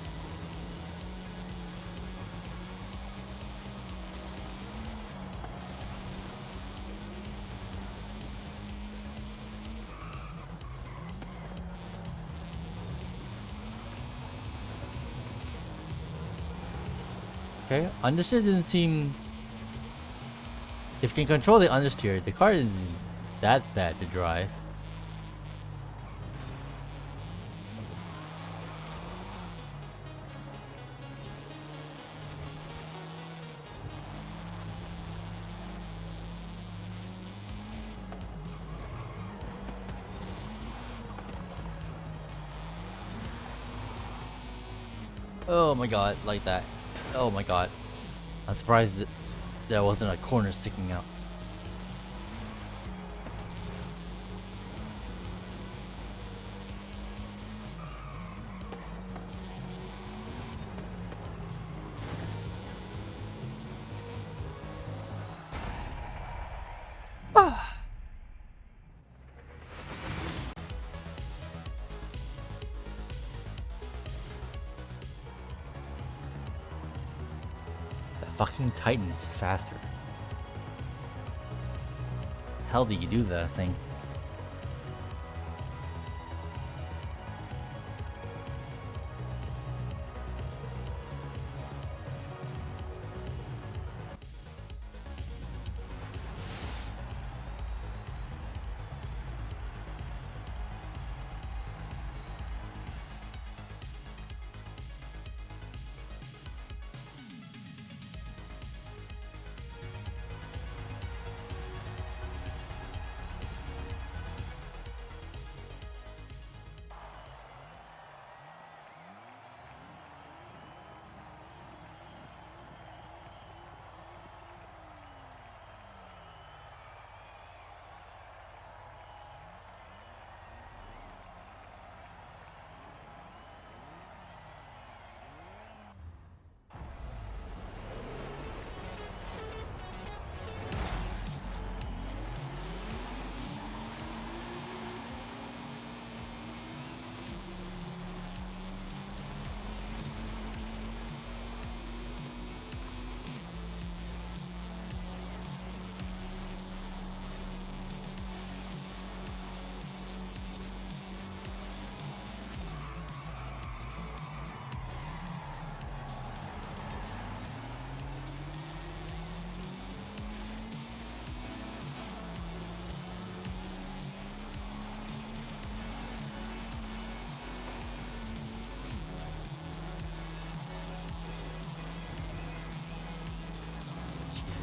Okay, understeer didn't seem... If you can control the understeer, the car isn't that bad to drive. Oh my god, like that. Oh my god. I'm surprised that there wasn't a corner sticking out. That fucking Titan's faster. Hell do you do that thing?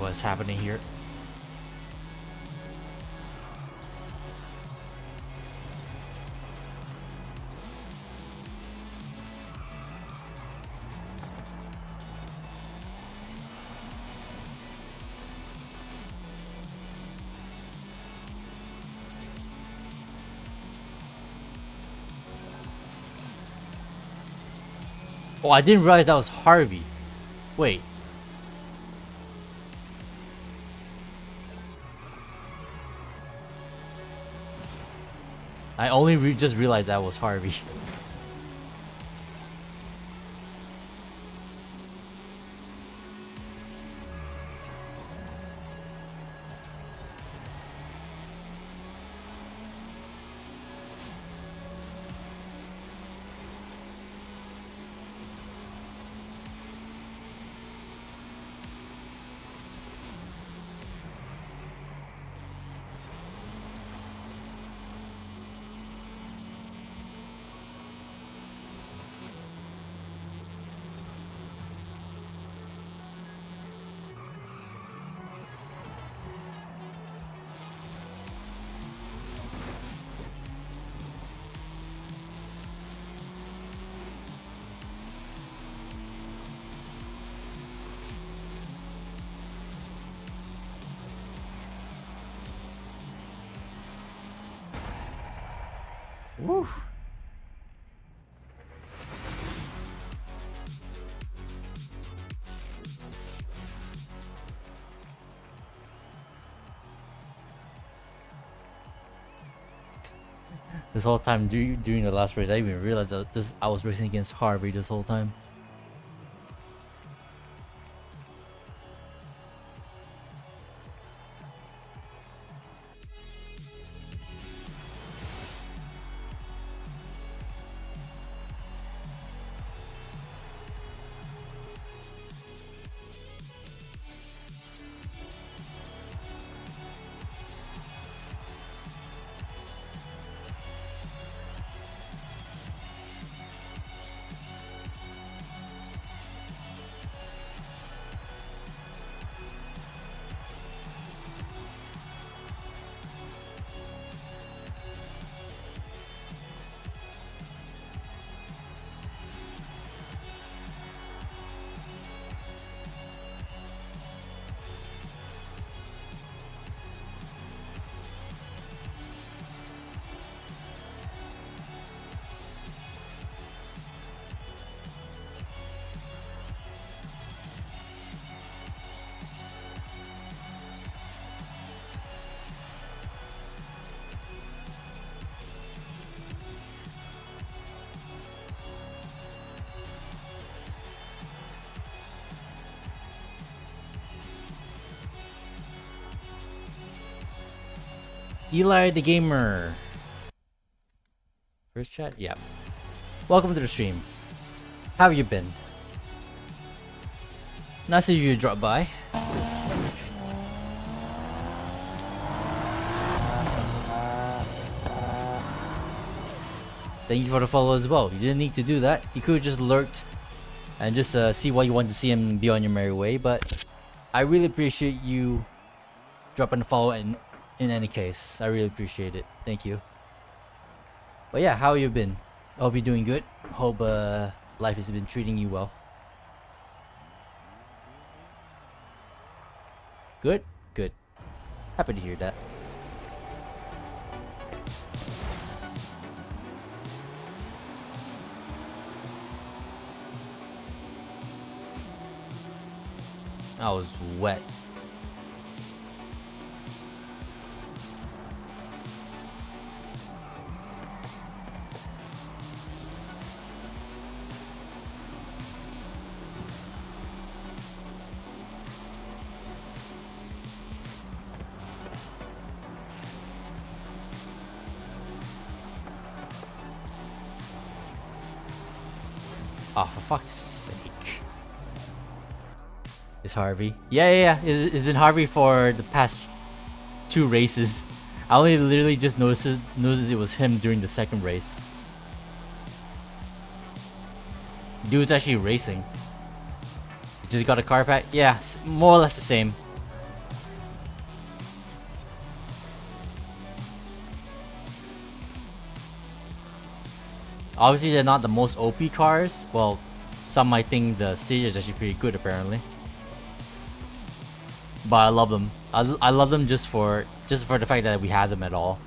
what's happening here. Oh, I didn't realize that was Harvey. Wait. I only just realized that was Harvey. Woo. This whole time during the last race, I didn't even realized that I was racing against Harvey this whole time. Eli the Gamer. First chat? Yeah. Welcome to the stream. How have you been? Nice of you to drop by. Thank you for the follow as well. You didn't need to do that. You could have just lurked and just see what you want to see and be on your merry way. But I really appreciate you dropping the follow in any case. I really appreciate it. Thank you. But yeah, how you been? Hope you're doing good. Hope life has been treating you well. Good? Good. Happy to hear that. I was wet. Oh, for fuck's sake. It's Harvey. Yeah. It's been Harvey for the past 2 races. I only literally just noticed it was him during the second race. Dude's actually racing. He just got a car pack? Yeah, more or less the same. Obviously, they're not the most OP cars. Well, some might think the Stagea is actually pretty good, apparently. But I love them. I love them just for the fact that we have them at all.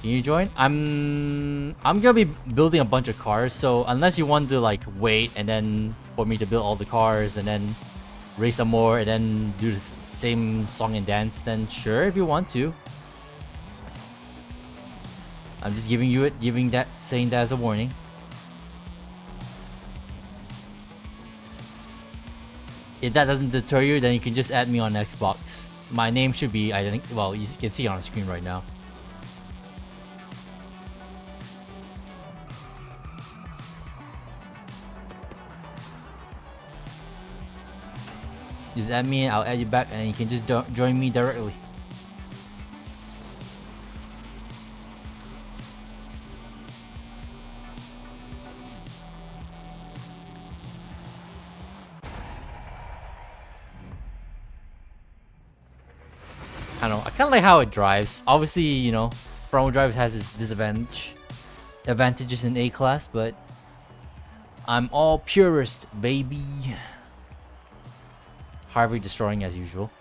Can you join? I'm gonna be building a bunch of cars, so unless you want to like wait and then for me to build all the cars and then race some more and then do the same song and dance, then sure if you want to. I'm just saying that as a warning. If that doesn't deter you, then you can just add me on Xbox. My name should be, I think, well, you can see it on the screen right now. Just add me, I'll add you back, and you can just join me directly. I don't know, I kind of like how it drives. Obviously, you know, front wheel drive has its advantages in A-Class, but I'm all purist, baby. Harvey destroying as usual.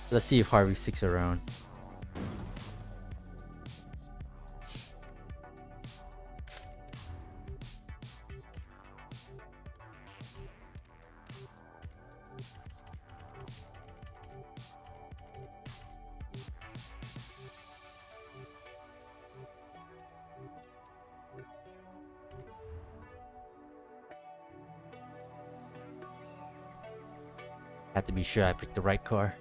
Let's see if Harvey sticks around. Had to be sure I picked the right car.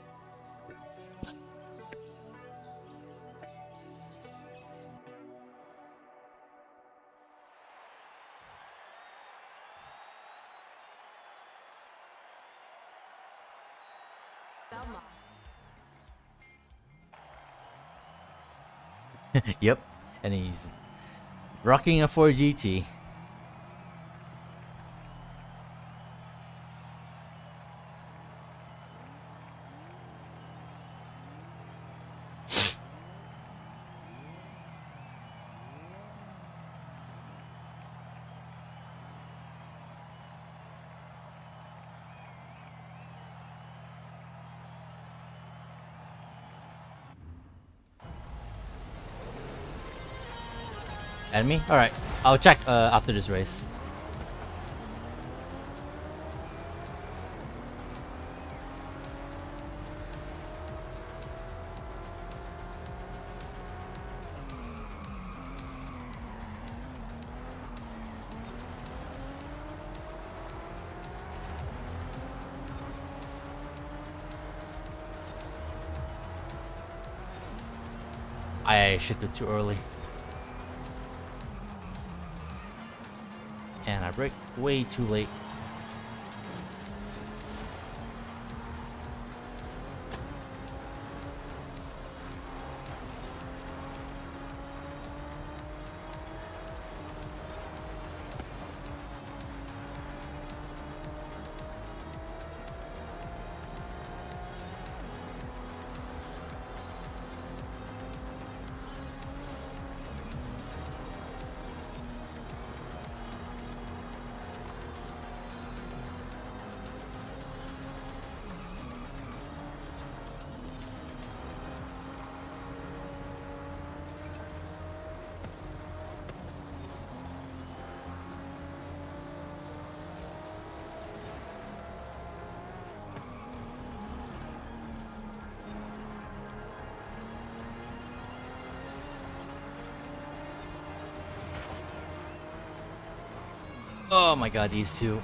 Yep, and he's rocking a 4GT. Enemy? Alright, I'll check after this race. I shifted too early. And I braked way too late. Oh my god, these two.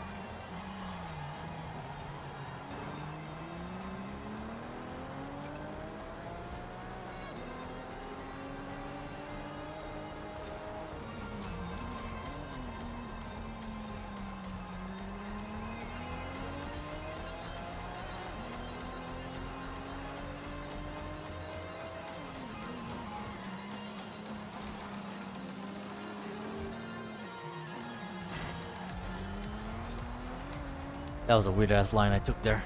That was a weird ass line I took there.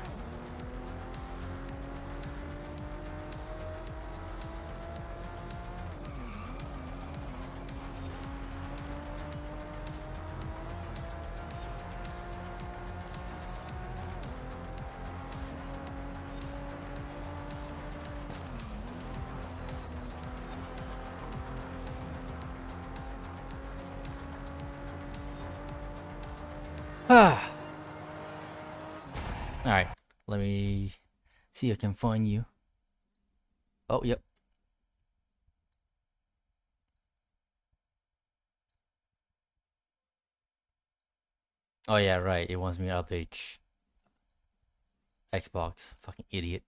Ah. Alright, let me see if I can find you. Oh, yep. Oh yeah, right. It wants me to update Xbox. Fucking idiot.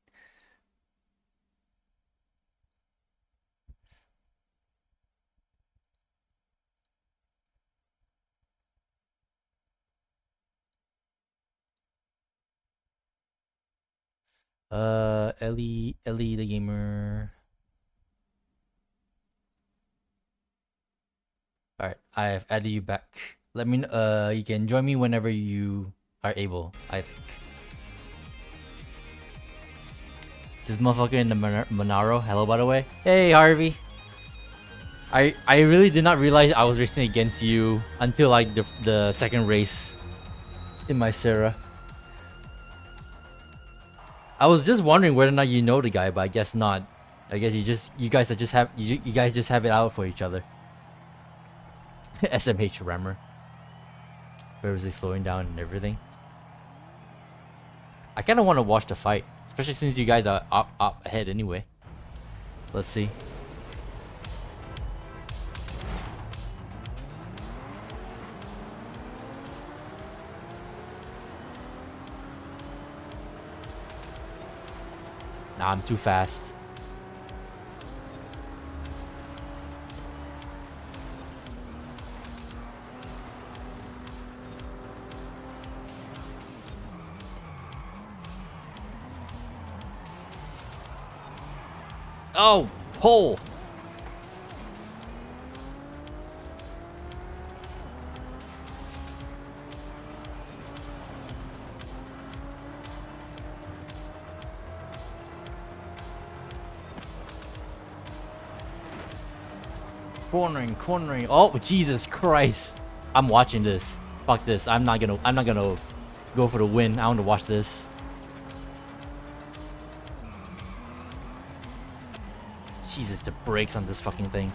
Ellie the gamer. Alright, I have added you back. Let me you can join me whenever you are able, I think. This motherfucker in the Monaro. Hello, by the way. Hey, Harvey. I really did not realize I was racing against you until like the second race in my Sarah. I was just wondering whether or not you know the guy, but I guess not. I guess you guys just have it out for each other. SMH rammer. Purposely slowing down and everything. I kind of want to watch the fight, especially since you guys are up ahead anyway. Let's see. Nah, I'm too fast. Oh, pull. Cornering. Oh, Jesus Christ. I'm watching this. Fuck this. I'm not gonna go for the win. I want to watch this. Jesus, the brakes on this fucking thing.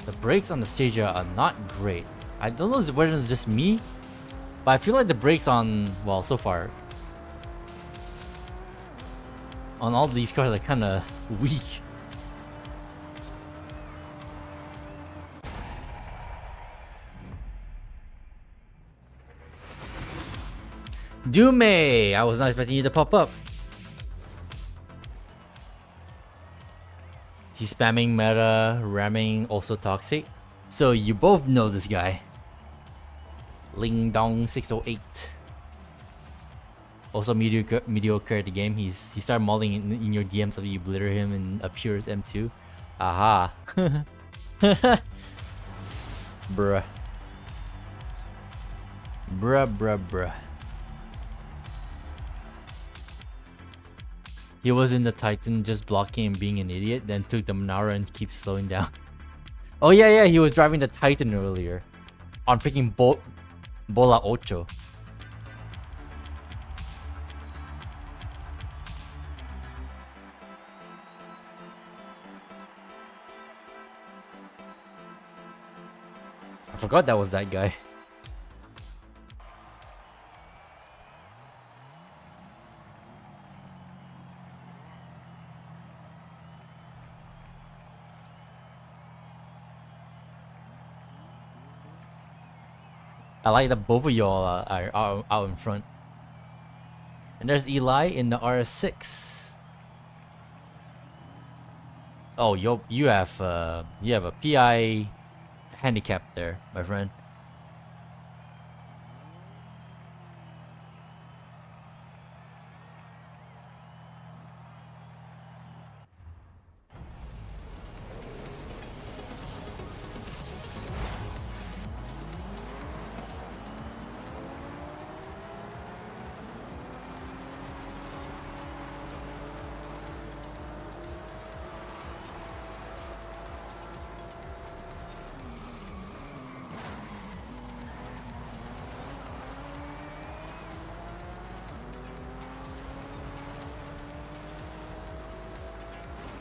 The brakes on the stage are not great. I don't know whether it's just me, but I feel like the brakes on, well, so far, on all these cars are kind of weak. Dume! I was not expecting you to pop up. He's spamming meta, ramming also toxic. So you both know this guy. Ling Dong 608. Also mediocre at the game. He started mauling in your DMs after you blitter him and appears M2. Aha. Bruh. Bruh. He was in the Titan just blocking and being an idiot, then took the Monara and keeps slowing down. Oh yeah, he was driving the Titan earlier. On freaking Bola Ocho. I forgot that was that guy. I like that both of y'all are out in front. And there's Eli in the RS6. Oh, you have a PI handicap there, my friend.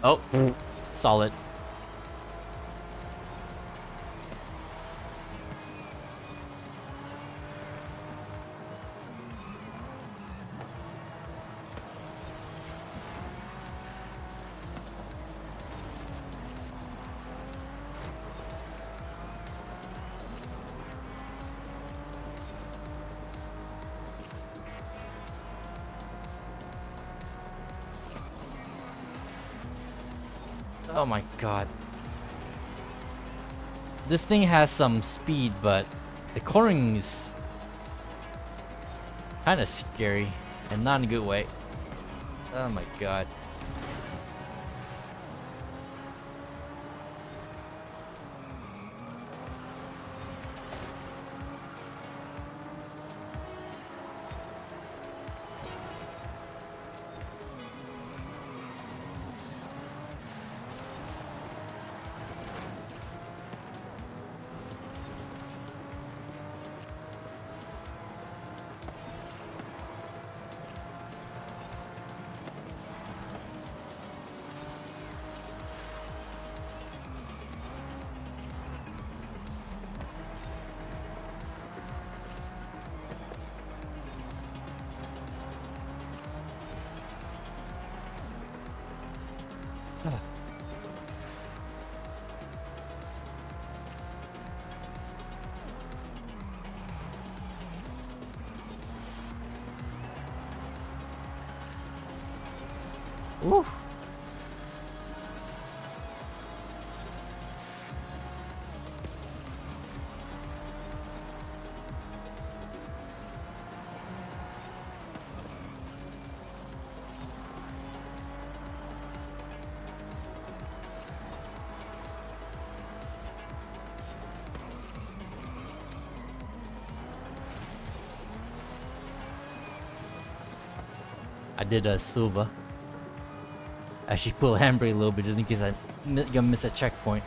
Oh, solid. Oh my god. This thing has some speed, but the cornering is kind of scary and not in a good way. Oh my god. Oof. I did a Silva. I should pull handbrake a little bit just in case I gonna miss a checkpoint.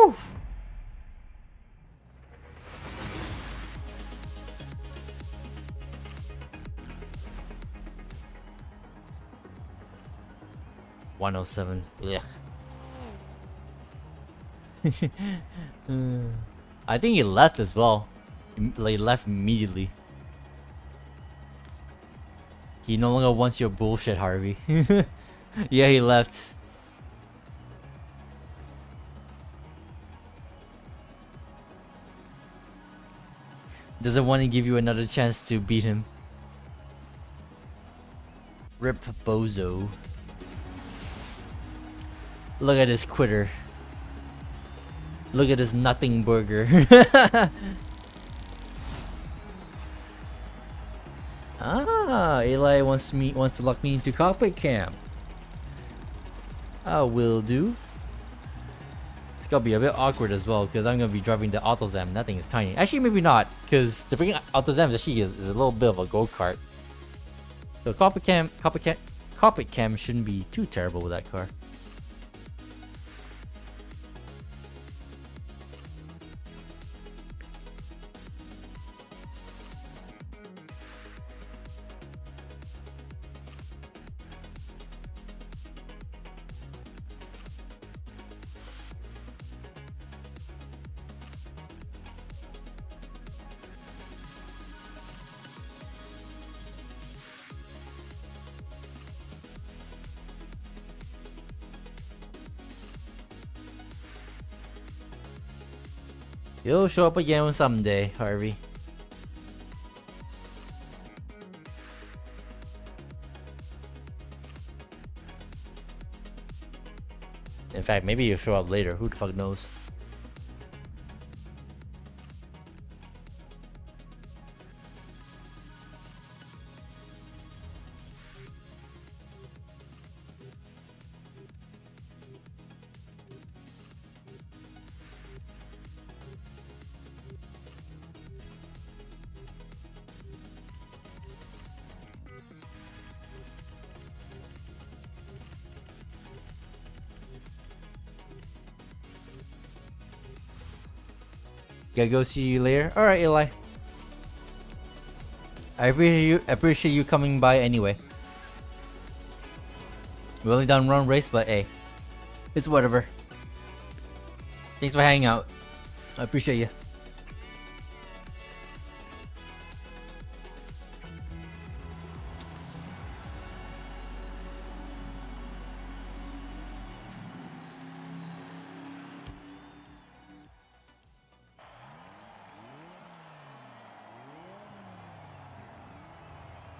Woo! $107. Yeah. I think he left as well. Like left immediately. He no longer wants your bullshit, Harvey. Yeah, he left. Doesn't want to give you another chance to beat him. Rip Bozo. Look at this quitter. Look at this nothing burger. Ah, Eli wants to lock me into cockpit cam. I will do. It's gonna be a bit awkward as well because I'm gonna be driving the AutoZam. That thing is tiny. Actually, maybe not, because the freaking AutoZam actually is a little bit of a go-kart. So cockpit cam shouldn't be too terrible with that car. You'll show up again someday, Harvey. In fact, maybe you'll show up later. Who the fuck knows? Gotta go see you later. Alright, Eli. I appreciate you coming by anyway. We only done one race, but hey, it's whatever. Thanks for hanging out. I appreciate you.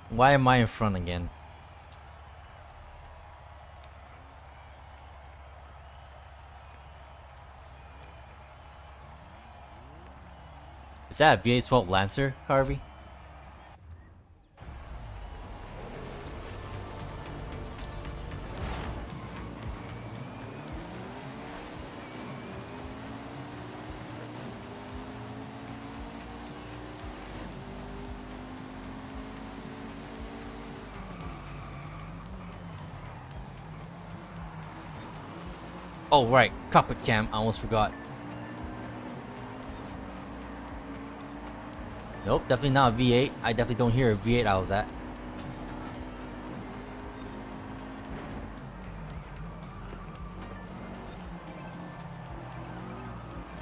Why am I in front again? Is that a V812 Lancer, Harvey? Oh right, cockpit cam, I almost forgot. Nope, definitely not a V8. I definitely don't hear a V8 out of that.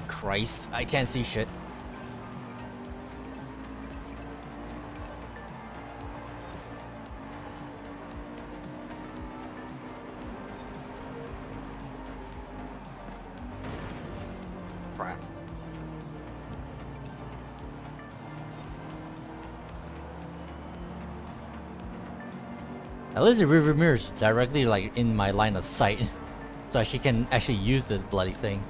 Christ, I can't see shit. Crap. At least the rearview mirror is directly like in my line of sight, so she can actually use the bloody thing.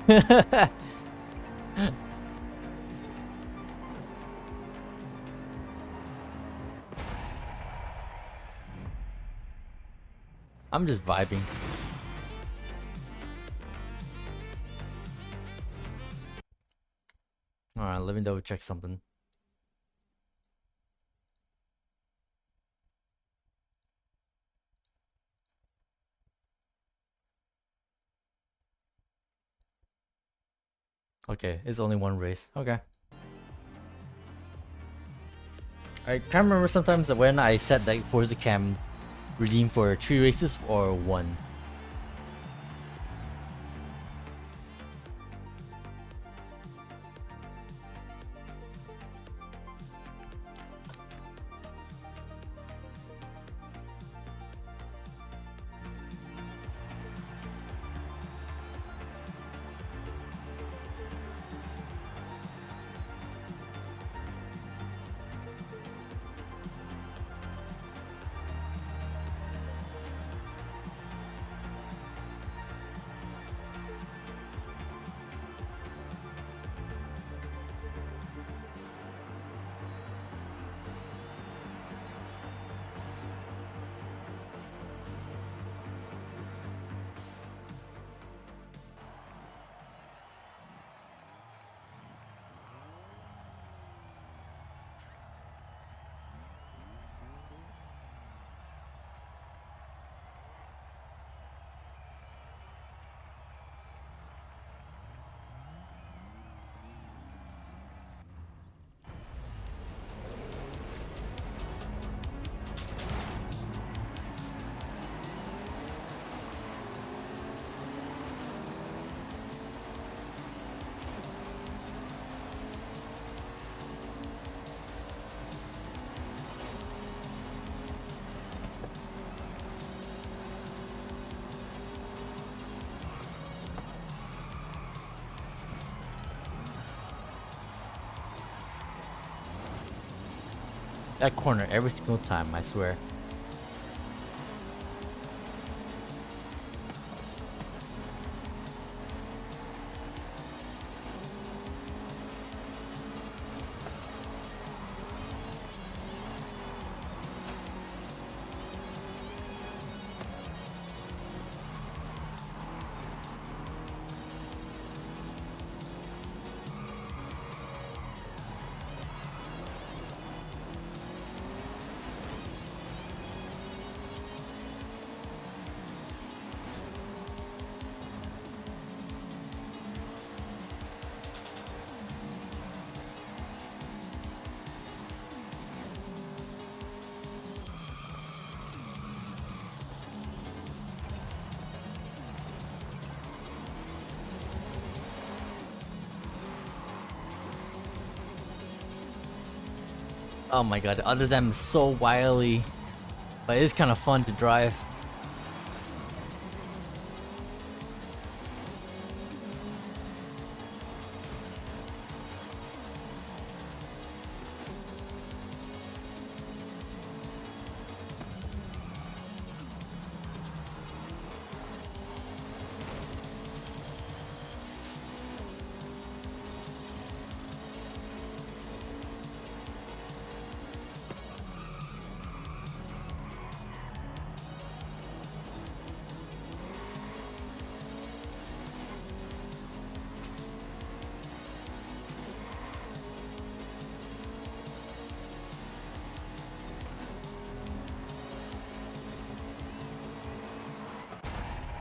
I'm just vibing. Alright, let me double check something. Okay, it's only one race. Okay. I can't remember sometimes when I set that Forza Cam redeem for 3 races or 1. That corner every single time, I swear. Oh my god, the other Zam is so wily. But it's kind of fun to drive.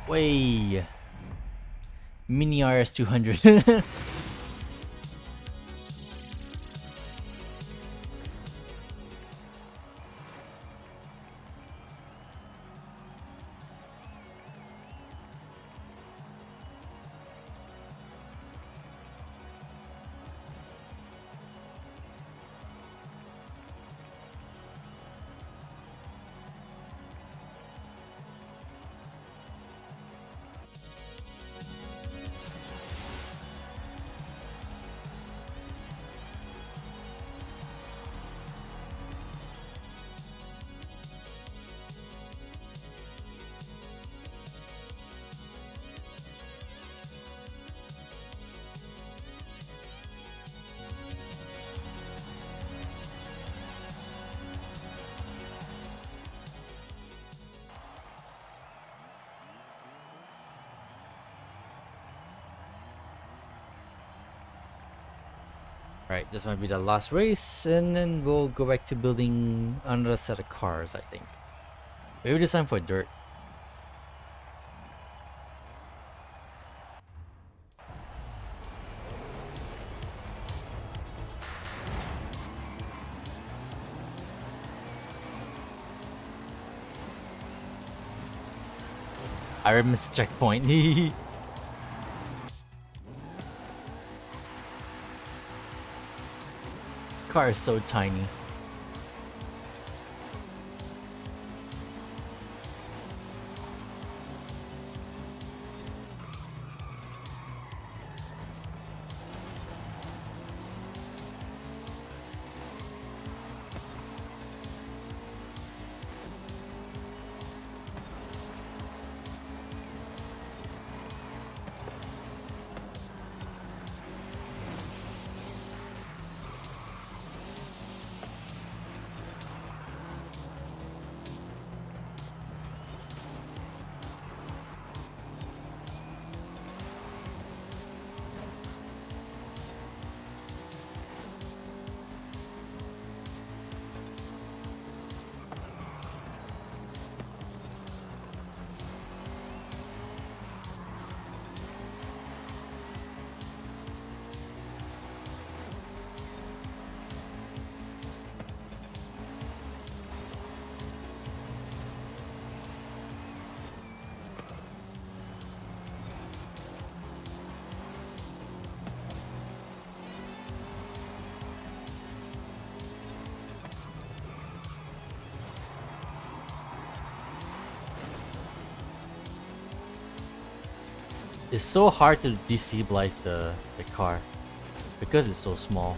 Way. Mini RS 200. Right, this might be the last race, and then we'll go back to building another set of cars, I think. Maybe this time for dirt. I missed checkpoint. Car is so tiny. It's so hard to destabilize the car because it's so small.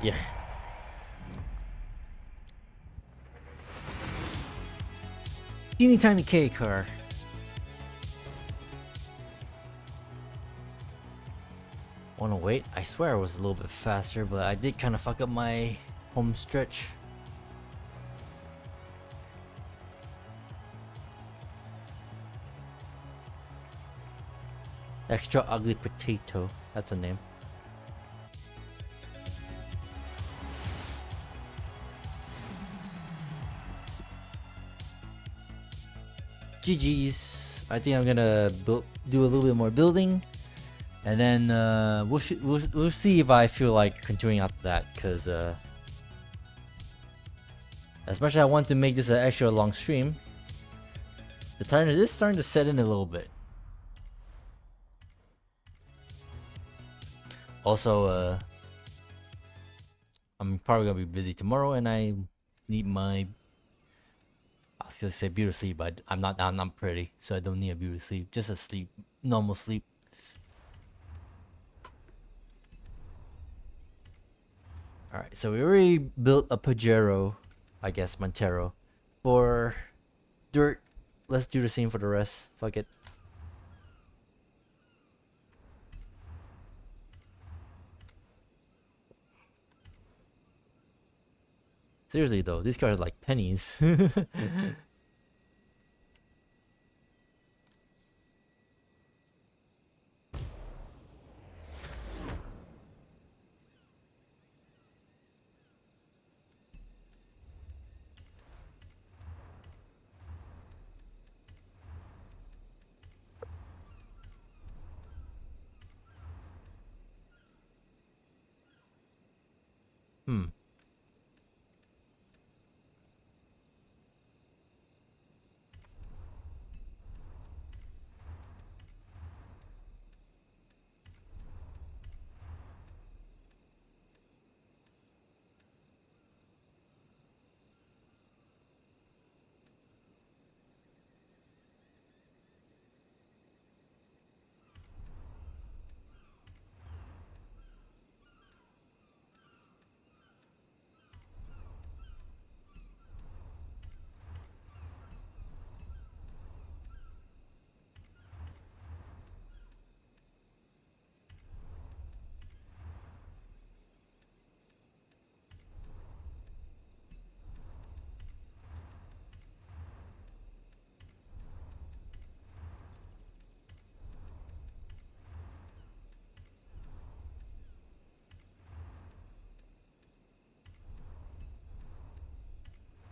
Yeah. Teeny tiny K car. Wanna wait? I swear I was a little bit faster, but I did kind of fuck up my home stretch. Extra ugly potato. That's a name. GG's. I think I'm gonna do a little bit more building, and then we'll see if I feel like continuing after that. Cause as much as I want to make this an extra long stream, the timer is starting to set in a little bit. Also, I'm probably gonna be busy tomorrow, and I need my I was gonna say beauty sleep, but I'm not. I'm not pretty, so I don't need a beauty sleep. Just a sleep, normal sleep. All right, so we already built a Pajero, I guess Montero, for dirt. Let's do the same for the rest. Fuck it. Seriously though, these cars are like pennies. Hmm.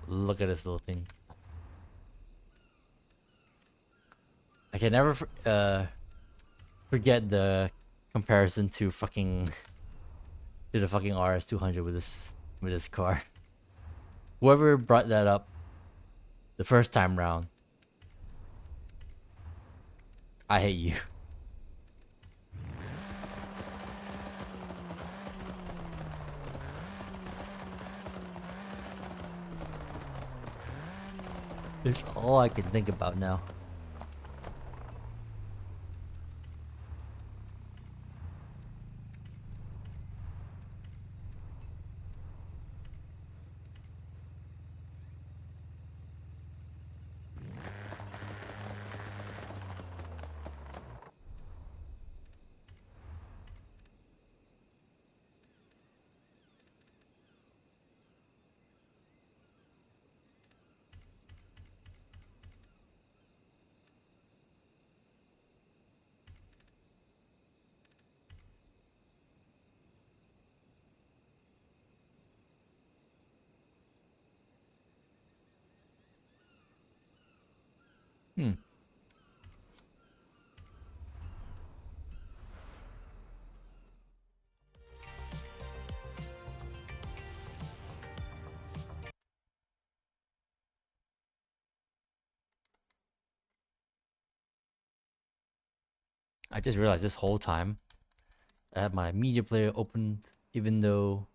Look at this little thing. I can never forget the comparison to fucking to the fucking RS200 with this car. Whoever brought that up the first time round, I hate you. It's all I can think about now. Hmm. I just realized this whole time I have my media player open, even though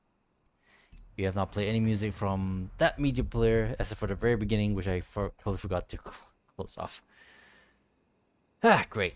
we have not played any music from that media player, except for the very beginning, which I totally forgot to close off. Ah, great.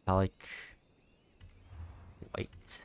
Metallic white.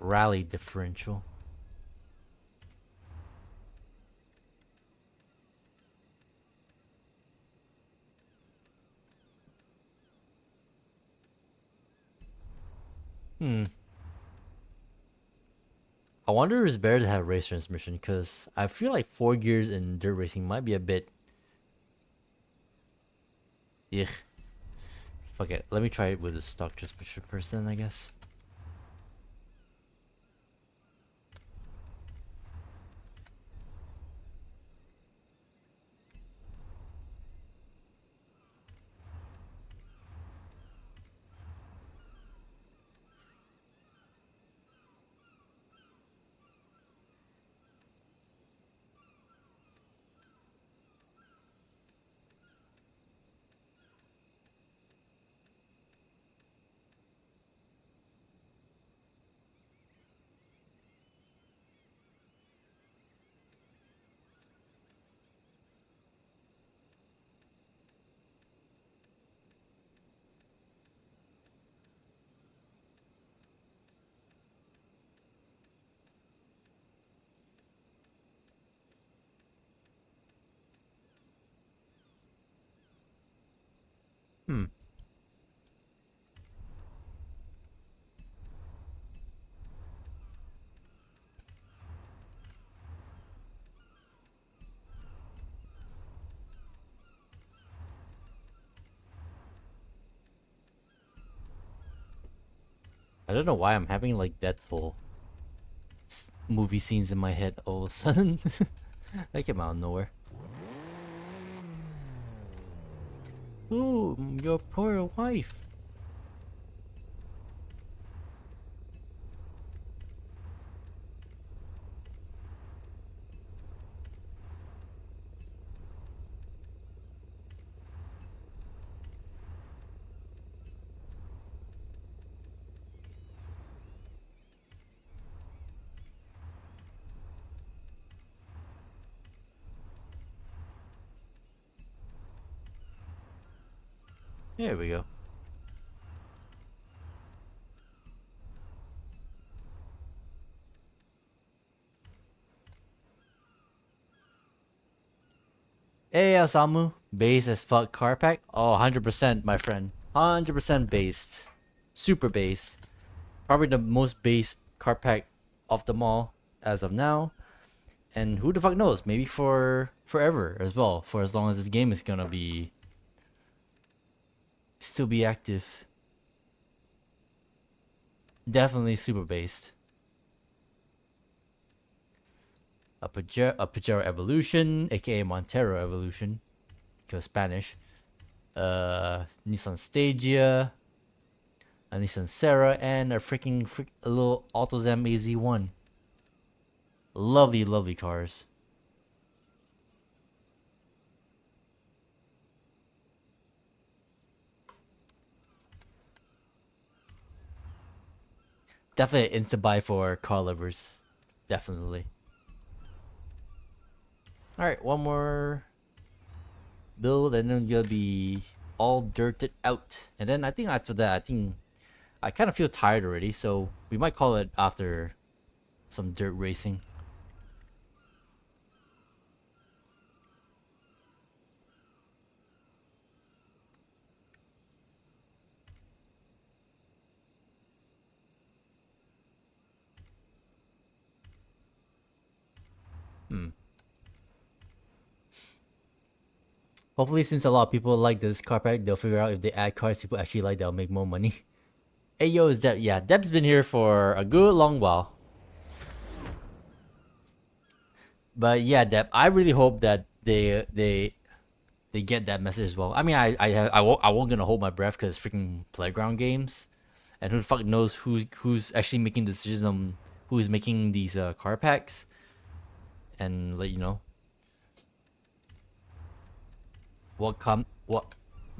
Rally differential. Hmm. I wonder if it's better to have race transmission because I feel like 4 gears in dirt racing might be a bit. Ugh. Fuck it. Let me try it with the stock transmission first, then I guess. Hmm. I don't know why I'm having like Deadpool movie scenes in my head all of a sudden. They came out of nowhere. Ooh, your poor wife. Here we go. Hey, Osamu. Base as fuck car pack? Oh, 100%, my friend. 100% based. Super based. Probably the most base car pack of them all as of now. And who the fuck knows? Maybe for forever as well. For as long as this game is gonna be still be active. Definitely super based. A Pajero Evolution, aka Montero Evolution, because Spanish. Nissan Stagia, a Nissan Serra, and a a little AutoZam AZ1. Lovely, lovely cars. Definitely an instant buy for car lovers. Definitely. Alright, one more build and then you'll be all dirted out. And then I think after that, I kind of feel tired already, so we might call it after some dirt racing. Hmm. Hopefully, since a lot of people like this car pack, they'll figure out if they add cars people actually like, they'll make more money. Hey yo, is Deb? Yeah, Deb's been here for a good long while. But yeah, Deb, I really hope that they get that message as well. I mean, I won't gonna hold my breath because freaking playground games, and who the fuck knows who's actually making decisions on who's making these car packs, and like, you know, what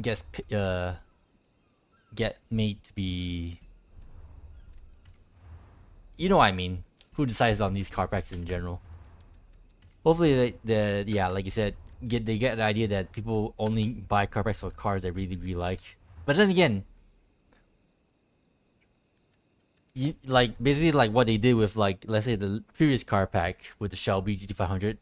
gets get made to be, you know what I mean, who decides on these car packs in general. Hopefully yeah, like you said, they get the idea that people only buy car packs for cars they really like. But then again, you, like basically like what they did with, like, let's say the previous car pack with the Shelby GT500,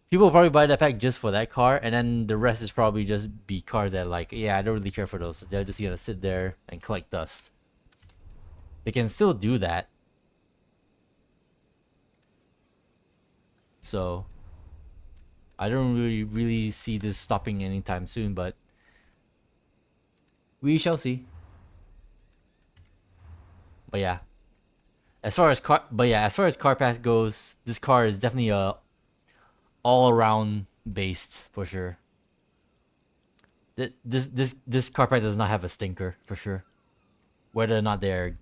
people probably buy that pack just for that car, and then the rest is probably just be cars that, like, yeah, I don't really care for those. They're just gonna sit there and collect dust. They can still do that. So I don't really see this stopping anytime soon, but we shall see. But yeah, as far as car pass goes, this car is definitely a all around based for sure. This car pack does not have a stinker for sure, whether or not they're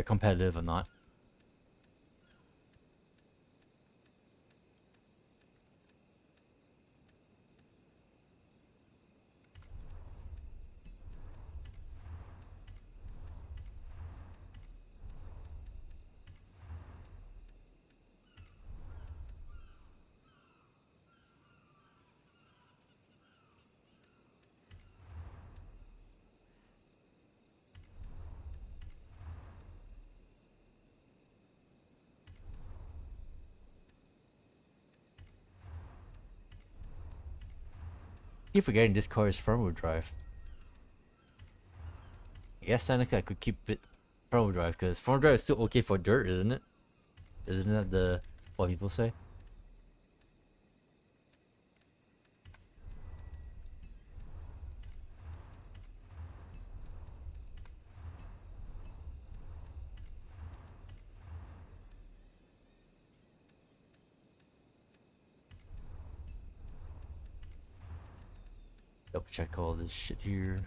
competitive or not. Keep forgetting this car is front wheel drive. I guess technically I could keep it front wheel drive because front wheel drive is still okay for dirt, isn't it? Isn't that the what people say? Double check all this shit here.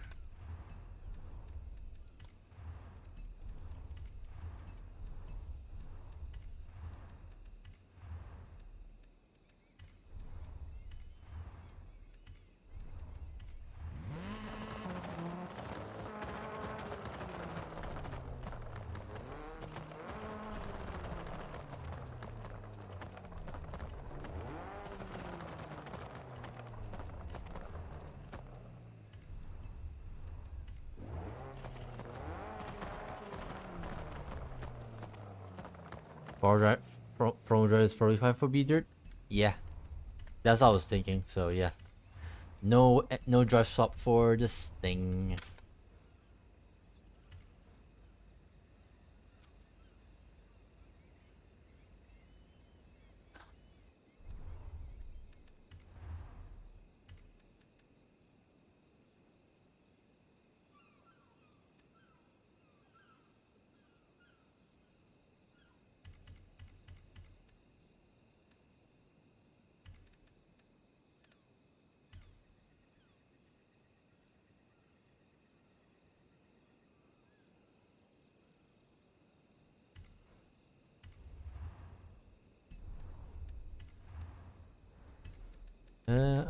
Front wheel drive is probably fine for B dirt. Yeah, that's what I was thinking. So yeah, no drive swap for this thing.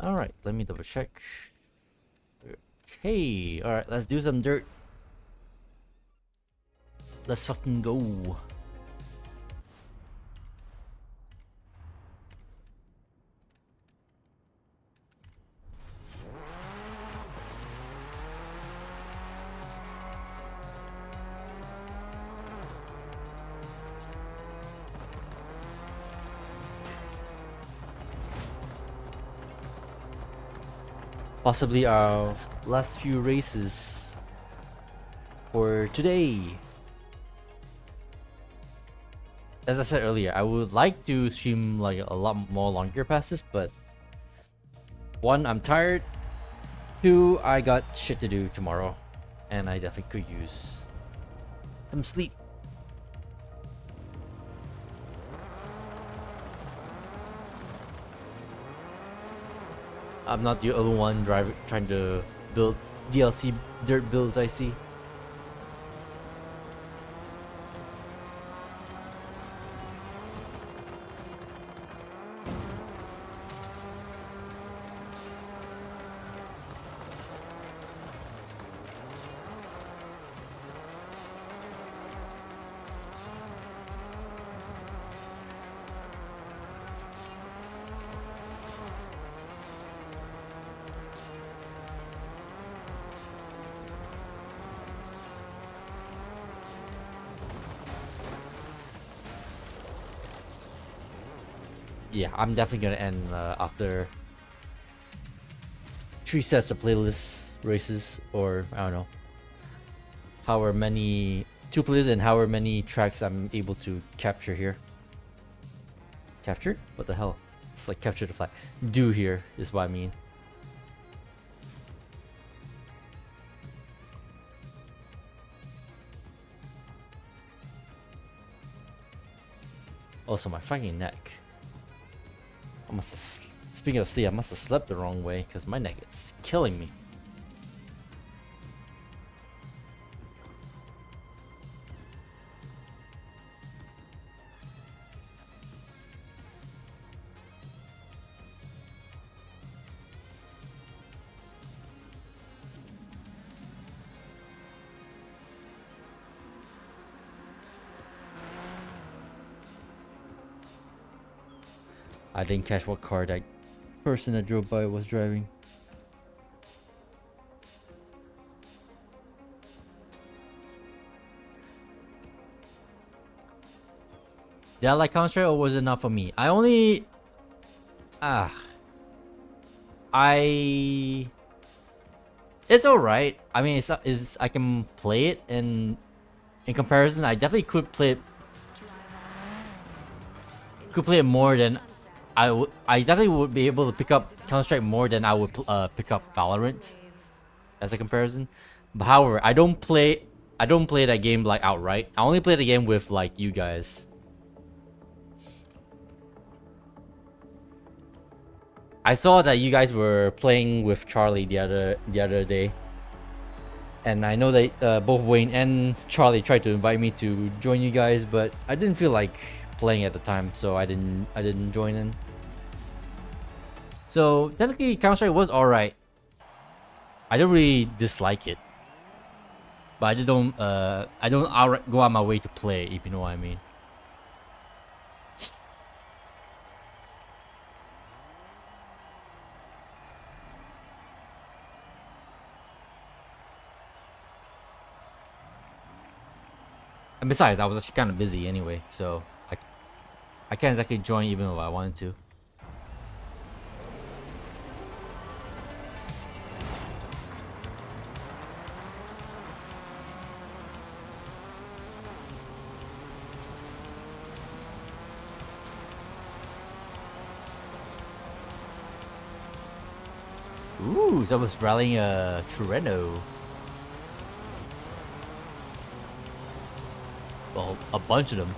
All right, let me double check. Okay, all right, let's do some dirt. Let's fucking go. Possibly our last few races for today. As I said earlier, I would like to stream like a lot more longer passes, but one, I'm tired, 2, I got shit to do tomorrow, and I definitely could use some sleep. I'm not the only one trying to build DLC dirt builds, I see. Yeah, I'm definitely gonna end after 3 sets of playlist races, or I don't know, however many 2 playlists and however many tracks I'm able to capture here. Capture? What the hell? It's like capture the flag. Do here is what I mean. Also, my fucking neck. I must have. Speaking of sleep, I must have slept the wrong way because my neck is killing me. I didn't catch what car that person that drove by was driving. Did I like Counter-Strike or was it not for me? I only... It's alright. I mean, it's I can play it, and in comparison, I definitely could play it more than I definitely would be able to pick up Counter-Strike more than I would pick up Valorant as a comparison. But however, I don't play that game like outright. I only play the game with like you guys. I saw that you guys were playing with Charlie the other day, and I know that both Wayne and Charlie tried to invite me to join you guys, but I didn't feel like playing at the time, so I didn't join in. So technically, Counter-Strike was alright. I don't really dislike it, but I just don't outright go out my way to play, if you know what I mean. And besides, I was actually kind of busy anyway, so I can't exactly join even if I wanted to. Ooh, someone's rallying a Treno. Well, a bunch of them.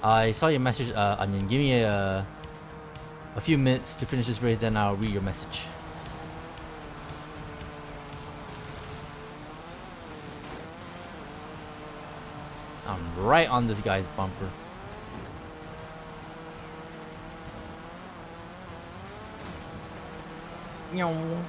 I saw your message, Onion. Give me a few minutes to finish this race, then I'll read your message. I'm right on this guy's bumper. Meow.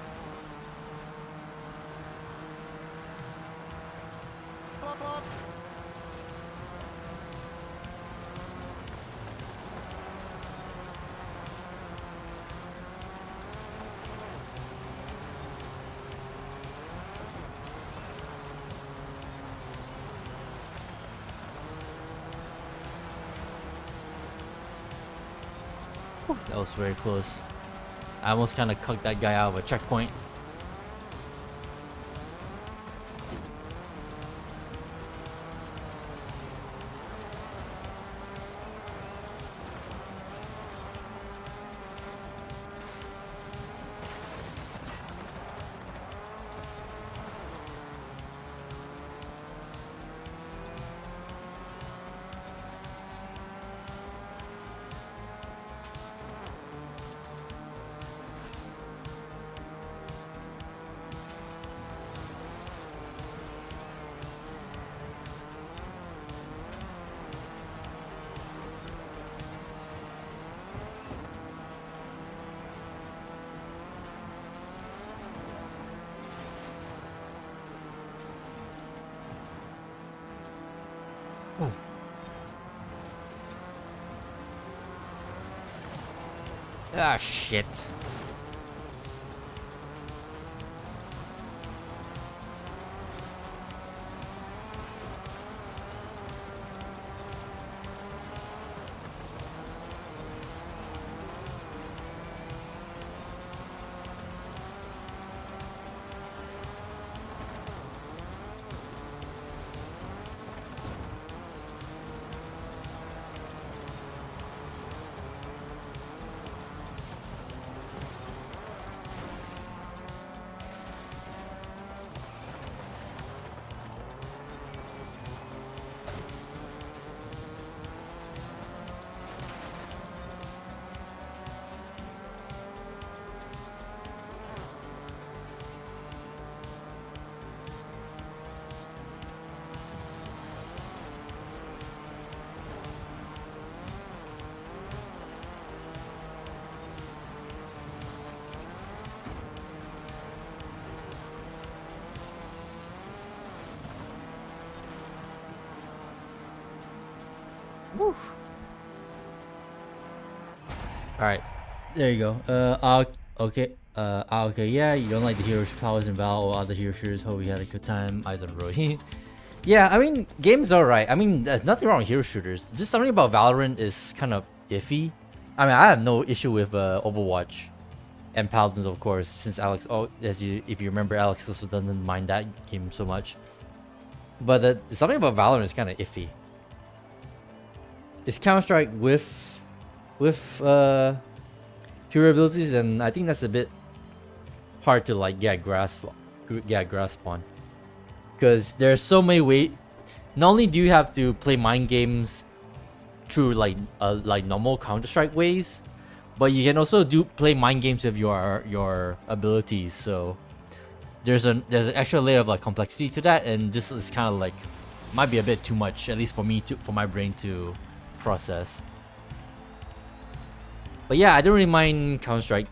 That was very close. I almost kind of cucked that guy out of a checkpoint. Ah, shit. Alright, there you go. Okay. Okay, yeah, you don't like the hero powers in Val or other hero shooters. Hope you had a good time. Eyes on the road. Yeah, I mean, game's alright. I mean, there's nothing wrong with hero shooters. Just something about Valorant is kind of iffy. I mean, I have no issue with Overwatch and Paladins, of course, since Alex. Oh, if you remember, Alex also doesn't mind that game so much. But something about Valorant is kind of iffy. It's Counter-Strike with hero abilities, and I think that's a bit hard to like get grasp on, because there's so many ways. Not only do you have to play mind games through like normal Counter-Strike ways, but you can also play mind games with your abilities. So there's an extra layer of like complexity to that, and just it's kind of like might be a bit too much, at least for my brain to process. But yeah, I don't really mind Counter-Strike,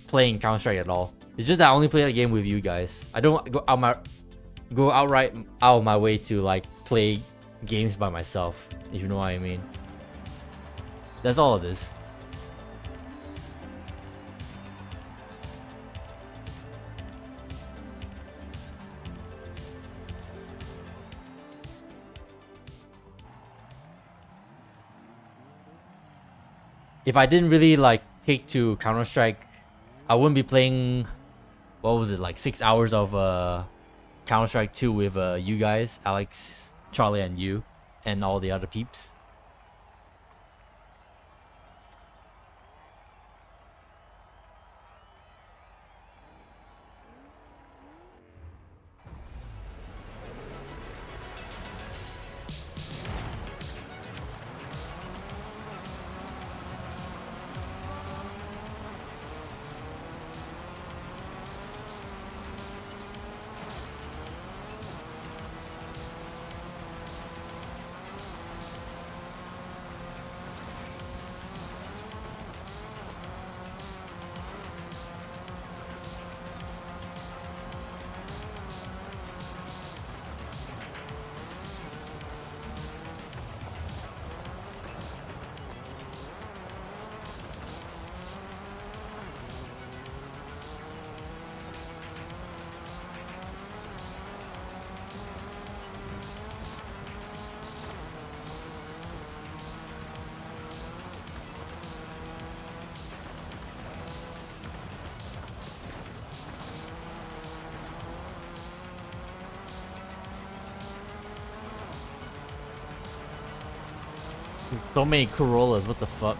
playing Counter-Strike at all. It's just that I only play the game with you guys. I don't go outright out of my way to like play games by myself, if you know what I mean. That's all it is. If I didn't really like take to Counter-Strike, I wouldn't be playing, what was it, like 6 hours of Counter-Strike 2 with you guys, Alex, Charlie, and you, and all the other peeps. So many Corollas, what the fuck?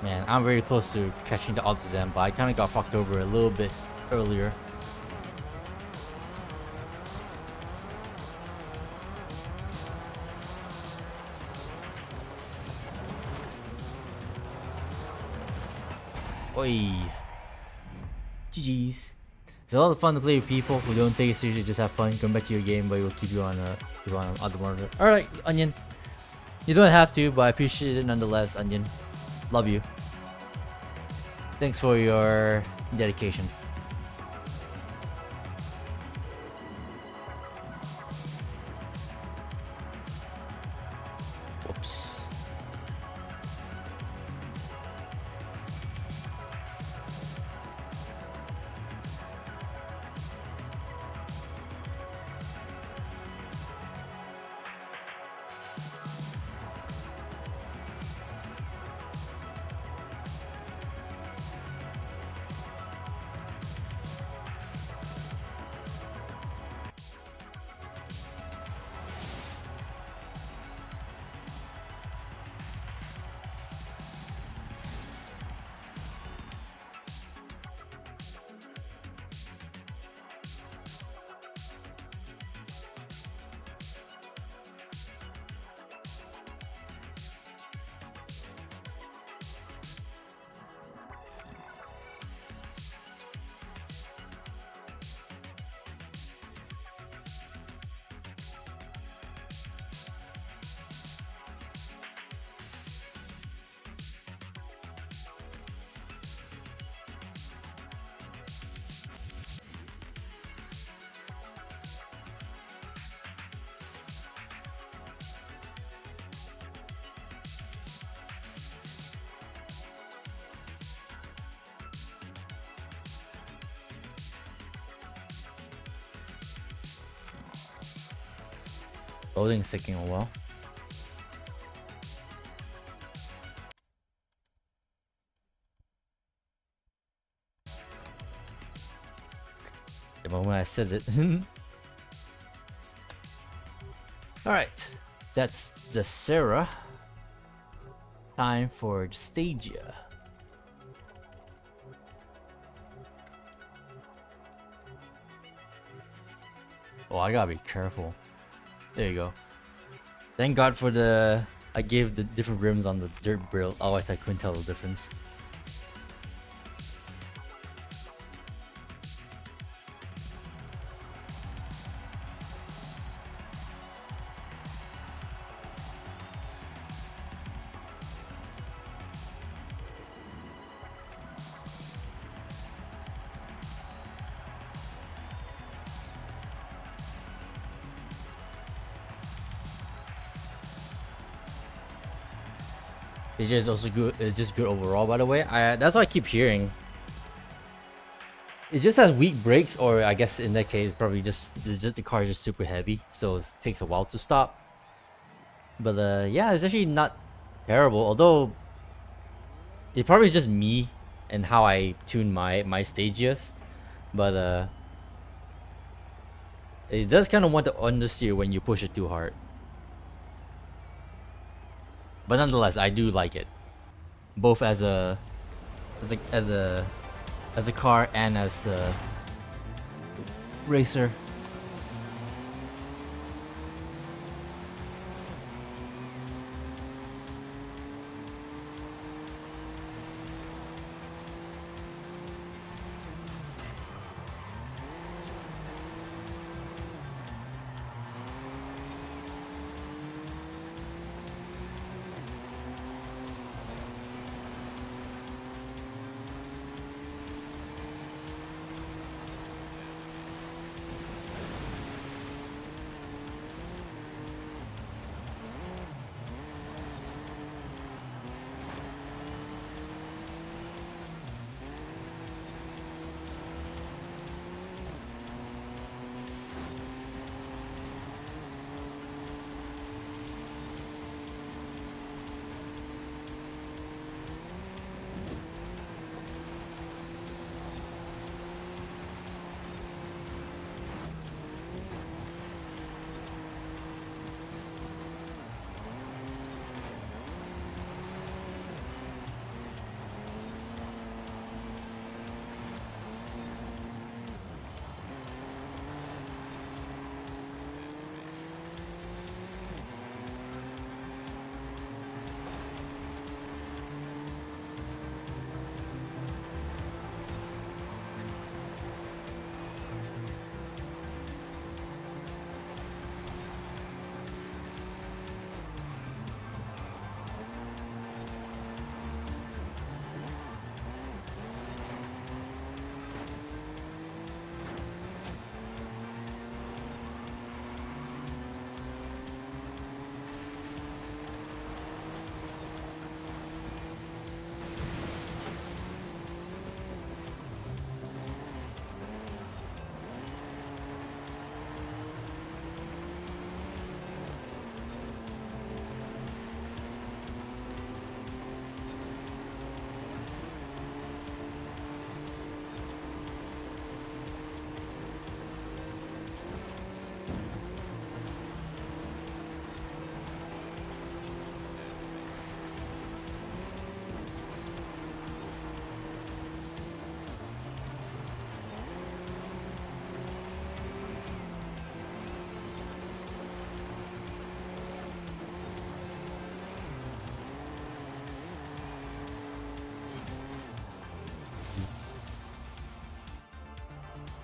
Man, I'm very close to catching the Altazam, but I kind of got fucked over a little bit earlier. Oi. GG's. It's a lot of fun to play with people who don't take it seriously, just have fun. Come back to your game, but it will keep you on other monitor. Alright, Onion. You don't have to, but I appreciate it nonetheless, Onion. Love you. Thanks for your dedication. Whoops. Loading's taking a while. The moment I said it. Alright, that's the Sarah. Time for Stagia. Oh, I gotta be careful. There you go. Thank God for I gave the different rims on the dirt build, otherwise I couldn't tell the difference. It's just also good. It's just good overall, by the way. That's what I keep hearing. It just has weak brakes, or I guess in that case, probably just the car is just super heavy, so it takes a while to stop. But yeah, it's actually not terrible. Although it probably is just me and how I tune my stages. But it does kind of want to understeer when you push it too hard. But nonetheless, I do like it, both as a car and as a racer.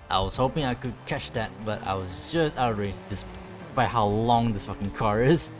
I was hoping I could catch that, but I was just out of range despite how long this fucking car is.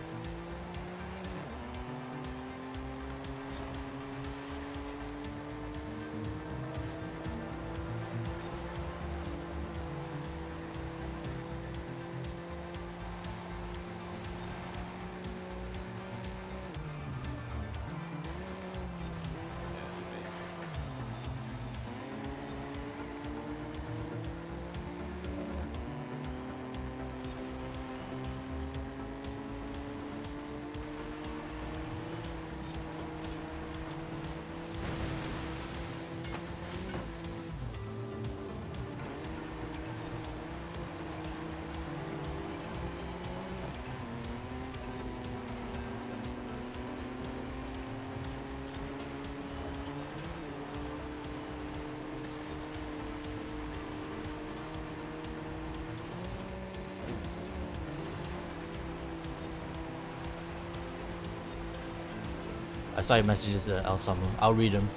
I saw your messages, El Samu. I'll read them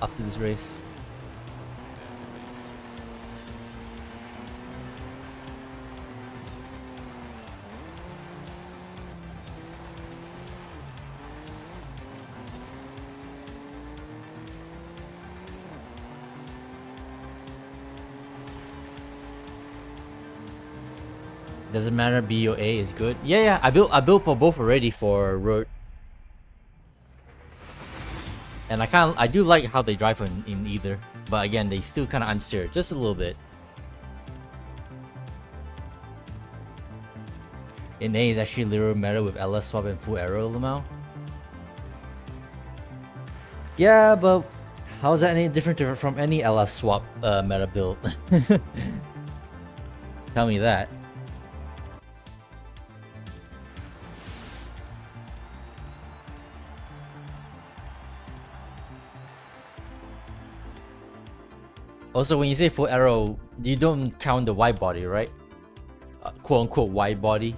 after this race. Doesn't matter. B or A is good. Yeah, yeah. I built for both already for road. And I do like how they drive in either, but again, they still kind of unsteer just a little bit. In A is actually literal meta with LS swap and full aero lamau. Yeah, but how is that any different from any LS swap meta build? Tell me that. Also, when you say full aero, you don't count the wide body, right? Quote unquote wide body.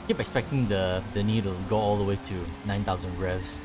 Keep expecting the needle to go all the way to 9,000 revs.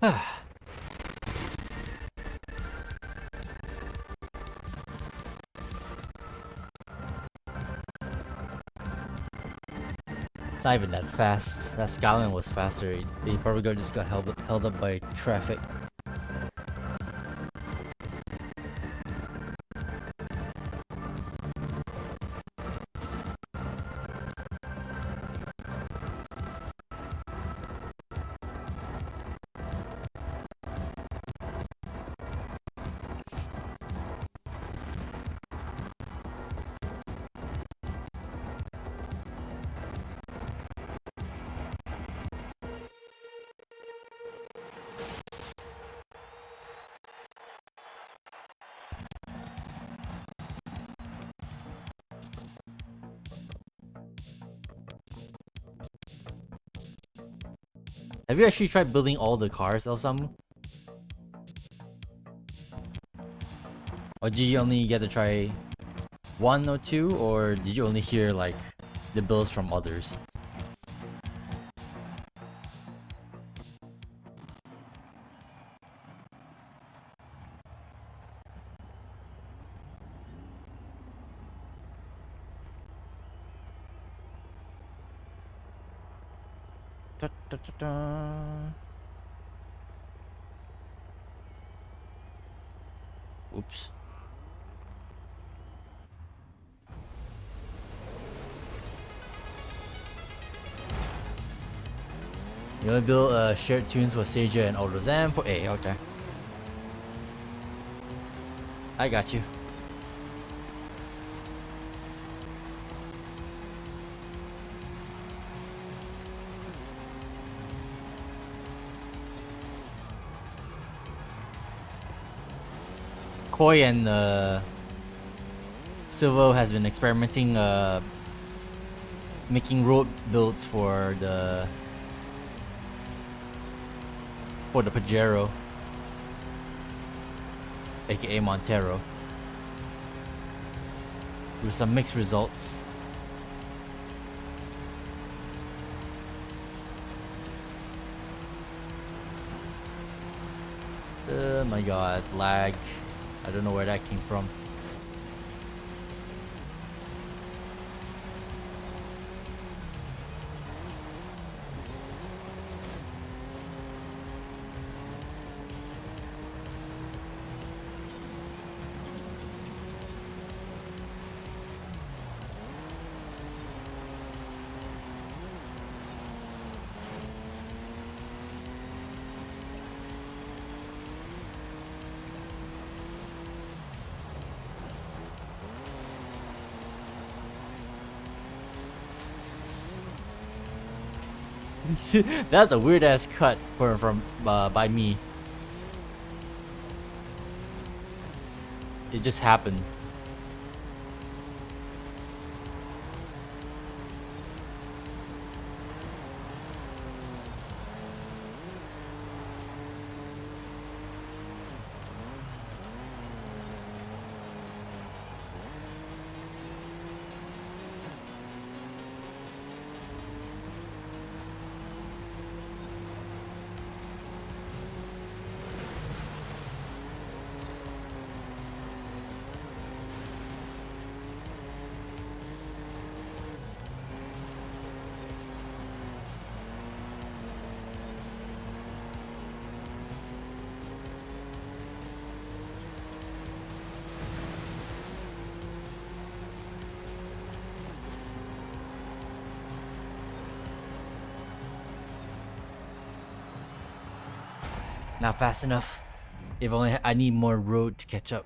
It's not even that fast. That Skyline was faster. They probably just got held up by traffic. Have you actually tried building all the cars, Elsamu? Or did you only get to try one or two, or did you only hear like the builds from others? Da, da, da, da. Oops. You wanna build shared tunes for Seja and Autozam for A, okay. I got you. Koi and Silvo has been experimenting making road builds for the Pajero, aka Montero, with some mixed results. Oh my god, lag. I don't know where that came from. That's a weird ass cut from by me. It just happened. Not fast enough. If only I need more road to catch up.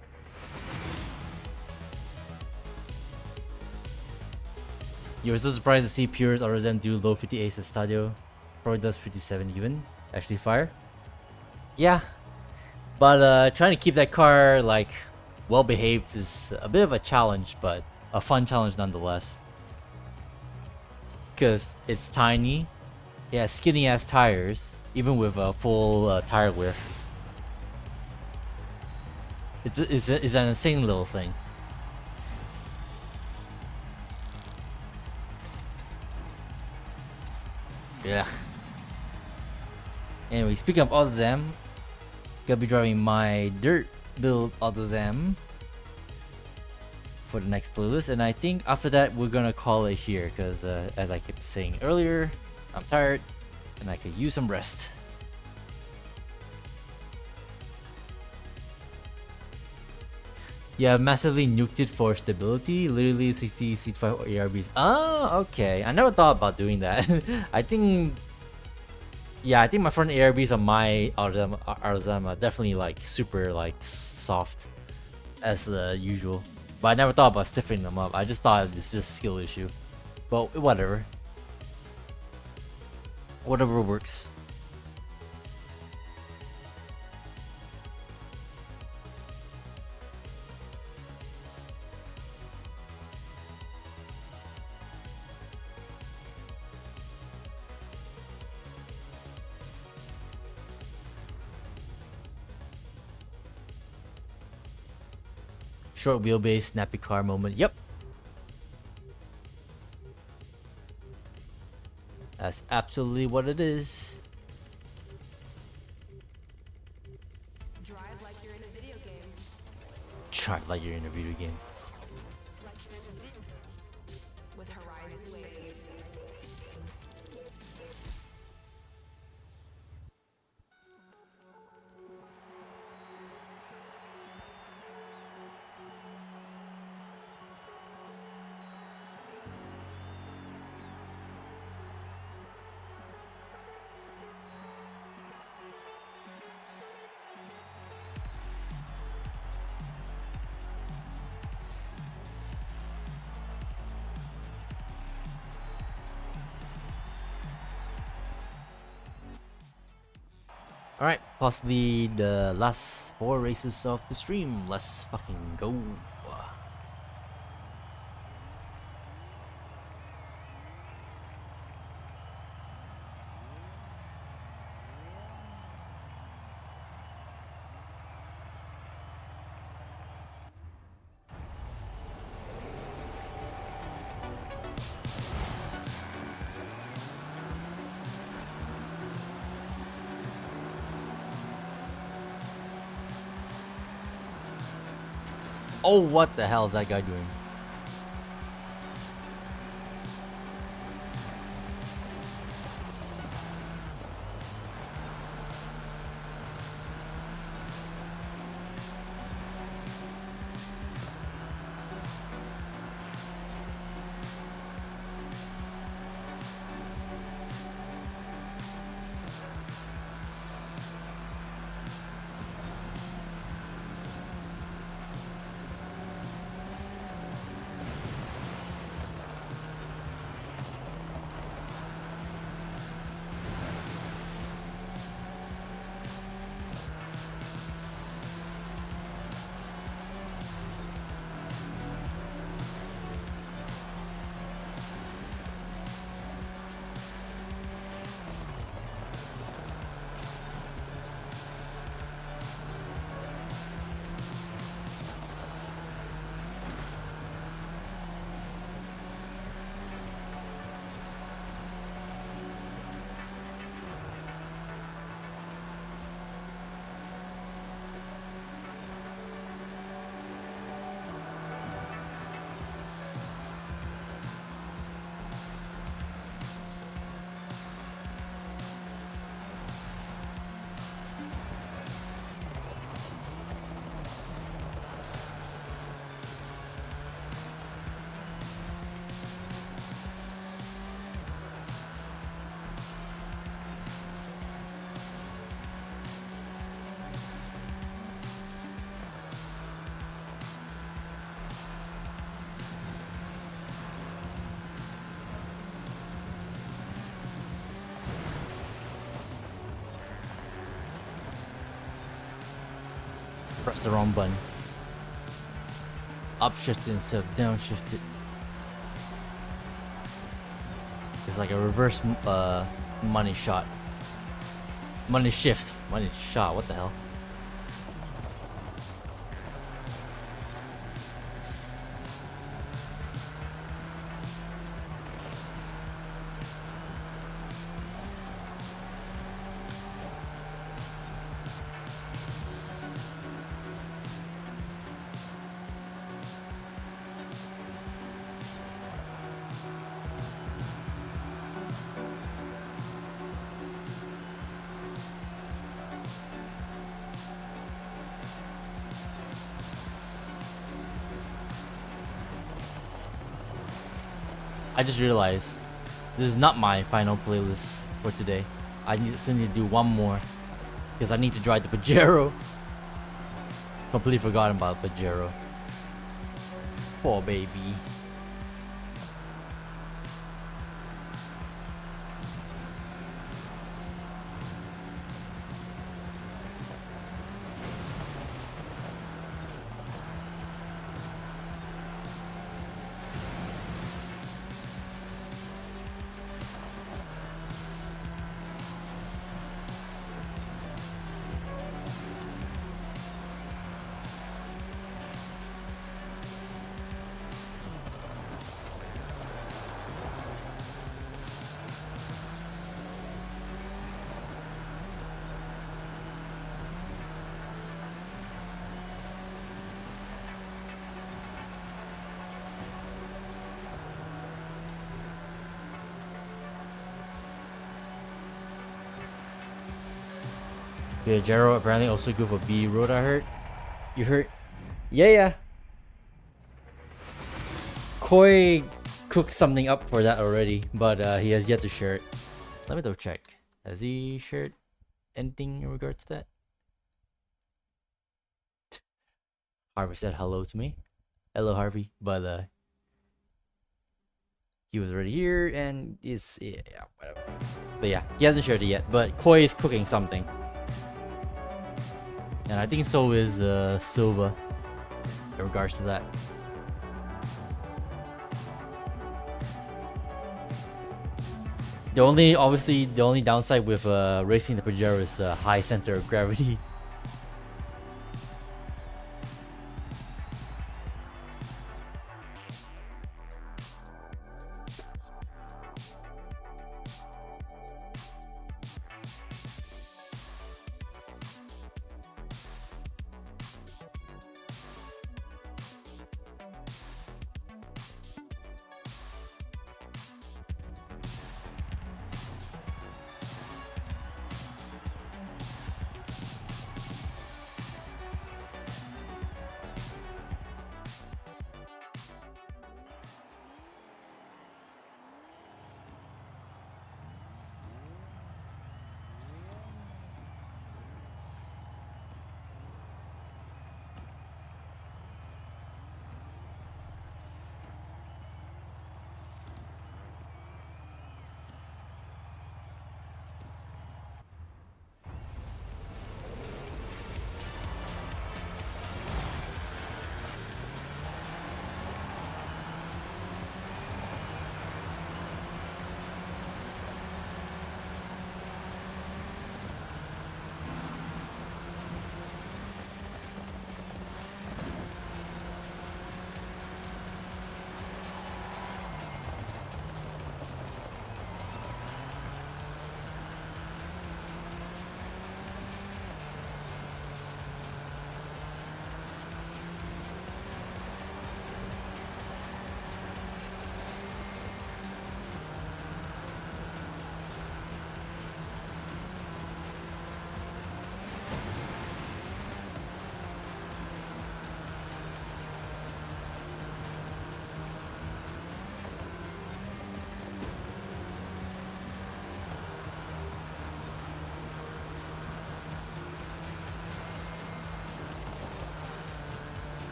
You were so surprised to see Pure's Autozam do low 58 Stadio. Probably does 57 even. Actually fire. Yeah. But trying to keep that car like well behaved is a bit of a challenge, but a fun challenge nonetheless. Because it's tiny. It has skinny ass tires. Even with a full tire wear. It's an insane little thing. Yeah. Anyway, speaking of AutoZam, gonna be driving my dirt build AutoZam for the next playlist, and I think after that we're gonna call it here because as I kept saying earlier, I'm tired and I could use some rest. Yeah, massively nuked it for stability. Literally 60 C5 ARBs. Oh, okay. I never thought about doing that. I think, yeah, I think my front ARBs on my Arzam are definitely like super like soft as usual. But I never thought about stiffening them up. I just thought it's just a skill issue. But whatever. Whatever works. Short wheelbase, snappy car moment. Yep. That's absolutely what it is. Drive like you're in a video game. Drive like you're in a video game. With Horizon Wave. Alright, possibly the last 4 races of the stream. Let's fucking go. Oh, what the hell is that guy doing? Press the wrong button. Upshifted instead of downshifted. It's like a reverse money shot. Money shift. Money shot. What the hell? I just realized this is not my final playlist for today. Still need to do one more because I need to drive the Pajero. Completely forgotten about Pajero. Poor baby. Yeah, Jero apparently also good for B road. I heard. You heard? Yeah. Koi cooked something up for that already, but he has yet to share it. Let me double check. Has he shared anything in regard to that? Harvey said hello to me. Hello, Harvey. But he was already here, and yeah, whatever. But yeah, he hasn't shared it yet. But Koi is cooking something. And I think so is Silva in regards to that. Obviously, the only downside with racing the Pajero is high center of gravity.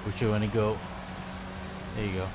Which you want to go? There you go.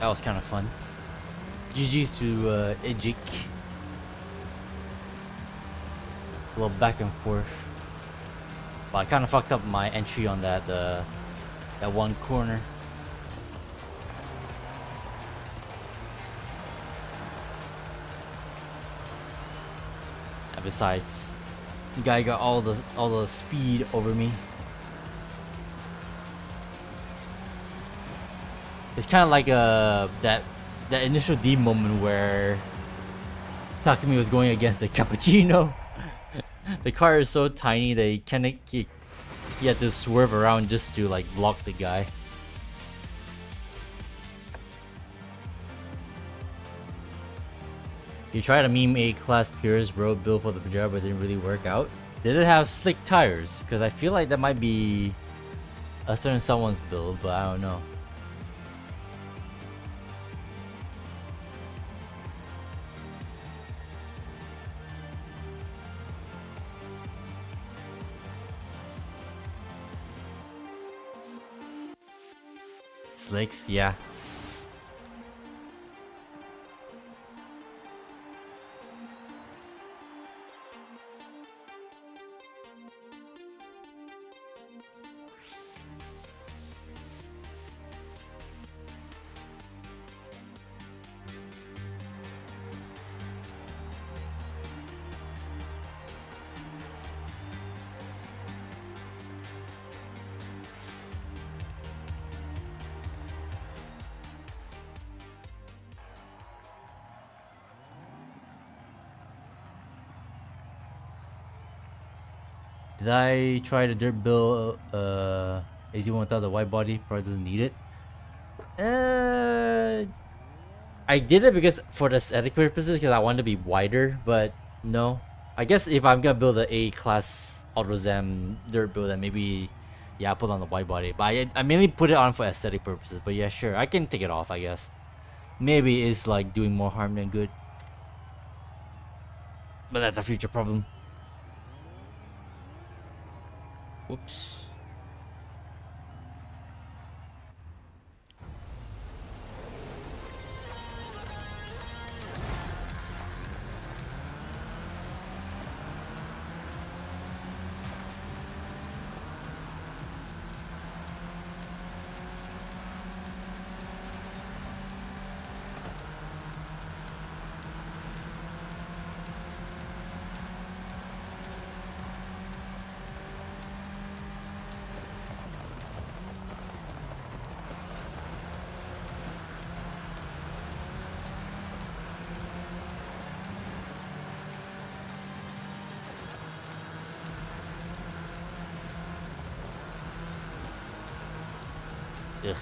That was kind of fun. GG's to Ejik. A little back and forth. But I kind of fucked up my entry on that that one corner. And besides, the guy got all the speed over me. It's kind of like that initial D moment where Takumi was going against the cappuccino. The car is so tiny that he had to swerve around just to like block the guy. You tried to meme A-class Purist road build for the Pajero, but it didn't really work out. Did it have slick tires? Because I feel like that might be a certain someone's build, but I don't know. Slicks, yeah. Did I try the dirt build AZ1 without the wide body? Probably doesn't need it. I did it because for the aesthetic purposes, because I wanted to be wider, but no. I guess if I'm gonna build an A-class AutoZam dirt build, then maybe, yeah, I put on the wide body. But I mainly put it on for aesthetic purposes. But yeah, sure, I can take it off, I guess. Maybe it's like doing more harm than good. But that's a future problem. Whoops. Ugh.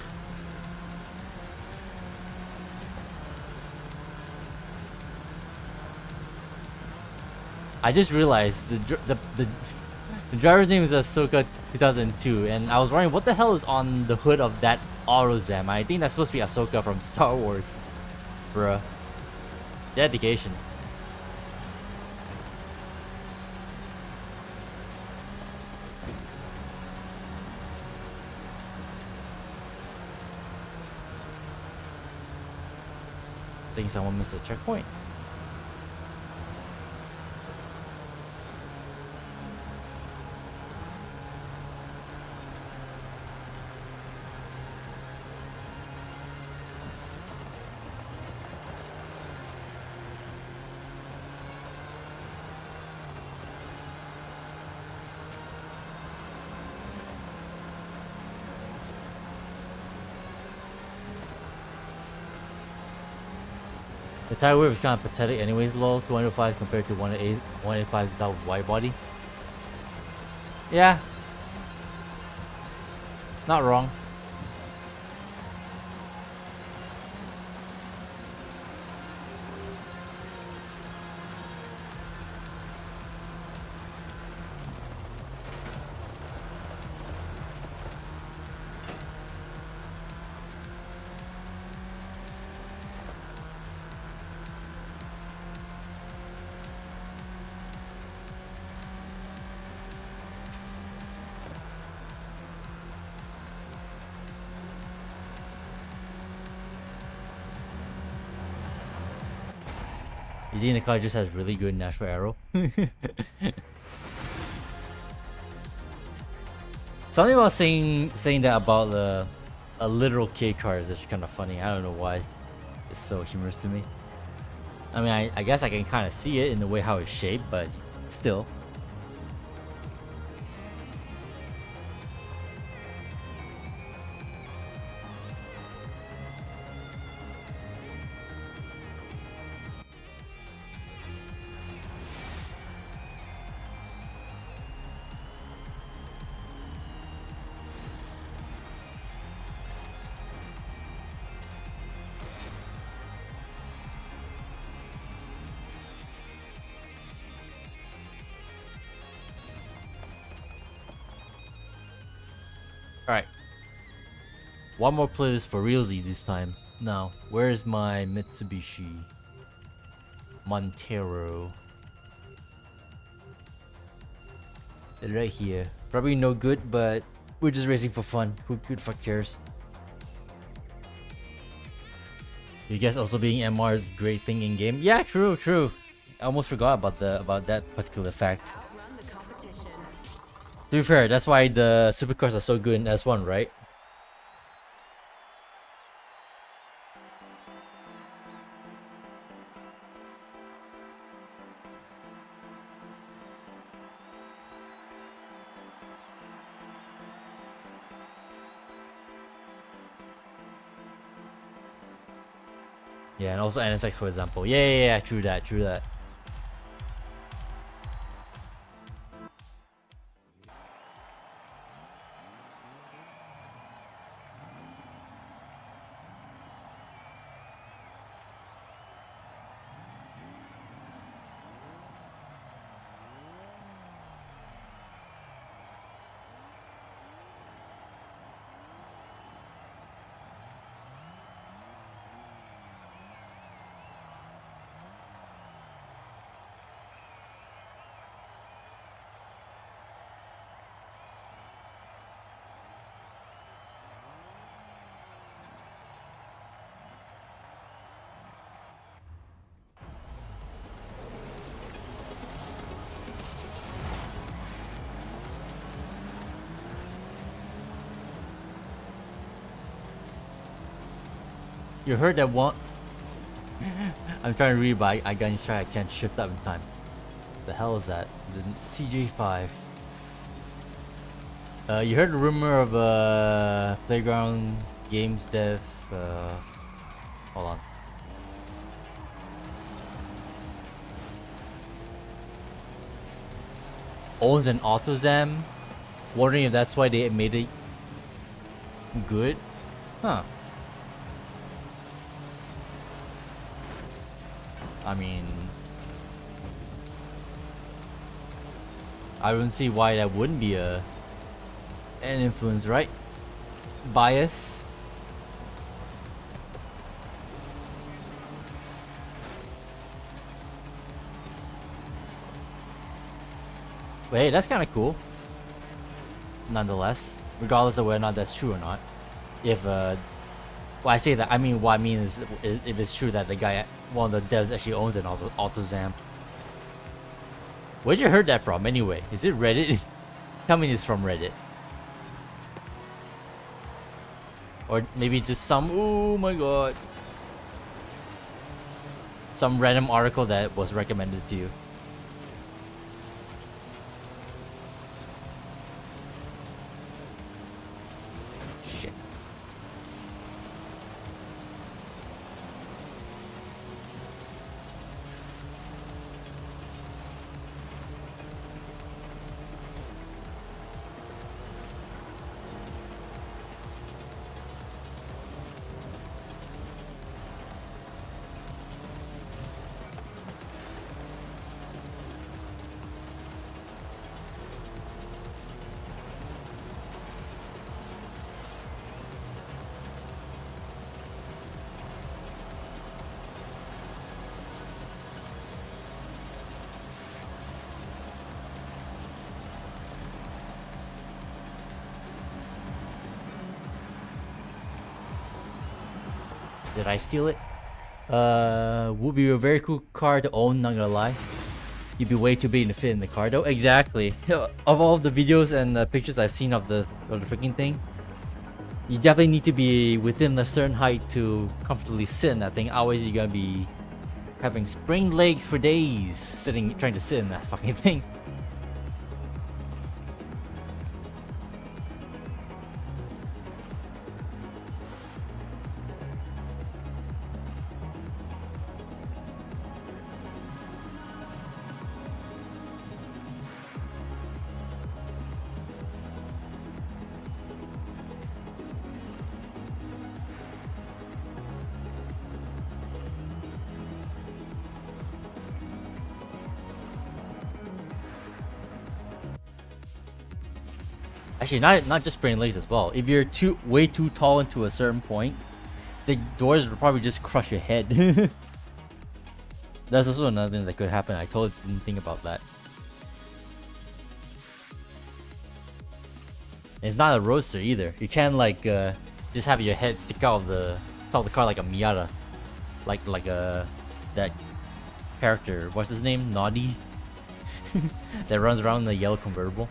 I just realized the driver's name is Ahsoka 2002, and I was wondering what the hell is on the hood of that AutoZam. I think that's supposed to be Ahsoka from Star Wars, bruh. Dedication. I think someone missed a checkpoint. The tire whip is kind of pathetic anyways, lol. 205 compared to 185 without wide body. Yeah. Not wrong. Medina car just has really good natural aero. Something about saying that about a literal K car is actually kind of funny. I don't know why it's so humorous to me. I mean, I guess I can kind of see it in the way how it's shaped, but still. Alright. One more playlist for realsies this time. Now, where's my Mitsubishi Montero? Right here. Probably no good, but we're just racing for fun. Who the fuck cares? You guess also being MR is a great thing in game? Yeah, true, true. I almost forgot about that particular fact. Outrun the competition. To be fair, that's why the supercars are so good in S1, right? Yeah, and also NSX, for example. Yeah, true that, true that. You heard that one? I'm trying to read, but I got distracted. I can't shift up in time. The hell is that? Is it CJ5? You heard the rumor of Playground Games dev? Hold on. Owns an AutoZam. Wondering if that's why they made it good? Huh. I mean, I don't see why that wouldn't be an influence, right? Bias. But hey, that's kind of cool. Nonetheless, regardless of whether or not that's true or not. If well, I say that. I mean, what I mean is if it's true that the guy, one of the devs, actually owns an AutoZam. Where'd you heard that from, anyway? Is it Reddit? Tell me it's from Reddit. Or maybe just some, oh my god, some random article that was recommended to you. Shit. Did I steal it? Would be a very cool car to own, not gonna lie. You'd be way too big to fit in the car though. Exactly. Of all the videos and pictures I've seen of the freaking thing, you definitely need to be within a certain height to comfortably sit in that thing. Otherwise you're gonna be having sprained legs for days trying to sit in that fucking thing. Actually, not just sprained legs as well. If you're way too tall into a certain point, the doors will probably just crush your head. That's also another thing that could happen. I totally didn't think about that. It's not a roadster either. You can't like just have your head stick out of the top of the car like a Miata, like that character. What's his name? Naughty. That runs around in the yellow convertible.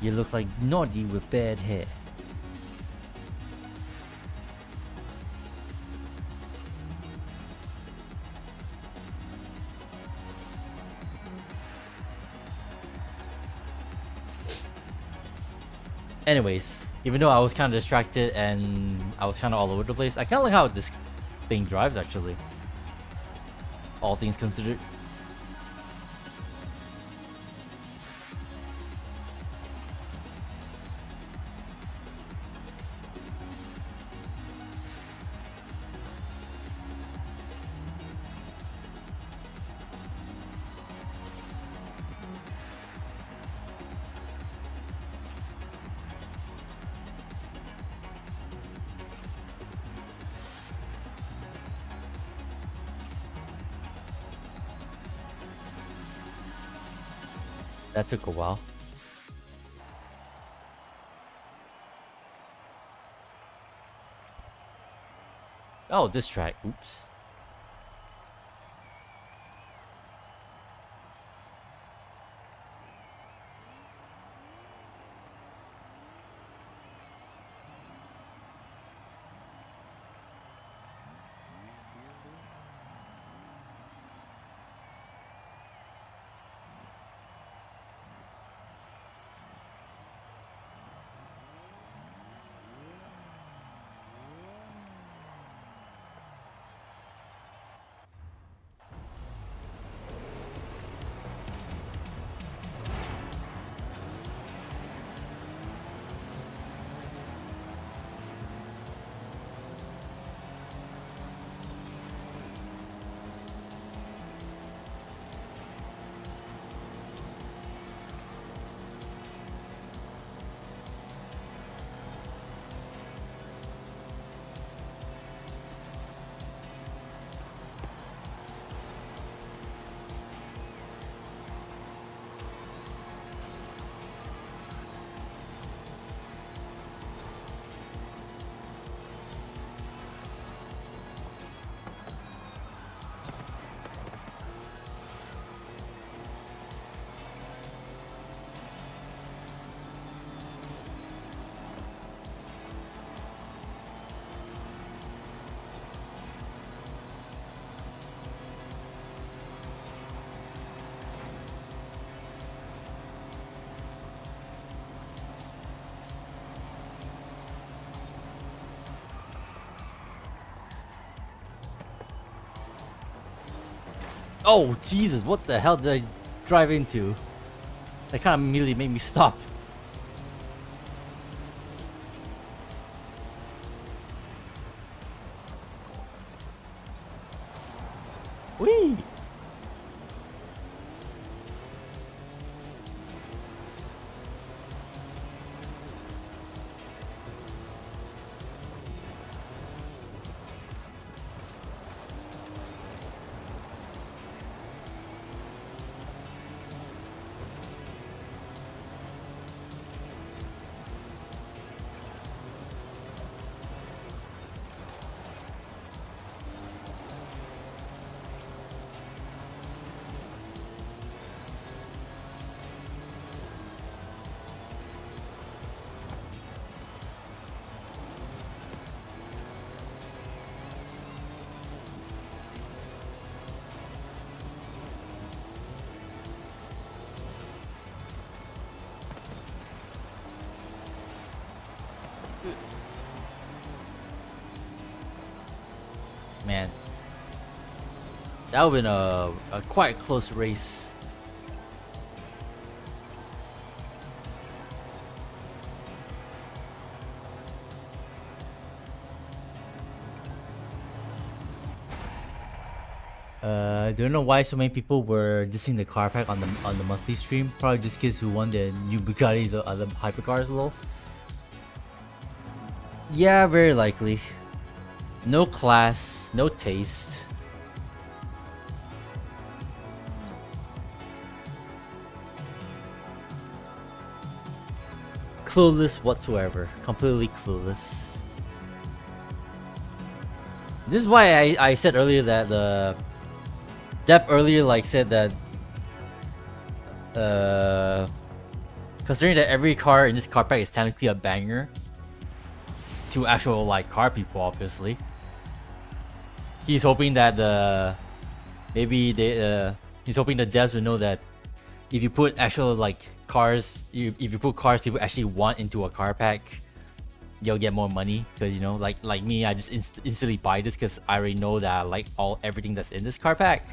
You look like Naughty with bad hair. Anyways, even though I was kind of distracted and I was kind of all over the place, I kind of like how this thing drives actually. All things considered. That took a while. Oh, this track. Oops. Oh, Jesus, what the hell did I drive into? That kind of immediately made me stop. Whee! Man, that would have been a quite close race. I don't know why so many people were dissing the car pack on the monthly stream. Probably just kids who won the new Bugattis or other hypercars, lol. Yeah, very likely. No class, no taste. Clueless whatsoever. Completely clueless. This is why I said earlier that the Depp earlier like said that considering that every car in this car pack is technically a banger to actual like car people, obviously. He's hoping that he's hoping the devs will know that if you put actual like cars, if you put cars people actually want into a car pack, you'll get more money. Because you know, like me, I just instantly buy this because I already know that I like everything that's in this car pack.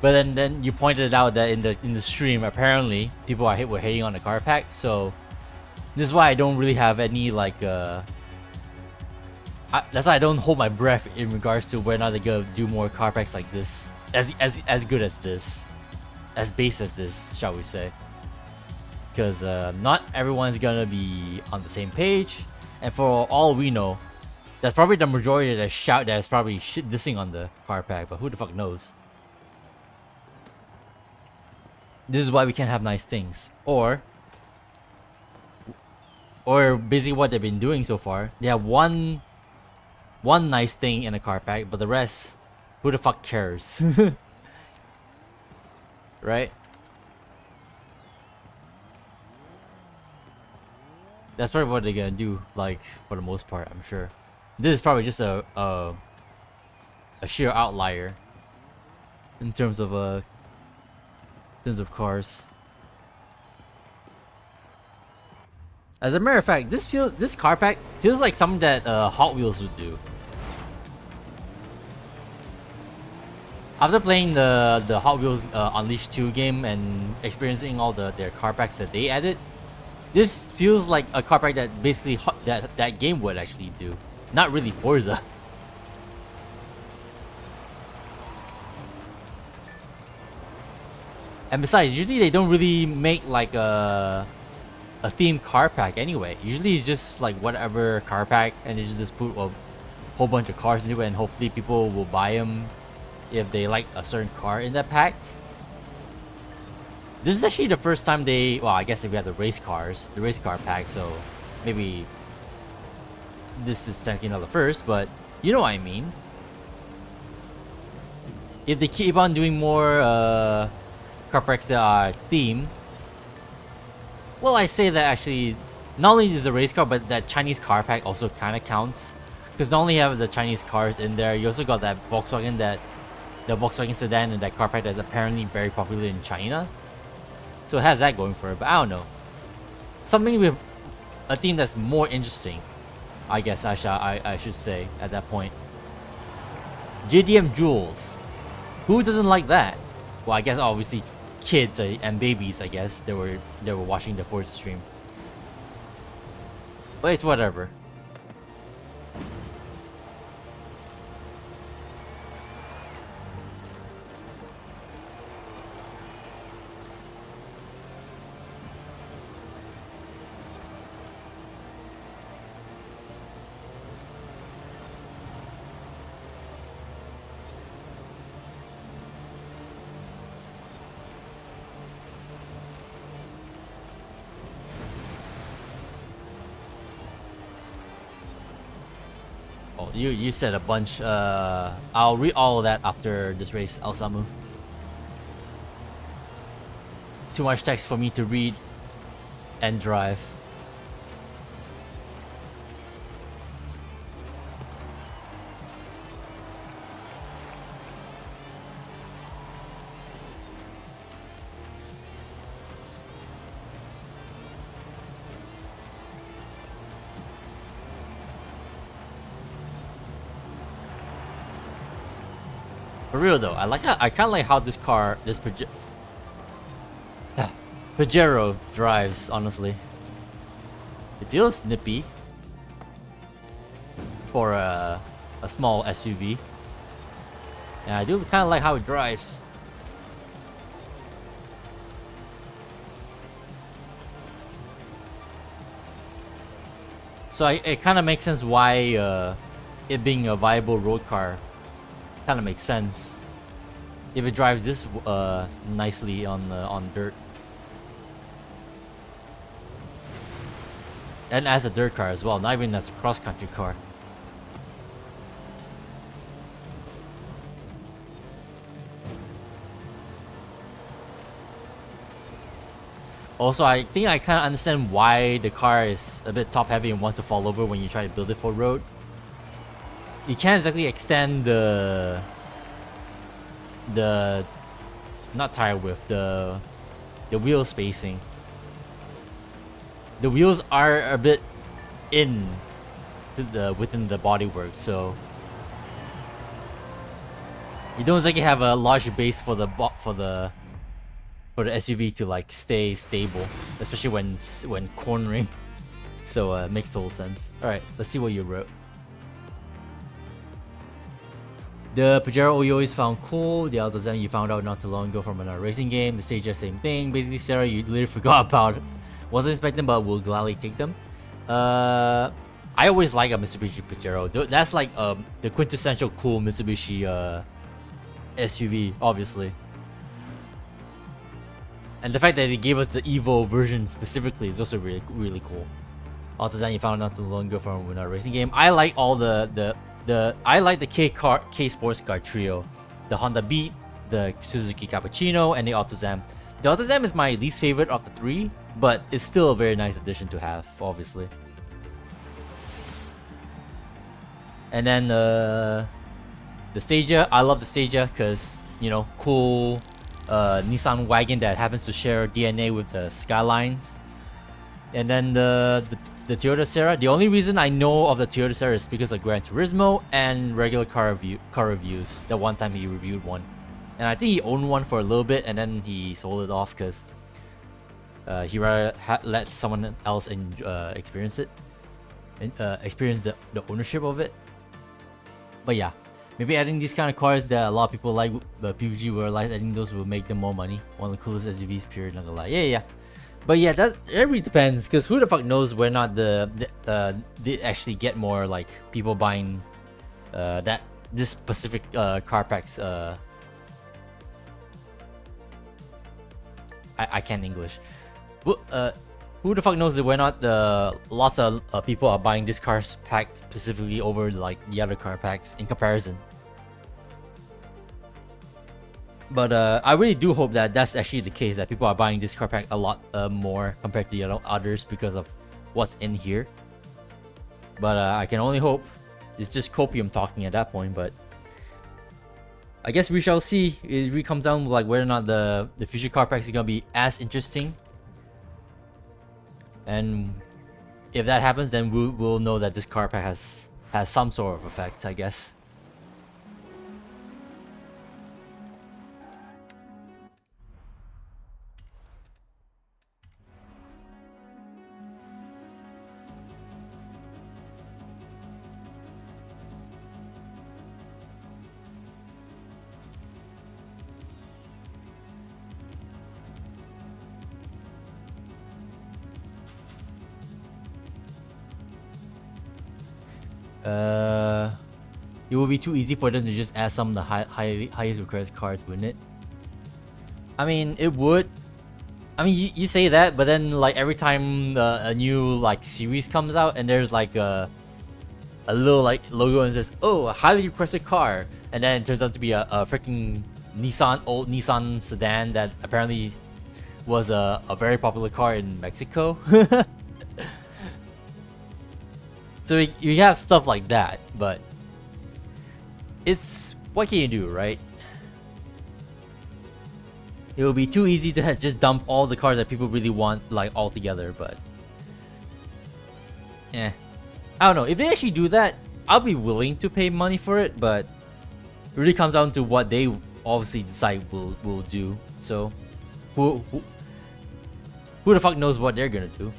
But then you pointed out that in the stream, apparently people were hating on the car pack. So this is why I don't really have any like that's why I don't hold my breath in regards to whether or not they're gonna do more car packs like this, as good as this, as base as this, shall we say? Because not everyone's gonna be on the same page, and for all we know, that's probably the majority of the shout that is probably shit dissing on the car pack. But who the fuck knows? This is why we can't have nice things, or basically what they've been doing so far. They have one nice thing in a car pack, but the rest, who the fuck cares? Right? That's probably what they're gonna do, like, for the most part, I'm sure. This is probably just a sheer outlier in terms of cars. As a matter of fact, this car pack feels like something that Hot Wheels would do. After playing the Hot Wheels Unleashed 2 game and experiencing all their car packs that they added, this feels like a car pack that basically that game would actually do. Not really Forza. And besides, usually they don't really make like a themed car pack anyway. Usually it's just like whatever car pack, and they just put a whole bunch of cars into it, and hopefully people will buy them if they like a certain car in that pack. This is actually the first time well, I guess if we have the race car pack, so maybe this is technically not the first, but you know what I mean. If they keep on doing more car packs that are themed, well, I say that actually, not only is the race car, but that Chinese car pack also kind of counts. Because not only have the Chinese cars in there, you also got that Volkswagen, the Volkswagen sedan and that car pack that's apparently very popular in China. So it has that going for it, but I don't know. Something with a theme that's more interesting, I guess I should say at that point. JDM Jewels. Who doesn't like that? Well, I guess obviously kids and babies, I guess, they were watching the Forza stream. But it's whatever. You said a bunch. I'll read all of that after this race, Alsamu. Too much text for me to read and drive. For real though, I kind of like how this Pajero drives. Honestly, it feels snippy for a small SUV, and I do kind of like how it drives. So it kind of makes sense why it being a viable road car kind of makes sense if it drives this nicely on dirt. And as a dirt car as well, not even as a cross-country car. Also, I think I kind of understand why the car is a bit top-heavy and wants to fall over when you try to build it for road. You can't exactly extend the not tire width, the wheel spacing. The wheels are a bit in within the bodywork, so you don't exactly have a large base for the SUV to like stay stable, especially when cornering. So it makes total sense. All right, let's see what you wrote. The Pajero you always found cool. The Altozan you found out not too long ago from another racing game. The Stage same thing. Basically, Sarah, you literally forgot about it. Wasn't expecting, but will gladly take them. I always like a Mitsubishi Pajero. That's like the quintessential cool Mitsubishi SUV, obviously. And the fact that they gave us the Evo version specifically is also really cool. Altozan you found not too long ago from another racing game. I like all I like the K sports car trio, the Honda Beat, the Suzuki Cappuccino, and the Altozan. The Altozan is my least favorite of the three, but it's still a very nice addition to have, obviously. And then the Stagia, I love the Stagia because, you know, cool Nissan wagon that happens to share DNA with the Skylines. And then the Toyota Serra. The only reason I know of the Toyota Serra is because of Gran Turismo and regular car reviews. The one time he reviewed one, and I think he owned one for a little bit, and then he sold it off because he rather let someone else experience it, and experience the ownership of it. But yeah, maybe adding these kind of cars that a lot of people like, PUBG will realize adding those will make them more money. One of the coolest SUVs, period. Not gonna lie. Yeah. But yeah, it really depends, because who the fuck knows whether or not they actually get more like people buying this specific car packs. I can't English. Who the fuck knows whether or not lots of people are buying this car pack specifically over like the other car packs in comparison. But I really do hope that that's actually the case, that people are buying this car pack a lot more compared to the others because of what's in here. But I can only hope. It's just copium talking at that point, but I guess we shall see. It really comes down to like whether or not the future car packs are gonna be as interesting. And if that happens, then we'll know that this car pack has some sort of effect, I guess. It would be too easy for them to just add some of the highest request cards, wouldn't it? I mean, it would. I mean, you say that, but then like every time a new like series comes out and there's like a little like logo and says, "Oh, a highly requested car," and then it turns out to be a freaking old Nissan sedan that apparently was a very popular car in Mexico. So you have stuff like that, but it's what can you do, right? It will be too easy to just dump all the cars that people really want like all together, but I don't know. If they actually do that, I'll be willing to pay money for it, but It really comes down to what they obviously decide will do. So, who the fuck knows what they're gonna do?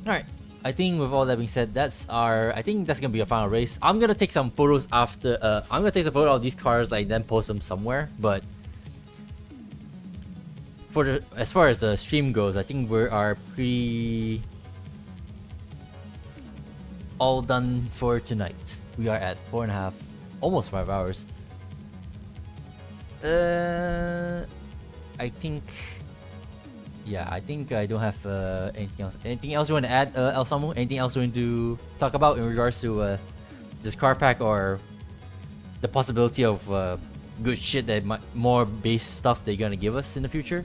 All right. I think with all that being said, I think that's gonna be a final race. I'm gonna take some photos after. I'm gonna take some photos of these cars, like then post them somewhere. But as far as the stream goes, I think we are pretty all done for tonight. We are at 4.5, almost 5 hours. I think. Yeah, I think I don't have anything else. Anything else you want to add, El Samu? Anything else you want to talk about in regards to this car pack or the possibility of good shit that more base stuff they're gonna give us in the future?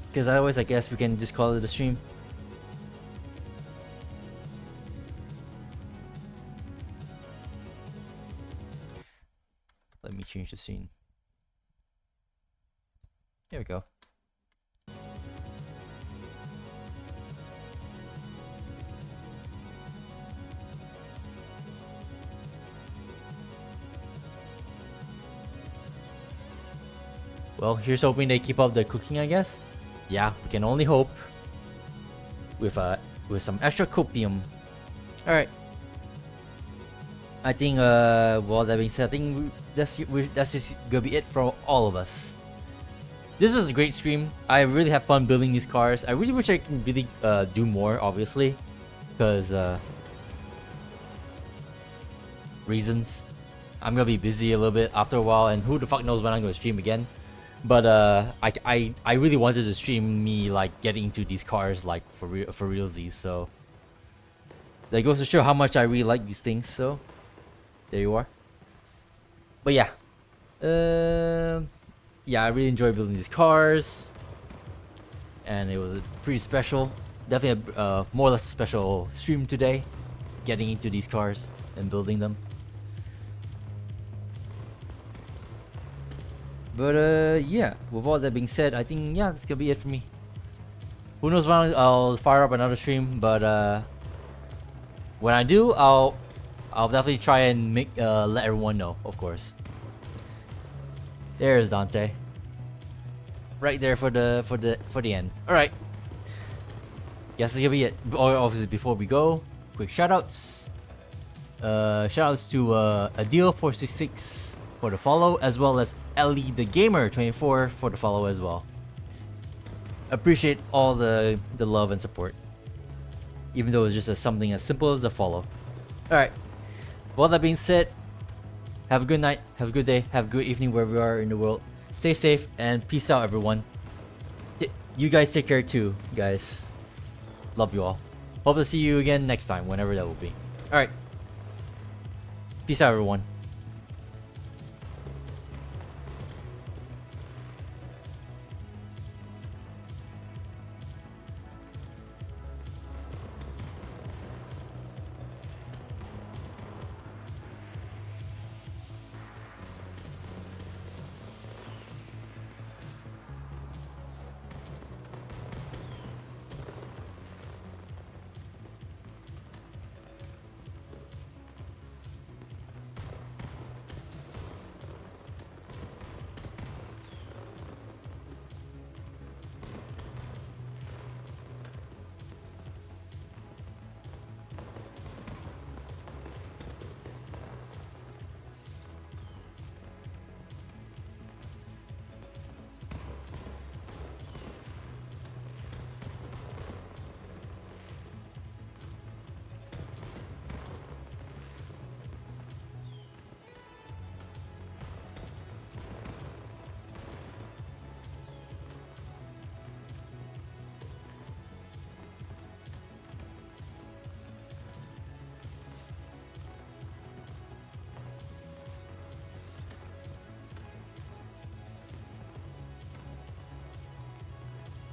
Because otherwise, I guess we can just call it a stream. Let me change the scene. There we go. Well, here's hoping they keep up the cooking, I guess. Yeah, we can only hope. With some extra copium. All right. I think well, that being said, I think that's just gonna be it for all of us. This was a great stream. I really have fun building these cars. I really wish I can really do more, obviously, because reasons. I'm gonna be busy a little bit after a while, and who the fuck knows when I'm gonna stream again. But I really wanted to stream me like getting into these cars like for realsies. So that goes to show how much I really like these things. So there you are. But yeah, yeah, I really enjoyed building these cars, and it was pretty special. Definitely a more or less a special stream today, getting into these cars and building them. But yeah, with all that being said, I think yeah, that's gonna be it for me. Who knows when I'll fire up another stream, but when I do, I'll definitely try and let everyone know, of course. There's Dante. Right there for the end. All right. Guess that's gonna be it. Obviously, before we go, quick shoutouts. Shoutouts to Adil466 for the follow, as well as Ellie the Gamer 24 for the follow as well. Appreciate all the love and support, even though it's just something as simple as a follow. All right. With all that being said, have a good night, have a good day, have a good evening wherever you are in the world. Stay safe and peace out, everyone. You guys take care too, guys. Love you all. Hope to see you again next time, whenever that will be. All right. Peace out, everyone.